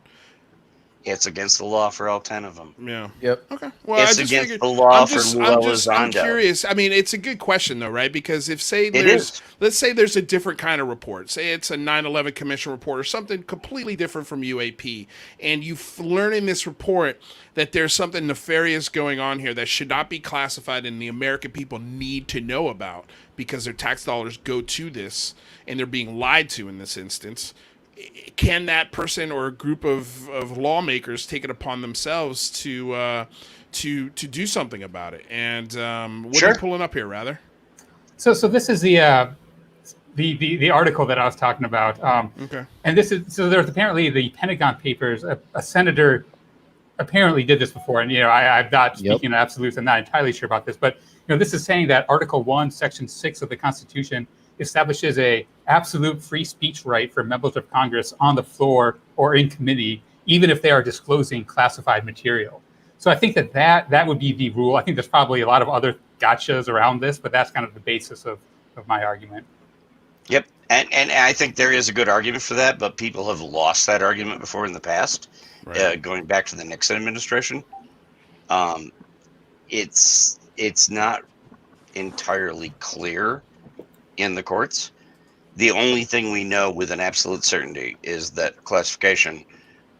It's against the law for all 10 of them. yeah. Yep. Okay. Well, It's I just against figured, the law I'm for just, Luella I'm Zondo. curious. I mean, it's a good question though, right? Because if is. let's say there's a different kind of report. Say it's a 9/11 Commission report or something completely different from UAP, and you learn in this report that there's something nefarious going on here that should not be classified, and the American people need to know about because their tax dollars go to this, and they're being lied to in this instance. Can that person or a group of lawmakers take it upon themselves to do something about it? And what are you pulling up here, rather? So this is the article that I was talking about. Okay. And this is, so there's apparently the Pentagon Papers. A senator apparently did this before, and I'm not speaking in absolutes. I'm not entirely sure about this, but this is saying that Article 1, Section 6 of the Constitution establishes a absolute free speech right for members of Congress on the floor or in committee, even if they are disclosing classified material. So I think that would be the rule. I think there's probably a lot of other gotchas around this, but that's kind of the basis of my argument. Yep. And I think there is a good argument for that, but people have lost that argument before in the past, going back to the Nixon administration. It's not entirely clear in the courts. The only thing we know with an absolute certainty is that classification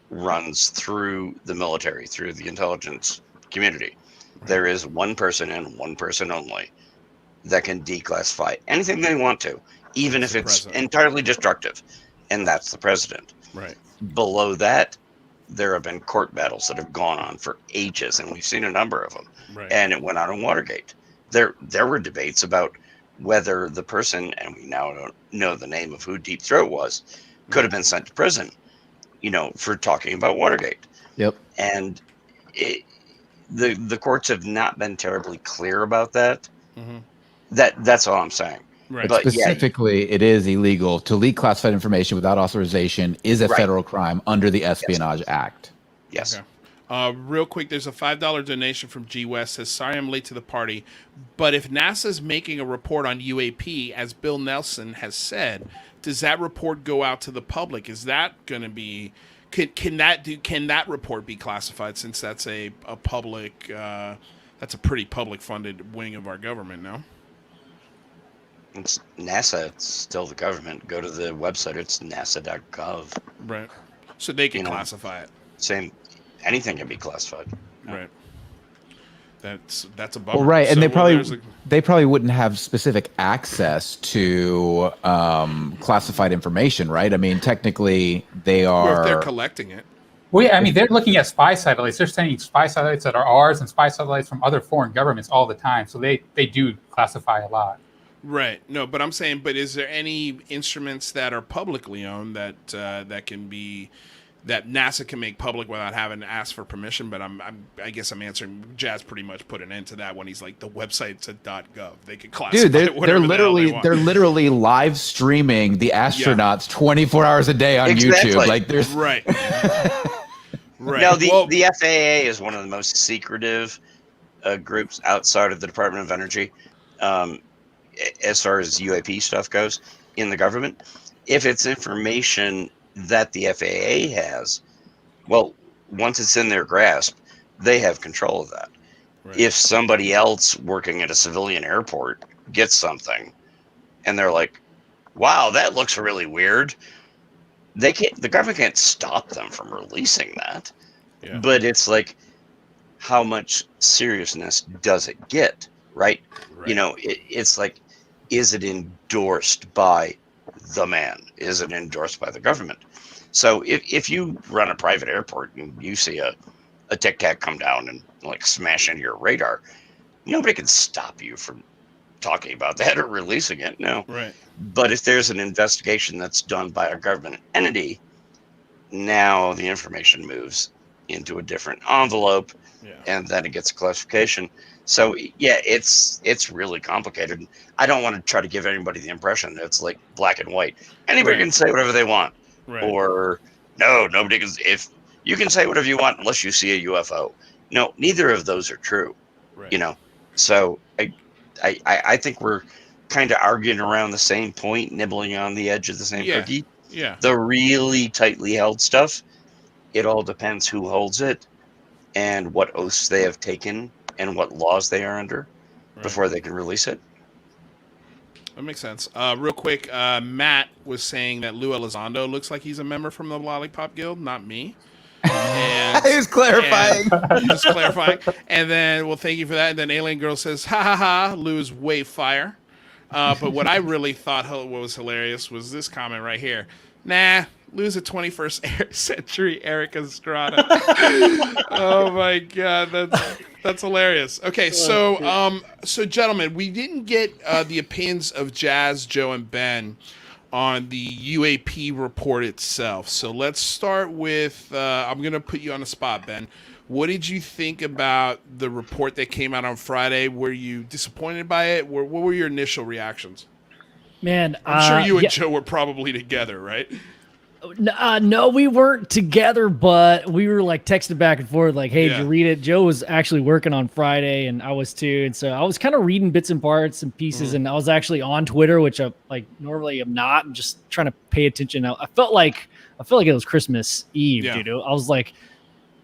runs through the military, through the intelligence community. There is one person and one person only that can declassify anything they want to, even if it's entirely destructive, and that's the president. Right. Below that, there have been court battles that have gone on for ages, and we've seen a number of them. Right. And it went out on Watergate. There were debates about whether the person, and we now don't know the name of who Deep Throat was, could have been sent to prison, for talking about Watergate. Yep. And the courts have not been terribly clear about that. Mm-hmm. That's all I'm saying. Right. But specifically, it is illegal to leak classified information without authorization is a federal crime under the Espionage Act. Yes. Okay. Real quick, there's a $5 donation from G West. Says, sorry I'm late to the party, but if NASA's making a report on UAP, as Bill Nelson has said, does that report go out to the public? Is that going to be can that report be classified, since that's a public that's a pretty public funded wing of our government now? It's NASA. It's still the government. Go to the website. It's nasa.gov. Right. So they can classify it. Same. Anything can be classified. Right. That's a bummer. Well, right, and So, they probably wouldn't have specific access to classified information, right? I mean, technically, they are. Or if they're collecting it. Well, yeah, I mean, they're looking at spy satellites. They're sending spy satellites that are ours and spy satellites from other foreign governments all the time. So they do classify a lot. Right. No, but I'm saying, is there any instruments that are publicly owned that that NASA can make public without having to ask for permission? But I guess I'm answering. Jazz pretty much put an end to that when he's like, the website's a .gov. They can classify. Dude, they're literally live streaming the astronauts 24 hours a day on YouTube. Like there's right. Right. Now the FAA is one of the most secretive groups outside of the Department of Energy, as far as UAP stuff goes in the government. If it's information that the FAA has, well, once it's in their grasp, they have control of that. Right. If somebody else working at a civilian airport gets something and they're like, wow, that looks really weird, the government can't stop them from releasing that. Yeah. But it's like, how much seriousness does it get, right? You know, it's like, is it endorsed by the man? Is it endorsed by the government? So if you run a private airport and you see a Tic Tac come down and like smash into your radar, nobody can stop you from talking about that or releasing it. No. Right. But if there's an investigation that's done by a government entity, now the information moves into a different envelope, and then it gets a classification. So yeah, it's really complicated. I don't want to try to give anybody the impression that it's like black and white. Anybody can say whatever they want, or no, nobody can. If you can say whatever you want unless you see a UFO. No, neither of those are true. You know, so I think we're kind of arguing around the same point, nibbling on the edge of the same cookie. Yeah. The really tightly held stuff, it all depends who holds it and what oaths they have taken and what laws they are under before they can release it. That makes sense. Real quick, Matt was saying that Lou Elizondo looks like he's a member from the Lollipop Guild, not me. And, he was clarifying. Just clarifying. And then, well, thank you for that. And then Alien Girl says, ha ha ha, Lou's way fire. But what I really thought was hilarious was this comment right here. Nah, Lou's a 21st century Eric Estrada. Oh my God, that's hilarious. Okay, so gentlemen, we didn't get the opinions of Jazz, Joe, and Ben on the UAP report itself. So let's start with, I'm going to put you on the spot, Ben. What did you think about the report that came out on Friday? Were you disappointed by it? What were your initial reactions? Man, I'm sure you and Joe were probably together, right? No, we weren't together, but we were like texting back and forth, like, hey, did you read it? Joe was actually working on Friday, and I was too. And so I was kind of reading bits and parts and pieces, and I was actually on Twitter, which I like normally am not, and just trying to pay attention. I felt like it was Christmas Eve, dude. I was like,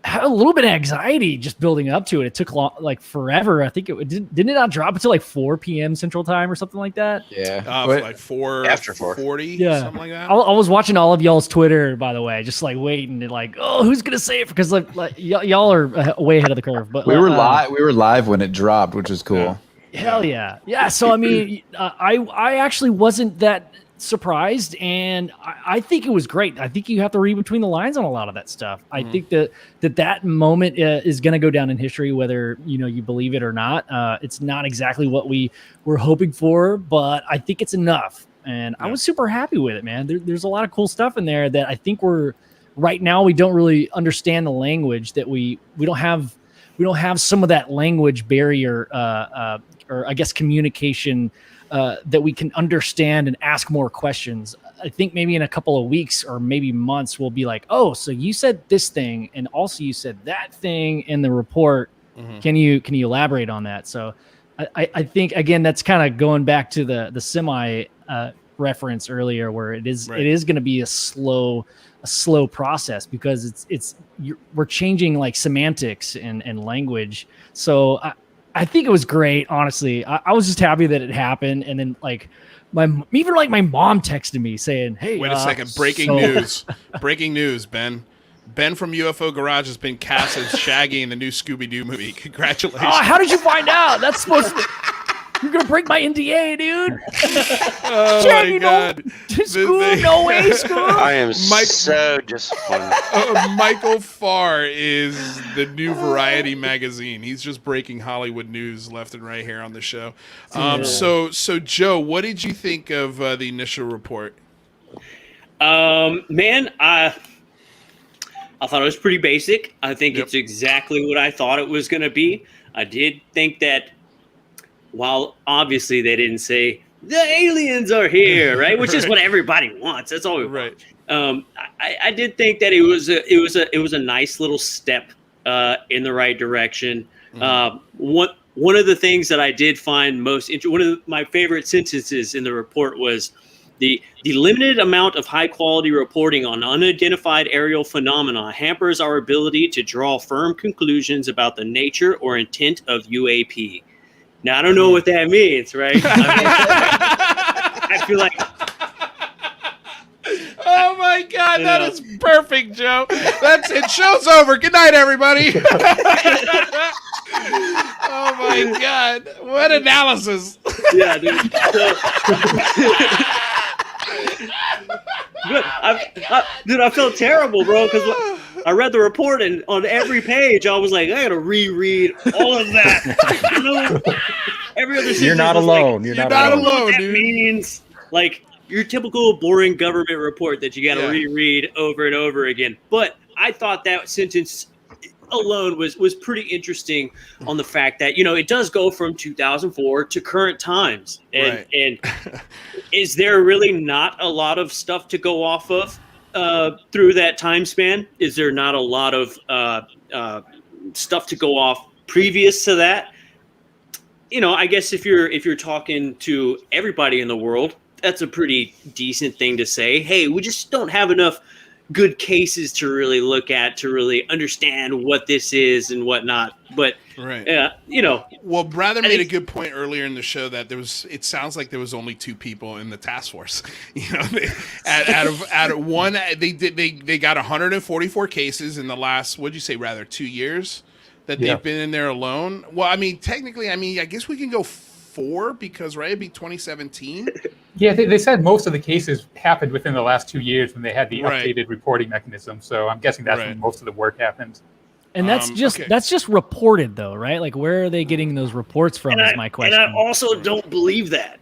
had a little bit of anxiety just building up to it. It took like forever. I think didn't it not drop until like 4 p.m. Central Time or something like that? Yeah, like 4 after 4:40, something like that. I was watching all of y'all's Twitter, by the way, just like waiting and like, oh, who's gonna say it? Because like y'all are way ahead of the curve. But we were live. We were live when it dropped, which was cool. Hell yeah. So I mean, I actually wasn't that surprised, and I think it was great. I think you have to read between the lines on a lot of that stuff. I think that moment is going to go down in history, whether you believe it or not. It's not exactly what we were hoping for, but I think it's enough, and I was super happy with it, man. There's a lot of cool stuff in there that I think right now we don't really understand the language, that we don't have some of that language barrier, or I guess communication, that we can understand and ask more questions. I think maybe in a couple of weeks or maybe months, we'll be like, oh, so you said this thing, and also you said that thing in the report. Can you elaborate on that? So I think, again, that's kind of going back to the semi reference earlier, where it is going to be a slow process, because we're changing like semantics and language. So I think it was great, honestly. I was just happy that it happened. And then like my mom texted me saying, hey, wait a second. Breaking news, Ben. Ben from UFO Garage has been cast as Shaggy in the new Scooby-Doo movie. Congratulations. Oh, how did you find out? That's supposed to be... You're going to break my NDA, dude. Oh, Shaggy, my God. No way, Scoob. I am so disappointed. Michael Farr is the new Variety magazine. He's just breaking Hollywood news left and right here on the show. So Joe, what did you think of the initial report? Man, I thought it was pretty basic. I think it's exactly what I thought it was going to be. I did think that, while obviously they didn't say the aliens are here, right? Which is what everybody wants. That's all we want. I did think that it was a nice little step in the right direction. One of the things that I did find most interesting, one of my favorite sentences in the report was the limited amount of high quality reporting on unidentified aerial phenomena hampers our ability to draw firm conclusions about the nature or intent of UAP. Now, I don't know what that means, right? I feel like. Oh my God, that is perfect, Joe. That's it. Show's over. Good night, everybody. Oh my God, what analysis! Yeah, dude. Dude, I felt terrible, bro, because I read the report and on every page I was like, I gotta reread all of that. You know, every other sentence You're not was alone. Like, You're not alone. That dude. Means like your typical boring government report that you gotta reread over and over again. But I thought that sentence alone was pretty interesting on the fact that, you know, it does go from 2004 to current times. And is there really not a lot of stuff to go off of through that time span? Is there not a lot of stuff to go off previous to that? You know, I guess if you're talking to everybody in the world, that's a pretty decent thing to say. Hey, we just don't have enough good cases to really look at to really understand what this is and whatnot. But you know, well, Brother made a good point earlier in the show that it sounds like there was only 2 people in the task force. You know, out of one, they got 144 cases in the last, what'd you say, rather 2 years that they've been in there alone. Well, I mean, technically, I guess we can go 4 because it'd be 2017. Yeah, they said most of the cases happened within the last 2 years when they had the updated reporting mechanism. So I'm guessing that's when most of the work happened. And that's just reported though, right? Like, where are they getting those reports from? Is my question. And I also don't believe that.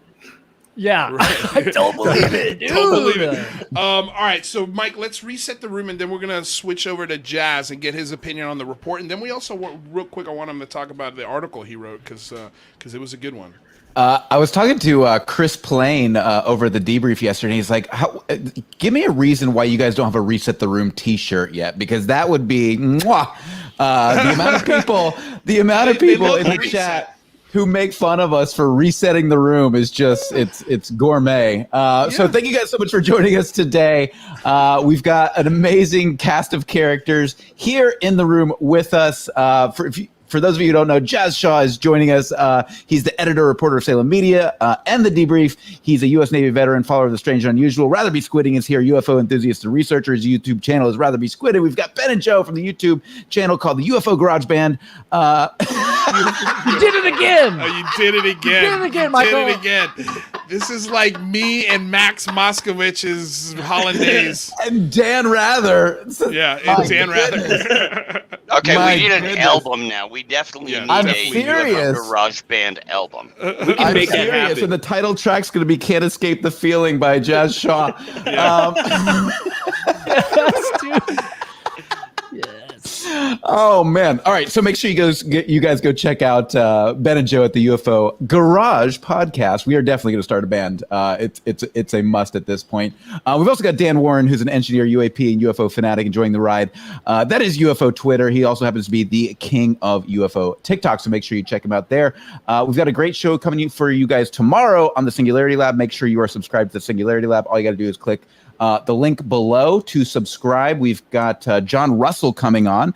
Yeah, I don't believe it, dude. Don't believe it. All right, so Mike, let's reset the room, and then we're gonna switch over to Jazz and get his opinion on the report, and then we also real quick, I want him to talk about the article he wrote because it was a good one. I was talking to Chris Plain over the debrief yesterday. He's like, give me a reason why you guys don't have a Reset the Room t-shirt yet, because that would be the amount of people in the chat who make fun of us for resetting the room is just, it's gourmet. So thank you guys so much for joining us today. We've got an amazing cast of characters here in the room with us. For those of you who don't know, Jazz Shaw is joining us. He's the editor-reporter of Salem Media and The Debrief. He's a U.S. Navy veteran, follower of the Strange and Unusual. Rather Be Squidding is here, UFO enthusiast and researcher. His YouTube channel is Rather Be Squidded. We've got Ben and Joe from the YouTube channel called the UFO Garage Band. You did it again. Oh, you did it again. You did it again, Michael. You did it again. This is like me and Max Moskowitz's Hollandaise. And Dan Rather. Yeah, and Dan Rather. Okay, we need an album now. We definitely need I'm a serious. UFO Garage Band album. We can make that serious, happen. and the title track's going to be "Can't Escape the Feeling" by Jazz Shaw. Yes, dude. Yes. Oh man! All right, so make sure you guys go check out Ben and Joe at the UFO Garage Podcast. We are definitely going to start a band. It's a must at this point. We've also got Dan Warren, who's an engineer, UAP, and UFO fanatic, enjoying the ride. That is UFO Twitter. He also happens to be the king of UFO TikTok, so make sure you check him out there. We've got a great show coming for you guys tomorrow on the Singularity Lab. Make sure you are subscribed to the Singularity Lab. All you got to do is click the link below to subscribe. We've got John Russell coming on,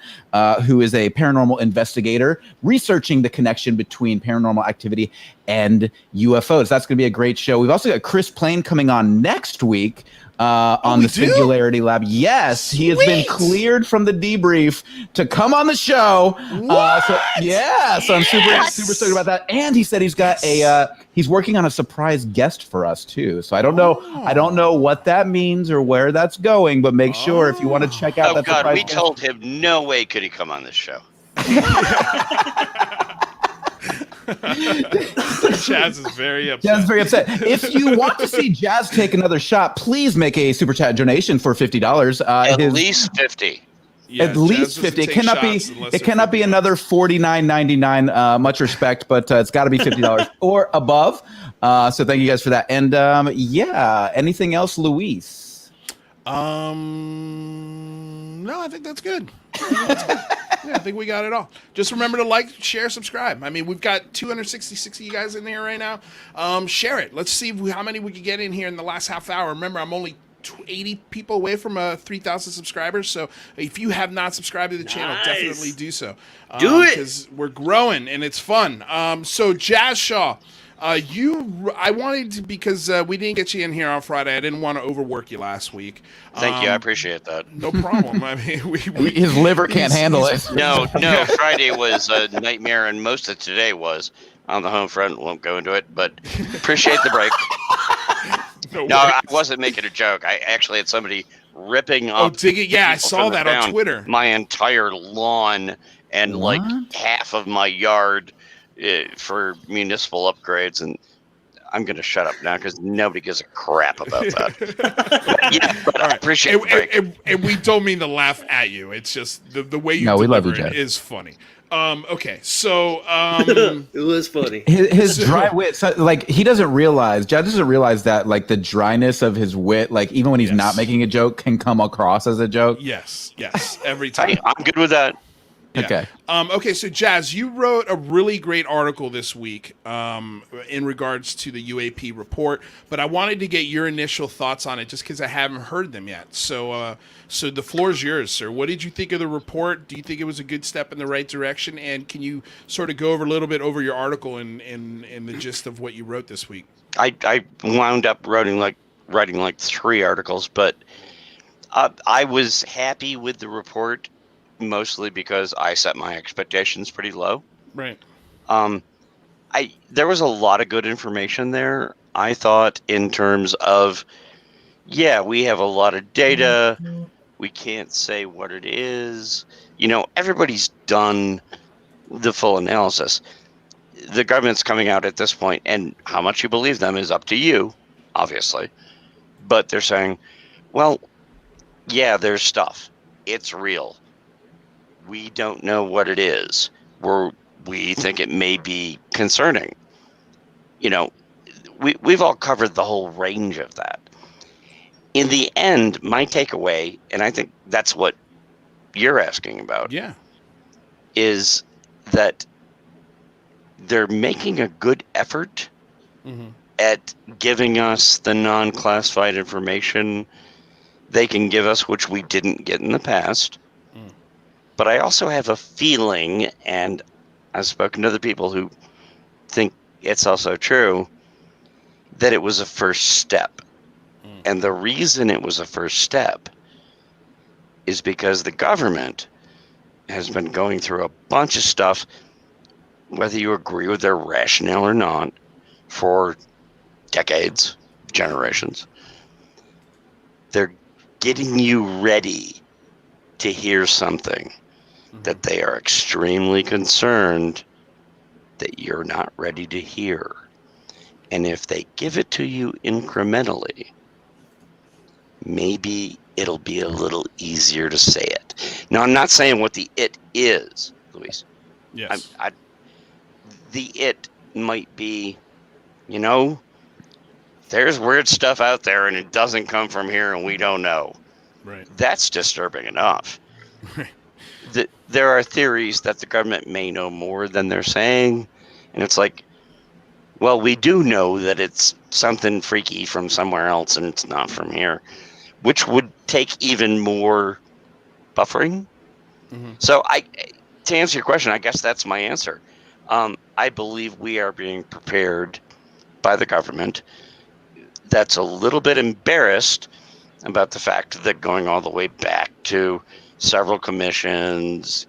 who is a paranormal investigator researching the connection between paranormal activity and UFOs. That's going to be a great show. We've also got Chris Plain coming on next week on the Singularity Lab. Yes, he has been cleared from the debrief to come on the show. So I'm super stoked about that. And he said he's got he's working on a surprise guest for us too. So I don't know what that means or where that's going, but make sure if you want to check out that God, surprise we guest. told him no way could he come on this show. Jazz is very upset. Jazz is very upset. If you want to see Jazz take another shot, please make a super chat donation for $50. At least 50. Yeah, at least 50. It cannot be another $49.99. Much respect, but it's got to be $50 or above. So thank you guys for that. And anything else, Luis? No, I think that's good. Yeah, I think we got it all. Just remember to like, share, subscribe. I mean, we've got 266 of you guys in here right now. Share it. Let's see how many we can get in here in the last half hour. Remember, I'm only 80 people away from 3,000 subscribers. So if you have not subscribed to the channel, definitely do so. Do it, because we're growing and it's fun. So Jazz Shaw, I wanted to, because we didn't get you in here on Friday. I didn't want to overwork you last week. Thank you. I appreciate that. No problem. I mean, his liver can't handle it. No, Friday was a nightmare, and most of today was on the home front. Won't go into it, but appreciate the break. No, I wasn't making a joke. I actually had somebody ripping up. Yeah, I saw that on Twitter. My entire lawn and like half of my yard for municipal upgrades, and I'm going to shut up now because nobody gives a crap about that. But I appreciate it. And we don't mean to laugh at you. It's just the way you deliver it is funny. Okay, so it was funny. His dry wit, so, like he doesn't realize. Judge doesn't realize that like the dryness of his wit, like even when he's not making a joke, can come across as a joke. Yes, every time. I'm good with that. Yeah. Okay. Okay, so Jazz, you wrote a really great article this week in regards to the UAP report, but I wanted to get your initial thoughts on it just because I haven't heard them yet. So the floor is yours, sir. What did you think of the report? Do you think it was a good step in the right direction? And can you sort of go over a little bit over your article and the gist of what you wrote this week? I wound up writing like 3 articles, but I was happy with the report. Mostly because I set my expectations pretty low. Right. There was a lot of good information there. I thought in terms of, we have a lot of data. We can't say what it is. Everybody's done the full analysis. The government's coming out at this point, and how much you believe them is up to you, obviously. But they're saying, well, there's stuff. It's real. We don't know what it is. We think it may be concerning. We've all covered the whole range of that. In the end, my takeaway, and I think that's what you're asking about, is that they're making a good effort at giving us the non-classified information they can give us, which we didn't get in the past. But I also have a feeling, and I've spoken to other people who think it's also true, that it was a first step. And the reason it was a first step is because the government has been going through a bunch of stuff, whether you agree with their rationale or not, for decades, generations. They're getting you ready to hear something that they are extremely concerned that you're not ready to hear. And if they give it to you incrementally, maybe it'll be a little easier to say it. Now, I'm not saying what the it is, Luis. Yes. The it might be, there's weird stuff out there and it doesn't come from here and we don't know. Right. That's disturbing enough. There are theories that the government may know more than they're saying. And it's like, well, we do know that it's something freaky from somewhere else and it's not from here, which would take even more buffering. So to answer your question, I guess that's my answer. I believe we are being prepared by the government. That's a little bit embarrassed about the fact that going all the way back to several commissions,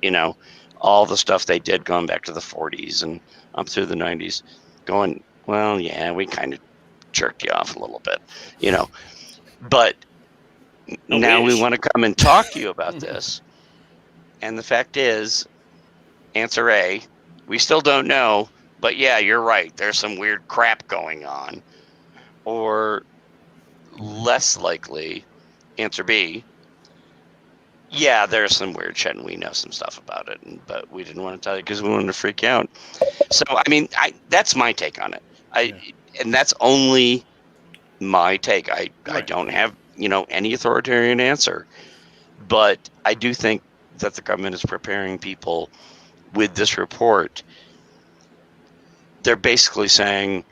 all the stuff they did going back to the 40s and up through the 90s, going, well, we kind of jerked you off a little bit, But now we want to come and talk to you about this. And the fact is, answer A, we still don't know, but you're right. There's some weird crap going on. Or less likely, answer B, there's some weird shit and we know some stuff about it, but we didn't want to tell you because we wanted to freak you out. So, that's my take on it. And that's only my take. I don't have, any authoritarian answer, but I do think that the government is preparing people with this report, they're basically saying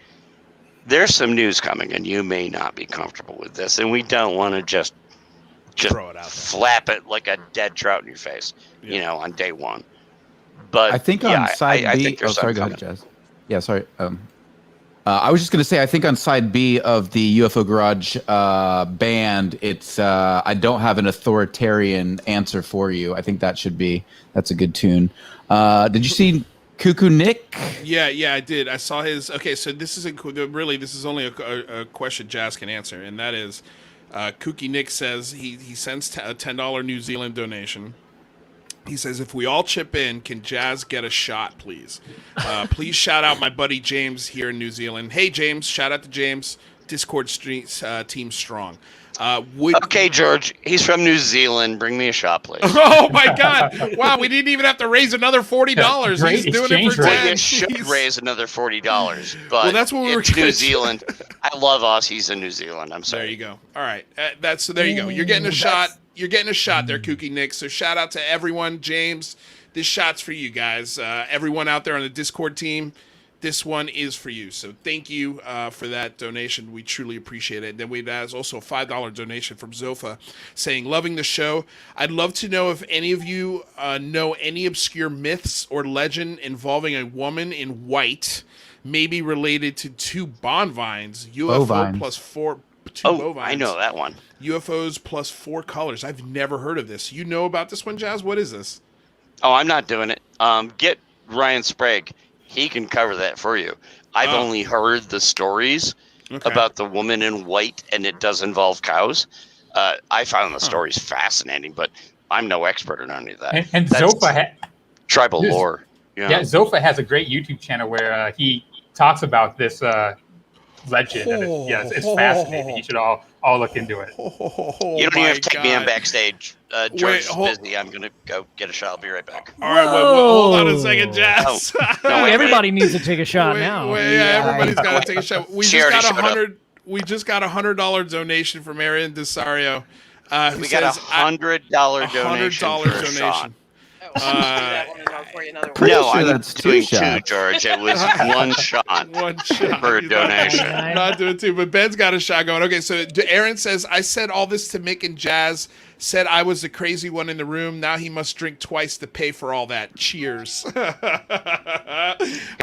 there's some news coming and you may not be comfortable with this, and we don't want to just throw it out there. Flap it like a dead trout in your face, on day one. But I think on side I B. think there's Sorry, go something ahead, Jazz. Yeah, sorry. I was just going to say, I think on side B of the UFO Garage band, it's I don't have an authoritarian answer for you. I think that's a good tune. Did you see Cuckoo Nick? Yeah, I did. I saw his. Okay, so this is this is only a question Jazz can answer, and that is, Kooky Nick says he sends a $10 New Zealand donation. He says, if we all chip in, can Jazz get a shot, please? Please shout out my buddy James here in New Zealand. Hey, James. Shout out to James. Discord Streets Team Strong. Okay, George. He's from New Zealand. Bring me a shot, please. Oh, my God. Wow, we didn't even have to raise another $40. Great He's doing it for 10. Well, you should raise another $40, but that's what we were it's gonna New do. Zealand. I love Aussies in New Zealand. I'm sorry. There you go. All right. There you go. You're getting a shot. You're getting a shot there, Kooky Nick. So shout out to everyone. James, this shot's for you guys. Everyone out there on the Discord team, this one is for you. So thank you for that donation. We truly appreciate it. And then we have also a $5 donation from Zofa saying, loving the show. I'd love to know if any of you know any obscure myths or legend involving a woman in white, maybe related to two bovines, UFO Bovines. plus 4. Oh, I know that one. UFOs plus 4 colors. I've never heard of this. You know about this one, Jazz? What is this? Oh, I'm not doing it. Get Ryan Sprague. He can cover that for you. I've only heard the stories about the woman in white, and it does involve cows. I found the stories fascinating, but I'm no expert in any of that. And That's Zofa tribal lore. Yeah, Zofa has a great YouTube channel where he talks about this legend. And it's fascinating. You should all look into it. You don't even have to take me on backstage. George is busy. I'm going to go get a shot. I'll be right back. All right, hold on a second, Jazz. Everybody needs to take a shot now. Everybody's got to take a shot. We just got $100. We just got $100 donation from Aaron Desario. We got a $100 donation for a shot. No, I'm doing two, George. It was one shot. One shot for a donation. I'm not doing two, but Ben's got a shot going. Okay, so Aaron says, I said all this to Mick and Jazz. Said I was the crazy one in the room. Now he must drink twice to pay for all that. Cheers. All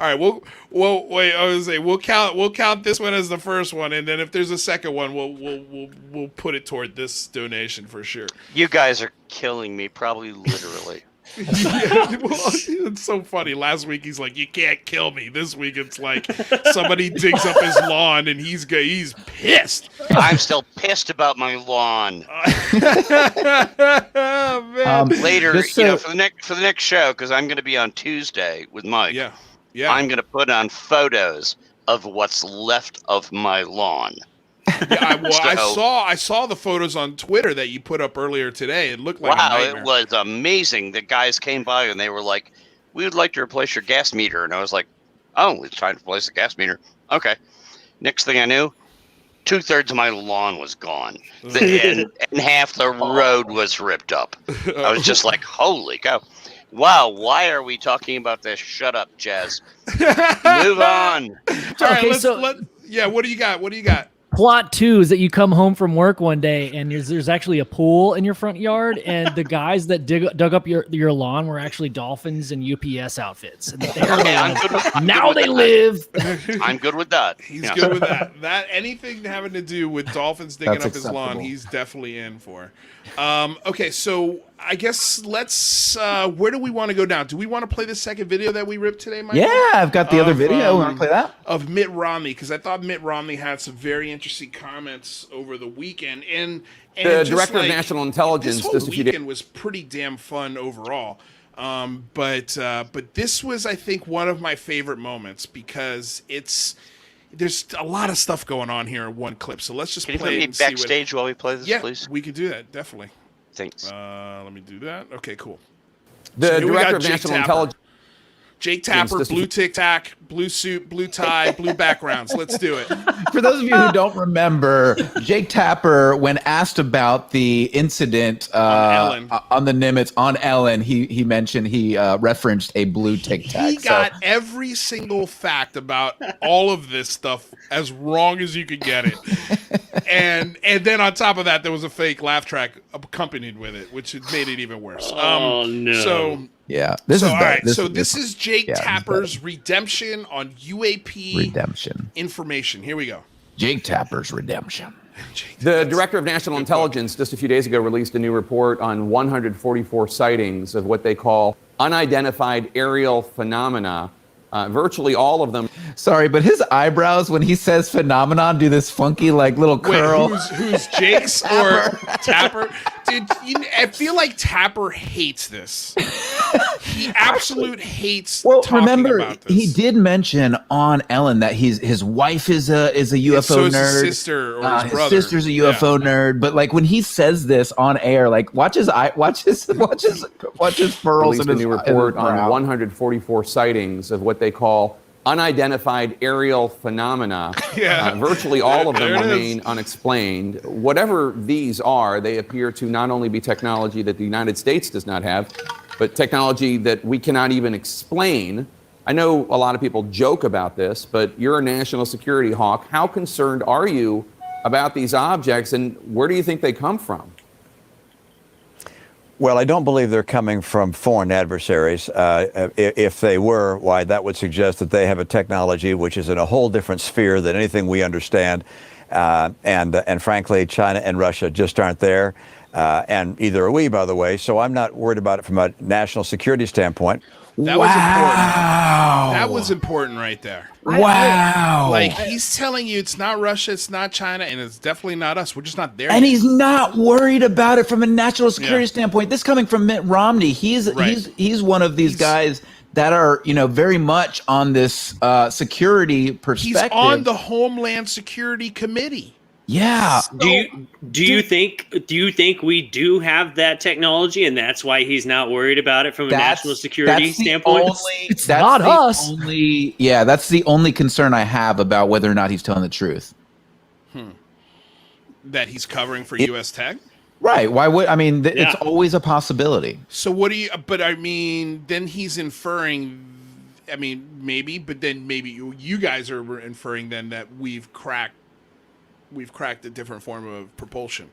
right, wait. I was say we'll count this one as the first one, and then if there's a second one, we'll put it toward this donation for sure. You guys are killing me, probably literally. It's so funny. Last week he's like, "You can't kill me." This week it's like somebody digs up his lawn and he's pissed. I'm still pissed about my lawn. Later, for the next show, because I'm going to be on Tuesday with Mike. Yeah. I'm going to put on photos of what's left of my lawn. Yeah, I saw the photos on Twitter that you put up earlier today. It looked like a nightmare. It was amazing. The guys came by and they were like, "We would like to replace your gas meter." And I was like, "Oh, it's time to replace the gas meter." Okay. Next thing I knew, 2/3 of my lawn was gone, and half the road was ripped up. I was just like, "Holy cow!" Wow, why are we talking about this? Shut up, Jazz. Move on. All right, what do you got? Plot 2 is that you come home from work one day and there's actually a pool in your front yard, and the guys that dug up your lawn were actually dolphins in UPS outfits. And now they live. I'm good with that. He's good with that. That anything having to do with dolphins digging up his lawn, he's definitely in for. Okay, so I guess let's. Where do we want to go now? Do we want to play the second video that we ripped today, Michael? Yeah, I've got the other video. Want to play that? Of Mitt Romney, because I thought Mitt Romney had some very interesting comments over the weekend, and the director of national intelligence. This whole weekend was pretty damn fun overall. But this was, I think, one of my favorite moments because there's a lot of stuff going on here in one clip. So let's just play it and see what... backstage while we play this, please? Yeah, we can do that, definitely. Thanks. Let me do that. Okay, cool. The director of national intelligence. Jake Tapper, blue Tic Tac, blue suit, blue tie, blue backgrounds. Let's do it. For those of you who don't remember, Jake Tapper, when asked about the incident on the Nimitz on Ellen, he mentioned he referenced a blue Tic Tac. He got every single fact about all of this stuff as wrong as you could get it. And then on top of that, there was a fake laugh track accompanied with it, which made it even worse. Oh, no. So this is all better. right. This This is Jake Tapper's redemption on UAP redemption information. Here we go. Jake Tapper's redemption. The Director of National Intelligence just a few days ago released a new report on 144 sightings of what they call unidentified aerial phenomena. Virtually all of them. Sorry, but his eyebrows when he says phenomenon do this funky like little curl. Wait, who's Jake's or Tapper? Dude, I feel like Tapper hates this. He absolute hates talking about this. He did mention on Ellen that his wife is a UFO so is nerd. His sister or his brother. His sister's a UFO nerd. But like when he says this on air, like watch his furrows. Released a new report on 144 sightings of what they call unidentified aerial phenomena. Virtually all of them remain unexplained. Whatever these are, they appear to not only be technology that the United States does not have, but technology that we cannot even explain. I know a lot of people joke about this, but you're a national security hawk. How concerned are you about these objects, and where do you think they come from? Well, I don't believe they're coming from foreign adversaries. If they were, why, that would suggest that they have a technology which is in a whole different sphere than anything we understand. And frankly, China and Russia just aren't there. And either are we, by the way. So I'm not worried about it from a national security standpoint. That was important. That was important right there. Wow. Like, he's telling you it's not Russia, it's not China, and it's definitely not us. We're just not there. And he's not worried about it from a national security standpoint. This coming from Mitt Romney. He's one of these guys that are, very much on this security perspective. He's on the Homeland Security Committee. Yeah. Do you think we do have that technology, and that's why he's not worried about it from a national security standpoint? It's not us. That's the only concern I have about whether or not he's telling the truth. That he's covering for U.S. Tech? Right. Why would it's always a possibility. So what do you? But then he's inferring. Maybe, but then maybe you guys are inferring then that we've cracked a different form of propulsion.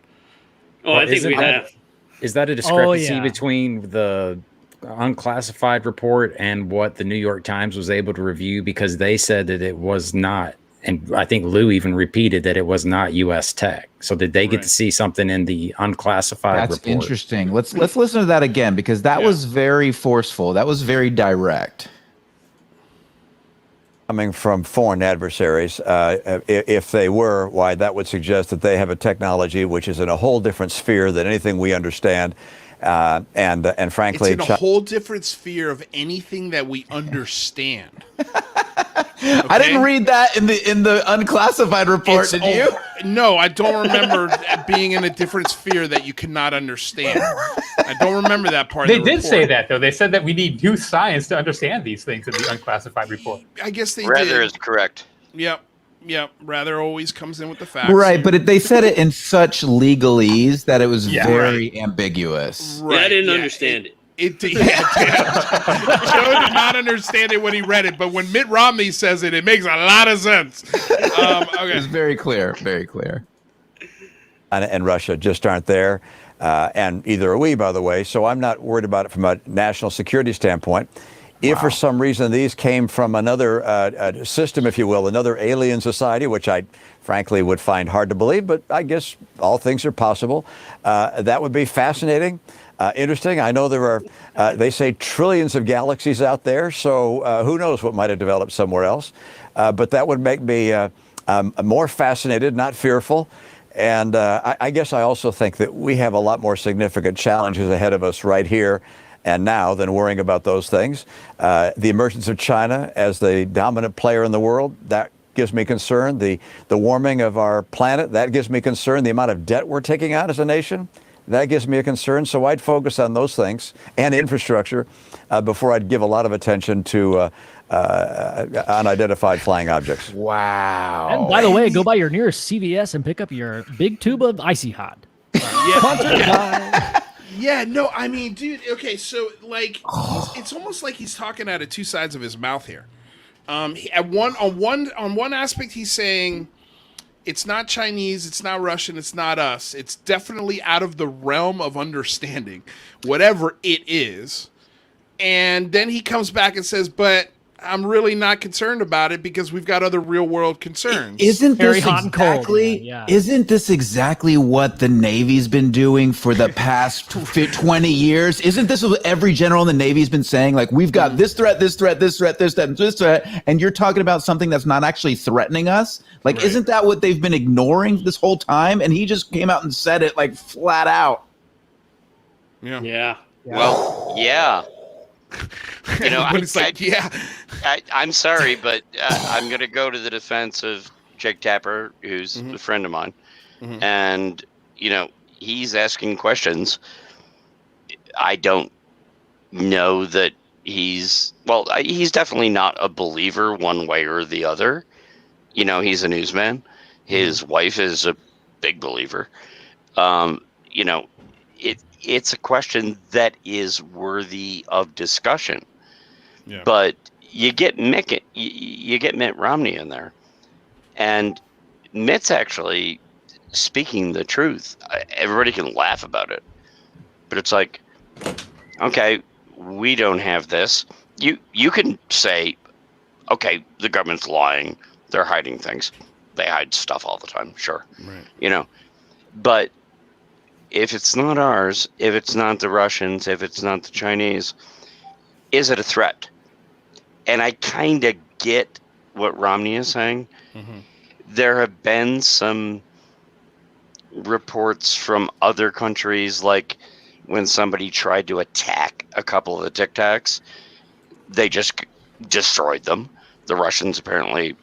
Oh, I think we have. Is that a discrepancy between the unclassified report and what the New York Times was able to review? Because they said that it was not, and I think Lou even repeated that it was not U.S. Tech. So did they get to see something in the unclassified report? That's interesting. Let's listen to that again, because that was very forceful. That was very direct. Coming from foreign adversaries, if they were, why, that would suggest that they have a technology which is in a whole different sphere than anything we understand. And frankly, it's in a whole different sphere of anything that we understand. I didn't read that in the unclassified report. Did you? No, I don't remember being in a different sphere that you cannot understand. I don't remember that part. They did say that, though. They said that we need new science to understand these things in the unclassified report. I guess they did. Rather is correct. Yep. Rather always comes in with the facts. Right, but they said it in such legalese that it was very ambiguous. Right. I didn't understand it. Joe did not understand it when he read it, but when Mitt Romney says it, it makes a lot of sense. Okay. It's very clear, very clear. And Russia just aren't there. And either are we, by the way. So I'm not worried about it from a national security standpoint. If for some reason these came from another system, if you will, another alien society, which I frankly would find hard to believe, but I guess all things are possible, that would be fascinating. Interesting. I know there are, they say, trillions of galaxies out there, so who knows what might have developed somewhere else. But that would make me more fascinated, not fearful. And I guess I also think that we have a lot more significant challenges ahead of us right here and now than worrying about those things. The emergence of China as the dominant player in the world, that gives me concern. The warming of our planet, that gives me concern. The amount of debt we're taking out as a nation, that gives me a concern. So I'd focus on those things and infrastructure before I'd give a lot of attention to unidentified flying objects. Wow. And by the way, go by your nearest CVS and pick up your big tube of Icy Hot. Yeah, no, I mean, dude, okay, so, like, it's almost like he's talking out of two sides of his mouth here. On one aspect, he's saying it's not Chinese, it's not Russian, it's not us. It's definitely out of the realm of understanding, whatever it is. And then he comes back and says, but I'm really not concerned about it because we've got other real world concerns. Isn't Very this hot and cold, exactly? yeah. Isn't this exactly what the Navy's been doing for the past 20 years? Isn't this what every general in the Navy's been saying? Like, we've got this threat, this threat, this threat, this threat, this threat, and you're talking about something that's not actually threatening us? Like, Right. Isn't that what they've been ignoring this whole time? And he just came out and said it like flat out. Yeah. Well, yeah. You know, Everybody's like, yeah. I'm sorry, but I'm going to go to the defense of Jake Tapper, who's a friend of mine. And, you know, he's asking questions. I don't know that he's definitely not a believer one way or the other. You know, he's a newsman. His wife is a big believer. You know, it's a question that is worthy of discussion. Yeah. But you get Mitt Romney in there, and Mitt's actually speaking the truth. Everybody can laugh about it, but it's like, okay, we don't have this. You can say, okay, the government's lying. They're hiding things. They hide stuff all the time. Sure. Right. You know, but if it's not ours, if it's not the Russians, if it's not the Chinese, is it a threat? And I kind of get what Romney is saying. There have been some reports from other countries, like when somebody tried to attack a couple of the Tic Tacs, they just destroyed them. The Russians apparently,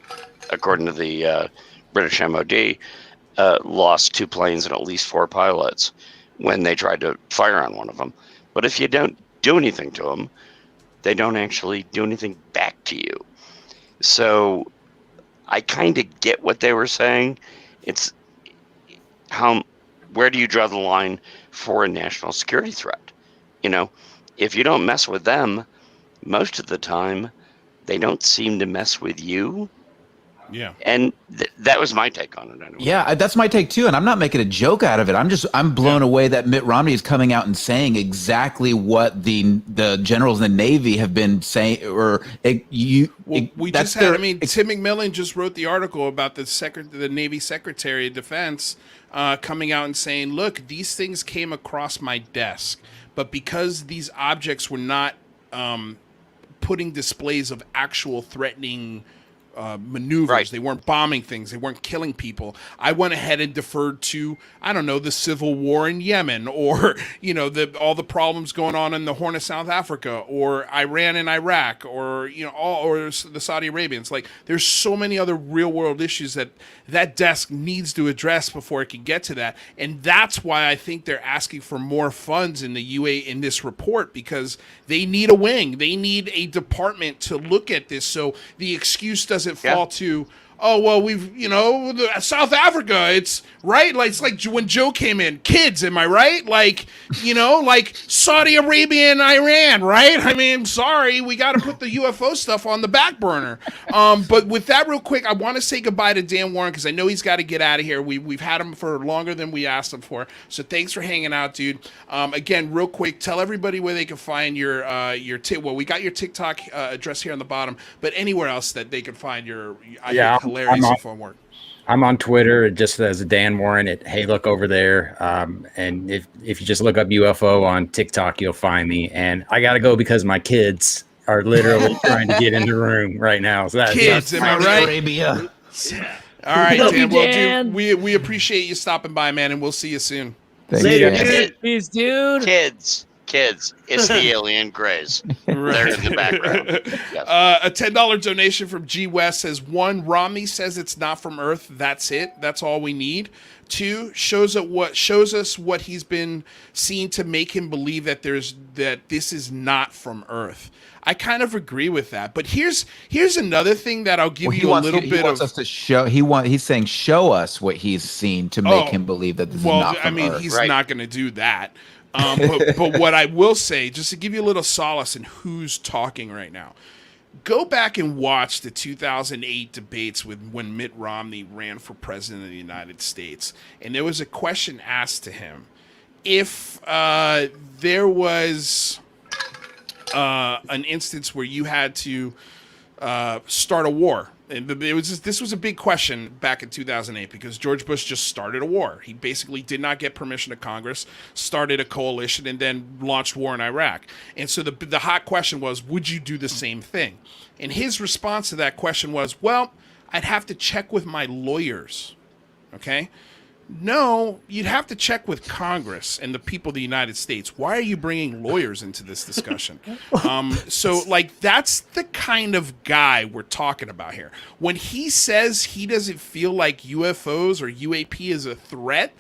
according to the British MOD, lost 2 planes and at least 4 pilots when they tried to fire on one of them. But if you don't do anything to them, they don't actually do anything back to you. So I kind of get what they were saying. It's where do you draw the line for a national security threat? You know, if you don't mess with them, most of the time, they don't seem to mess with you. Yeah. And that was my take on it anyway. Yeah, that's my take too, and I'm not making a joke out of it. I'm blown away that Mitt Romney is coming out and saying exactly what the generals in the Navy have been saying. Tim McMillan just wrote the article about the Navy Secretary of Defense coming out and saying, look, these things came across my desk, but because these objects were not putting displays of actual threatening maneuvers. Right. They weren't bombing things. They weren't killing people. I went ahead and deferred to, I don't know, the civil war in Yemen, or, you know, all the problems going on in the Horn of South Africa, or Iran and Iraq, or, you know, or the Saudi Arabians. Like, there's so many other real world issues that desk needs to address before it can get to that. And that's why I think they're asking for more funds in the UA in this report, because they need a wing. They need a department to look at this. So the excuse doesn't fall to, oh, well, we've, you know, South Africa, it's right. Like, it's like when Joe came in, kids, am I right? Like, you know, like Saudi Arabia and Iran, right? I mean, sorry, we got to put the UFO stuff on the back burner. But with that, real quick, I want to say goodbye to Dan Warren, because I know he's got to get out of here. We've had him for longer than we asked him for. So thanks for hanging out, dude. Again, real quick, tell everybody where they can find your we got your TikTok address here on the bottom, but anywhere else that they can find your hilarious and fun work. I'm on Twitter just as Dan Warren at Hey Look Over There. And if you just look up UFO on TikTok, you'll find me. And I got to go because my kids are literally trying to get in the room right now. So kids, am I right? Arabia. All right, Dan. Well, dude, we appreciate you stopping by, man, and we'll see you soon. Later, dude. Peace, dude. Kids. kids, it's the alien grays. They're in the background. Yes. A $10 donation from G West says, 1, Romney says it's not from Earth. That's it. That's all we need. 2, shows us what he's been seen to make him believe that this is not from Earth. I kind of agree with that. But here's another thing that I'll give you a little bit of. He wants us to show. He's saying show us what he's seen to make him believe that this is not from Earth. He's not going to do that. But what I will say, just to give you a little solace in who's talking right now, go back and watch the 2008 debates when Mitt Romney ran for president of the United States. And there was a question asked to him. If there was an instance where you had to start a war, and this was a big question back in 2008 because George Bush just started a war. He basically did not get permission of Congress, started a coalition, and then launched war in Iraq. And so the hot question was, would you do the same thing? And his response to that question was, well, I'd have to check with my lawyers. Okay? No, you'd have to check with Congress and the people of the United States. Why are you bringing lawyers into this discussion? So that's the kind of guy we're talking about here. When he says he doesn't feel like UFOs or UAP is a threat,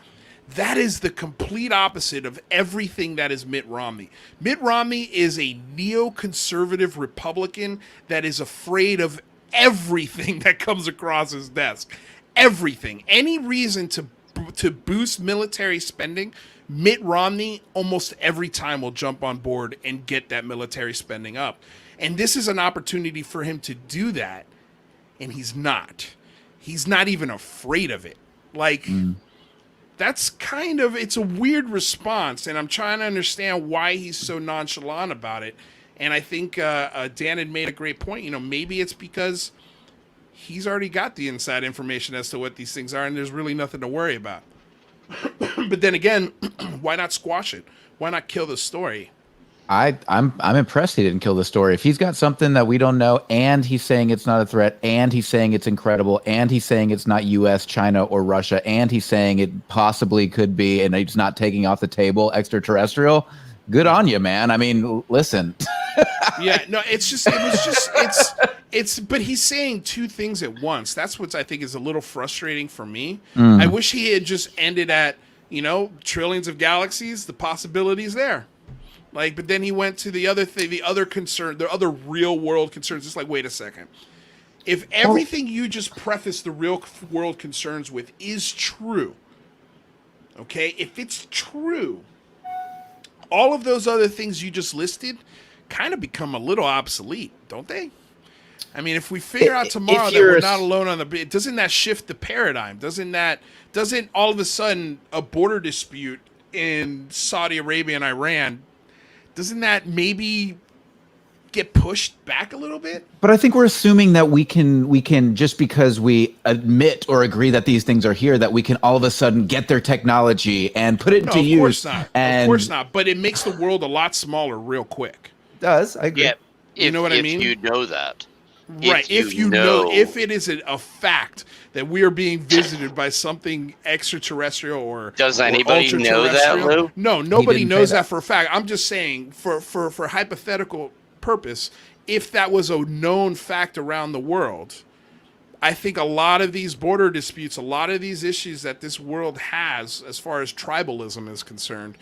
that is the complete opposite of everything that is Mitt Romney. Mitt Romney is a neoconservative Republican that is afraid of everything that comes across his desk. Everything. Any reason to boost military spending, Mitt Romney almost every time will jump on board and get that military spending up. And this is an opportunity for him to do that, and he's not. He's not even afraid of it. That's it's a weird response, and I'm trying to understand why he's so nonchalant about it. And I think Dan had made a great point. Maybe it's because he's already got the inside information as to what these things are, and there's really nothing to worry about. But then again, why not squash it? Why not kill the story? I'm impressed he didn't kill the story. If he's got something that we don't know, and he's saying it's not a threat, and he's saying it's incredible, and he's saying it's not U.S., China, or Russia, and he's saying it possibly could be, and he's not taking off the table extraterrestrial, good on you, man. I mean, listen. Yeah, no, but he's saying two things at once. That's what I think is a little frustrating for me. I wish he had just ended at, trillions of galaxies, the possibilities there. But then he went to the other thing, the other concern, the other real world concerns. It's wait a second. If everything you just prefaced the real world concerns with is true, okay, if it's true, all of those other things you just listed kind of become a little obsolete, don't they? I mean, if we figure out tomorrow that we're not alone on the, doesn't that shift the paradigm? Doesn't all of a sudden a border dispute in Saudi Arabia and Iran, doesn't that maybe get pushed back a little bit? But I think we're assuming that we can just because we admit or agree that these things are here, that we can all of a sudden get their technology and put it into use. Of course not. Of course not. But it makes the world a lot smaller real quick. It does. I agree. Yeah, you know what I mean? If you know that. Right. If you know, if it is a fact that we are being visited by something extraterrestrial or does anybody know that, Lou? No, nobody knows that for a fact. I'm just saying for hypothetical purpose, if that was a known fact around the world, I think a lot of these border disputes, a lot of these issues that this world has as far as tribalism is concerned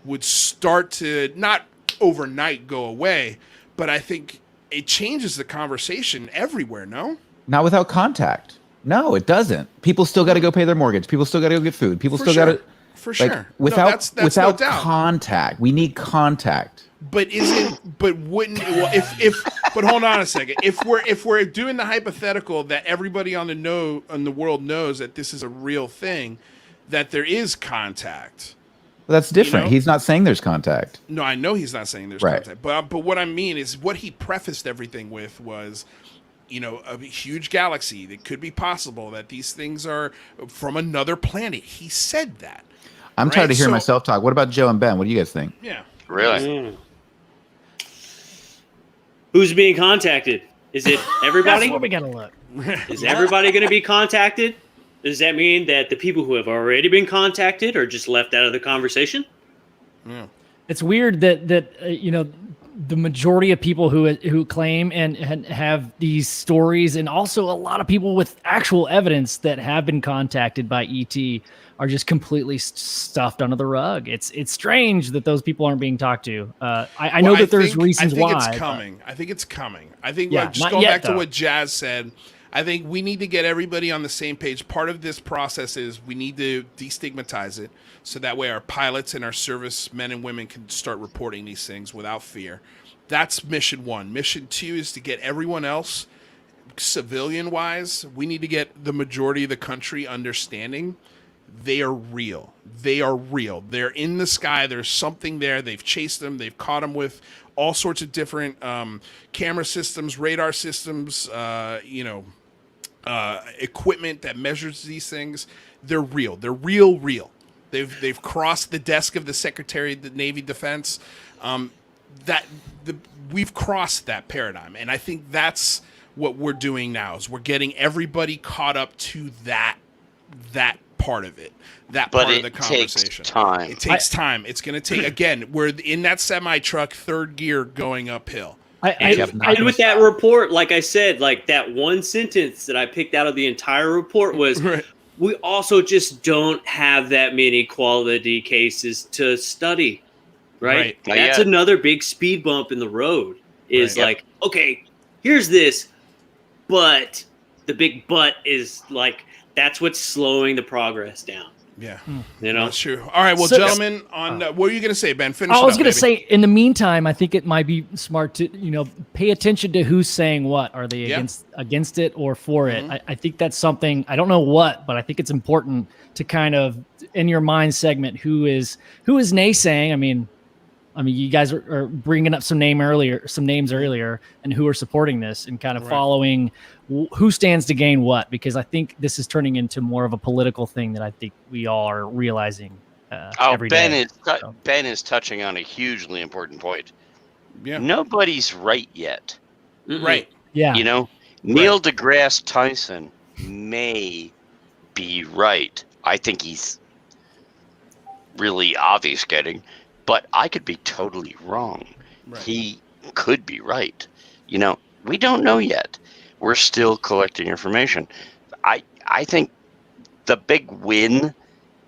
would start to not overnight go away, but I think it changes the conversation everywhere, no? Not without contact. No, it doesn't. People still got to go pay their mortgage. People still got to go get food. People still got to... For sure. Without no, without contact. We need contact. But but hold on a second. If we're doing the hypothetical that everybody on the world knows that this is a real thing, that there is contact. Well, that's different. He's not saying there's contact. No, I know he's not saying there's contact. But what I mean is what he prefaced everything with was, a huge galaxy. It could be possible that these things are from another planet. He said that. I'm tired of hearing myself talk. What about Joe and Ben? What do you guys think? Yeah. Really? Who's being contacted? Is it everybody? That's what we gotta look. Is everybody going to be contacted? Does that mean that the people who have already been contacted are just left out of the conversation? Yeah. It's weird that the majority of people who claim and have these stories, and also a lot of people with actual evidence that have been contacted by ET, are just completely stuffed under the rug. It's strange that those people aren't being talked to. I know that there's reasons why. I think it's coming. I think it's coming. I think just going back to what Jazz said, I think we need to get everybody on the same page. Part of this process is we need to destigmatize it, so that way our pilots and our service men and women can start reporting these things without fear. That's mission 1. Mission 2 is to get everyone else, civilian-wise, we need to get the majority of the country understanding they are real. They are real. They're in the sky. There's something there. They've chased them. They've caught them with all sorts of different camera systems, radar systems, equipment that measures these things. They're real. They're real. They've crossed the desk of the Secretary of the Navy Defense. We've crossed that paradigm, and I think that's what we're doing now. Is we're getting everybody caught up to that part of it, part of the conversation. It takes time. It's going to take, again, we're in that semi-truck, third gear, going uphill. And with that report, like I said, like that one sentence that I picked out of the entire report was, we also just don't have that many quality cases to study, right? That's another big speed bump in the road, is okay, here's this, but the big but is like, that's what's slowing the progress down. Yeah. That's true. All right, well, gentlemen, what were you going to say, Ben? Finish I was going to say, in the meantime, I think it might be smart to, pay attention to who's saying what. Are they against it or for it? I think that's something, I don't know what, but I think it's important to kind of, in your mind, segment who is naysaying. I mean, you guys are bringing up some names earlier, and who are supporting this, and kind of following who stands to gain what, because I think this is turning into more of a political thing that I think we all are realizing every day. Ben is touching on a hugely important point. Yeah. Nobody's right yet. Right. Yeah. Neil deGrasse Tyson may be right. I think he's really obfuscating, but I could be totally wrong. Right. He could be right. We don't know yet. We're still collecting information. I think the big win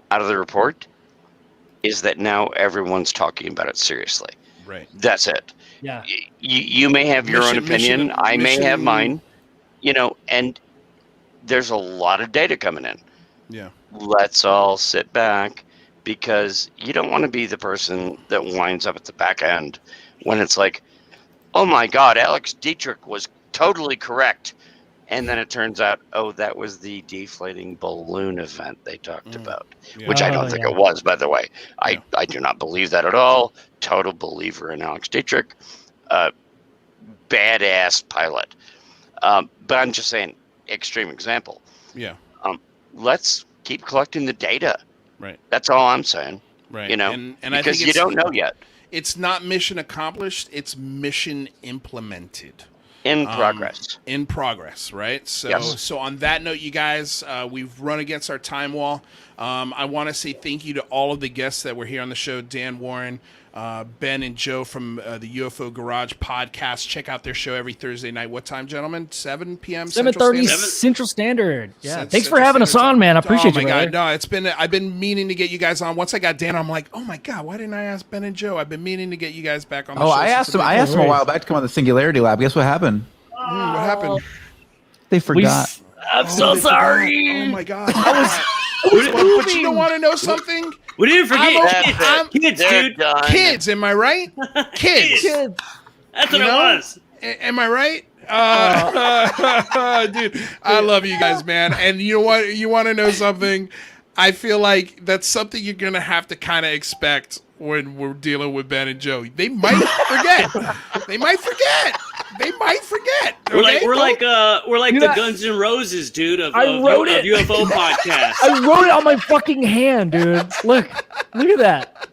out of the report is that now everyone's talking about it seriously. Right. That's it. Yeah. You may have your own opinion. I may have mine. And there's a lot of data coming in. Yeah. Let's all sit back, because you don't want to be the person that winds up at the back end when it's like, oh my God, Alex Dietrich was totally correct. And then it turns out, that was the deflating balloon event they talked about, which I don't think it was, by the way. I do not believe that at all. Total believer in Alex Dietrich. Badass pilot. But I'm just saying, extreme example. Yeah. Let's keep collecting the data. Right. That's all I'm saying. Right. And because I think you don't know yet. It's not mission accomplished. It's mission implemented. In progress. In progress, right? So on that note, you guys, we've run against our time wall. I want to say thank you to all of the guests that were here on the show. Dan Warren, Ben and Joe from the UFO Garage Podcast. Check out their show every Thursday night. What time, gentlemen? 7 p.m. 7:30 Central Standard. Yeah. Thanks for having us on, man. I appreciate you. Oh my God, no, I've been meaning to get you guys on. Once I got Dan, I'm like, oh my God, why didn't I ask Ben and Joe? I've been meaning to get you guys back on the show. I asked them a while back to come on the Singularity Lab. Guess what happened? What happened? They forgot. I'm so sorry. Oh my God. But you don't want to know something? We didn't forget. Kids, dude. Kids, am I right? Kids. That's what it was. Am I right? Dude, I love you guys, man. And you know what? You want to know something? I feel like that's something you're going to have to kind of expect when we're dealing with Ben and Joe. They might forget. Okay? We're like the Guns N' Roses, dude, of UFO podcast. I wrote it on my fucking hand, dude. Look at that.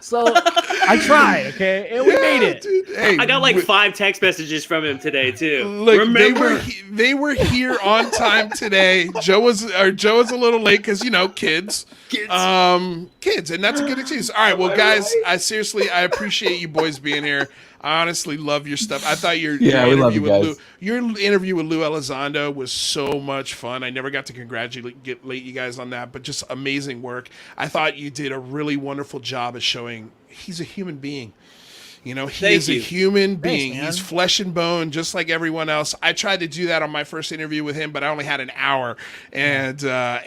So I tried, okay, and we made it. Dude, hey, I got like 5 text messages from him today too. Look, Remember, they were here on time today. Joe was a little late because kids, kids, and that's a good excuse. All right, well, guys, I appreciate you boys being here. I honestly love your stuff. I thought your interview with Lou Elizondo was so much fun. I never got to congratulate you guys on that, but just amazing work. I thought you did a really wonderful job of showing he's a human being. He is a human being. Thanks, he's flesh and bone, just like everyone else. I tried to do that on my first interview with him, but I only had an hour. And I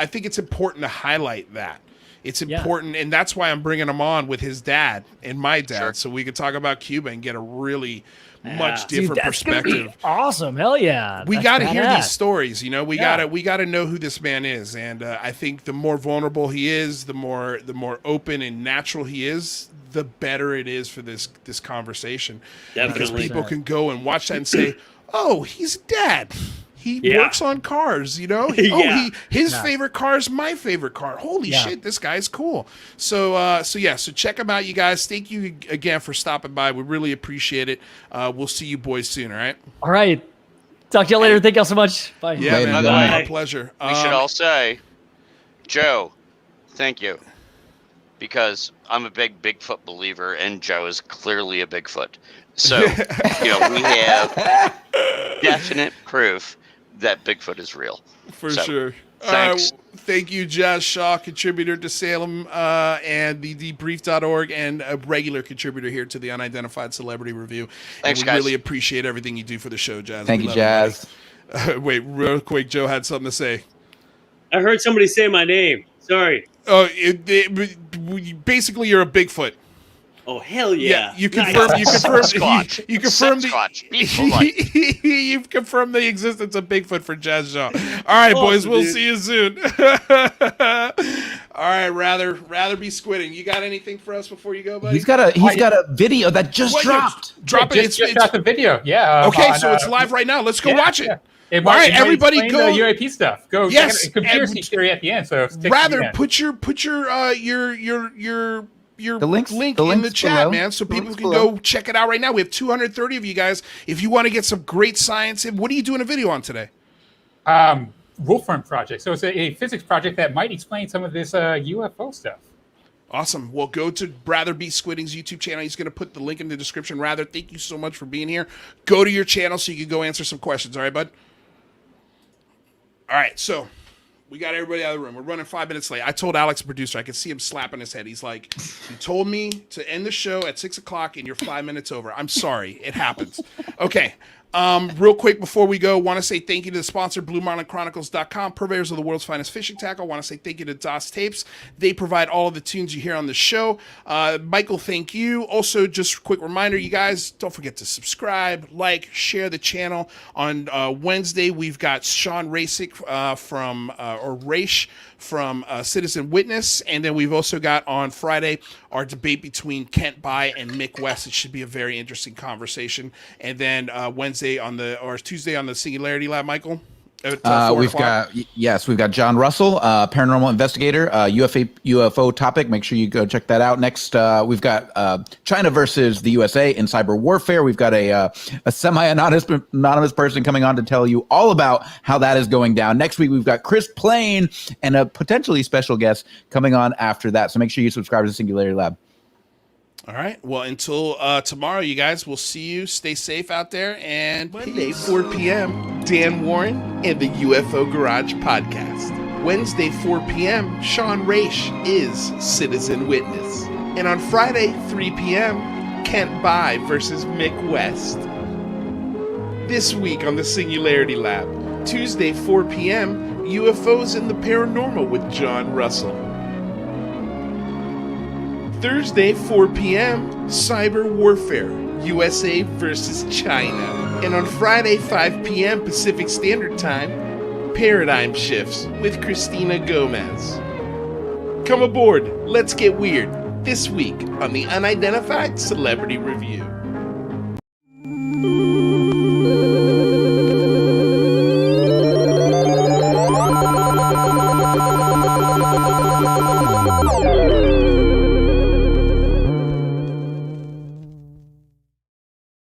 think it's important to highlight that. It's important, and that's why I'm bringing him on with his dad and my dad, so we could talk about Cuba and get a really much different perspective. Awesome, hell yeah! We got to hear these stories. We got to know who this man is, and I think the more vulnerable he is, the more open and natural he is, the better it is for this conversation. Definitely. Because people can go and watch that and say, "Oh, he's dad. He works on cars, his favorite car is my favorite car. Holy shit, this guy's cool." So check him out, you guys. Thank you again for stopping by. We really appreciate it. We'll see you boys soon, all right? All right. Talk to you later. Thank y'all so much. Bye. Yeah, man. My pleasure. We should all say, Joe, thank you. Because I'm a big Bigfoot believer, and Joe is clearly a Bigfoot. So, we have definite proof that Bigfoot is real. For sure. Thanks. Thank you, Jazz Shaw, contributor to Salem and the debrief.org, and a regular contributor here to the Unidentified Celebrity Review. Thanks, and we guys. really appreciate everything you do for the show, Jazz. Thank you, Jazz. Wait, real quick, Joe had something to say. I heard somebody say my name. Sorry. Oh, basically, you're a Bigfoot. Oh, hell yeah. You confirm. Nice. You confirm. Squatch. You confirm Squatch. Squatch. You've confirmed the existence of Bigfoot for Jazz Shaw. All right, boys. We'll see you soon. All right, rather be squidding. You got anything for us before you go, buddy? He's got a video that just dropped. Drop it. Just got the video. Yeah. Okay, so it's live right now. Let's go watch it. Yeah. All right, everybody, go. The UAP stuff. Go. Yes, Conspiracy theory at the end. So put your link in the chat, below. Man, so people can go check it out right now. We have 230 of you guys. If you want to get some great science, what are you doing a video on today? Wolfram Project. So it's a physics project that might explain some of this UFO stuff. Awesome. Well, go to Rather Be Squidding's YouTube channel. He's going to put the link in the description. Rather, thank you so much for being here. Go to your channel so you can go answer some questions. All right, bud? All right, so we got everybody out of the room. We're running 5 minutes late. I told Alex, the producer, I could see him slapping his head. He's like, "You told me to end the show at 6 o'clock and you're 5 minutes over." I'm sorry. It happens. Okay. Real quick before we go, want to say thank you to the sponsor, BlueMarlinChronicles.com, purveyors of the world's finest fishing tackle. Want to say thank you to DOS Tapes. They provide all of the tunes you hear on the show. Michael, thank you. Also, just a quick reminder, you guys, don't forget to subscribe, like, share the channel. On Wednesday, we've got Sean Rasick from Citizen Witness, and then we've also got on Friday our debate between Kent Bai and Mick West. It should be a very interesting conversation. And then Tuesday on the Singularity Lab, Michael. We've got John Russell, paranormal investigator, UFO topic. Make sure you go check that out. Next, we've got China versus the USA in cyber warfare. We've got a semi-anonymous person coming on to tell you all about how that is going down. Next week, we've got Chris Plain and a potentially special guest coming on after that. So make sure you subscribe to the Singularity Lab. All right. Well, until tomorrow, you guys, we'll see you. Stay safe out there. And Monday, 4 p.m., Dan Warren and the UFO Garage Podcast. Wednesday, 4 p.m., Sean Raish is Citizen Witness. And on Friday, 3 p.m., Kent Bai versus Mick West. This week on the Singularity Lab, Tuesday, 4 p.m., UFOs and the Paranormal with John Russell. Thursday, 4 p.m., Cyber Warfare, USA versus China. And on Friday, 5 p.m. Pacific Standard Time, Paradigm Shifts with Christina Gomez. Come aboard, let's get weird, this week on the Unidentified Celebrity Review.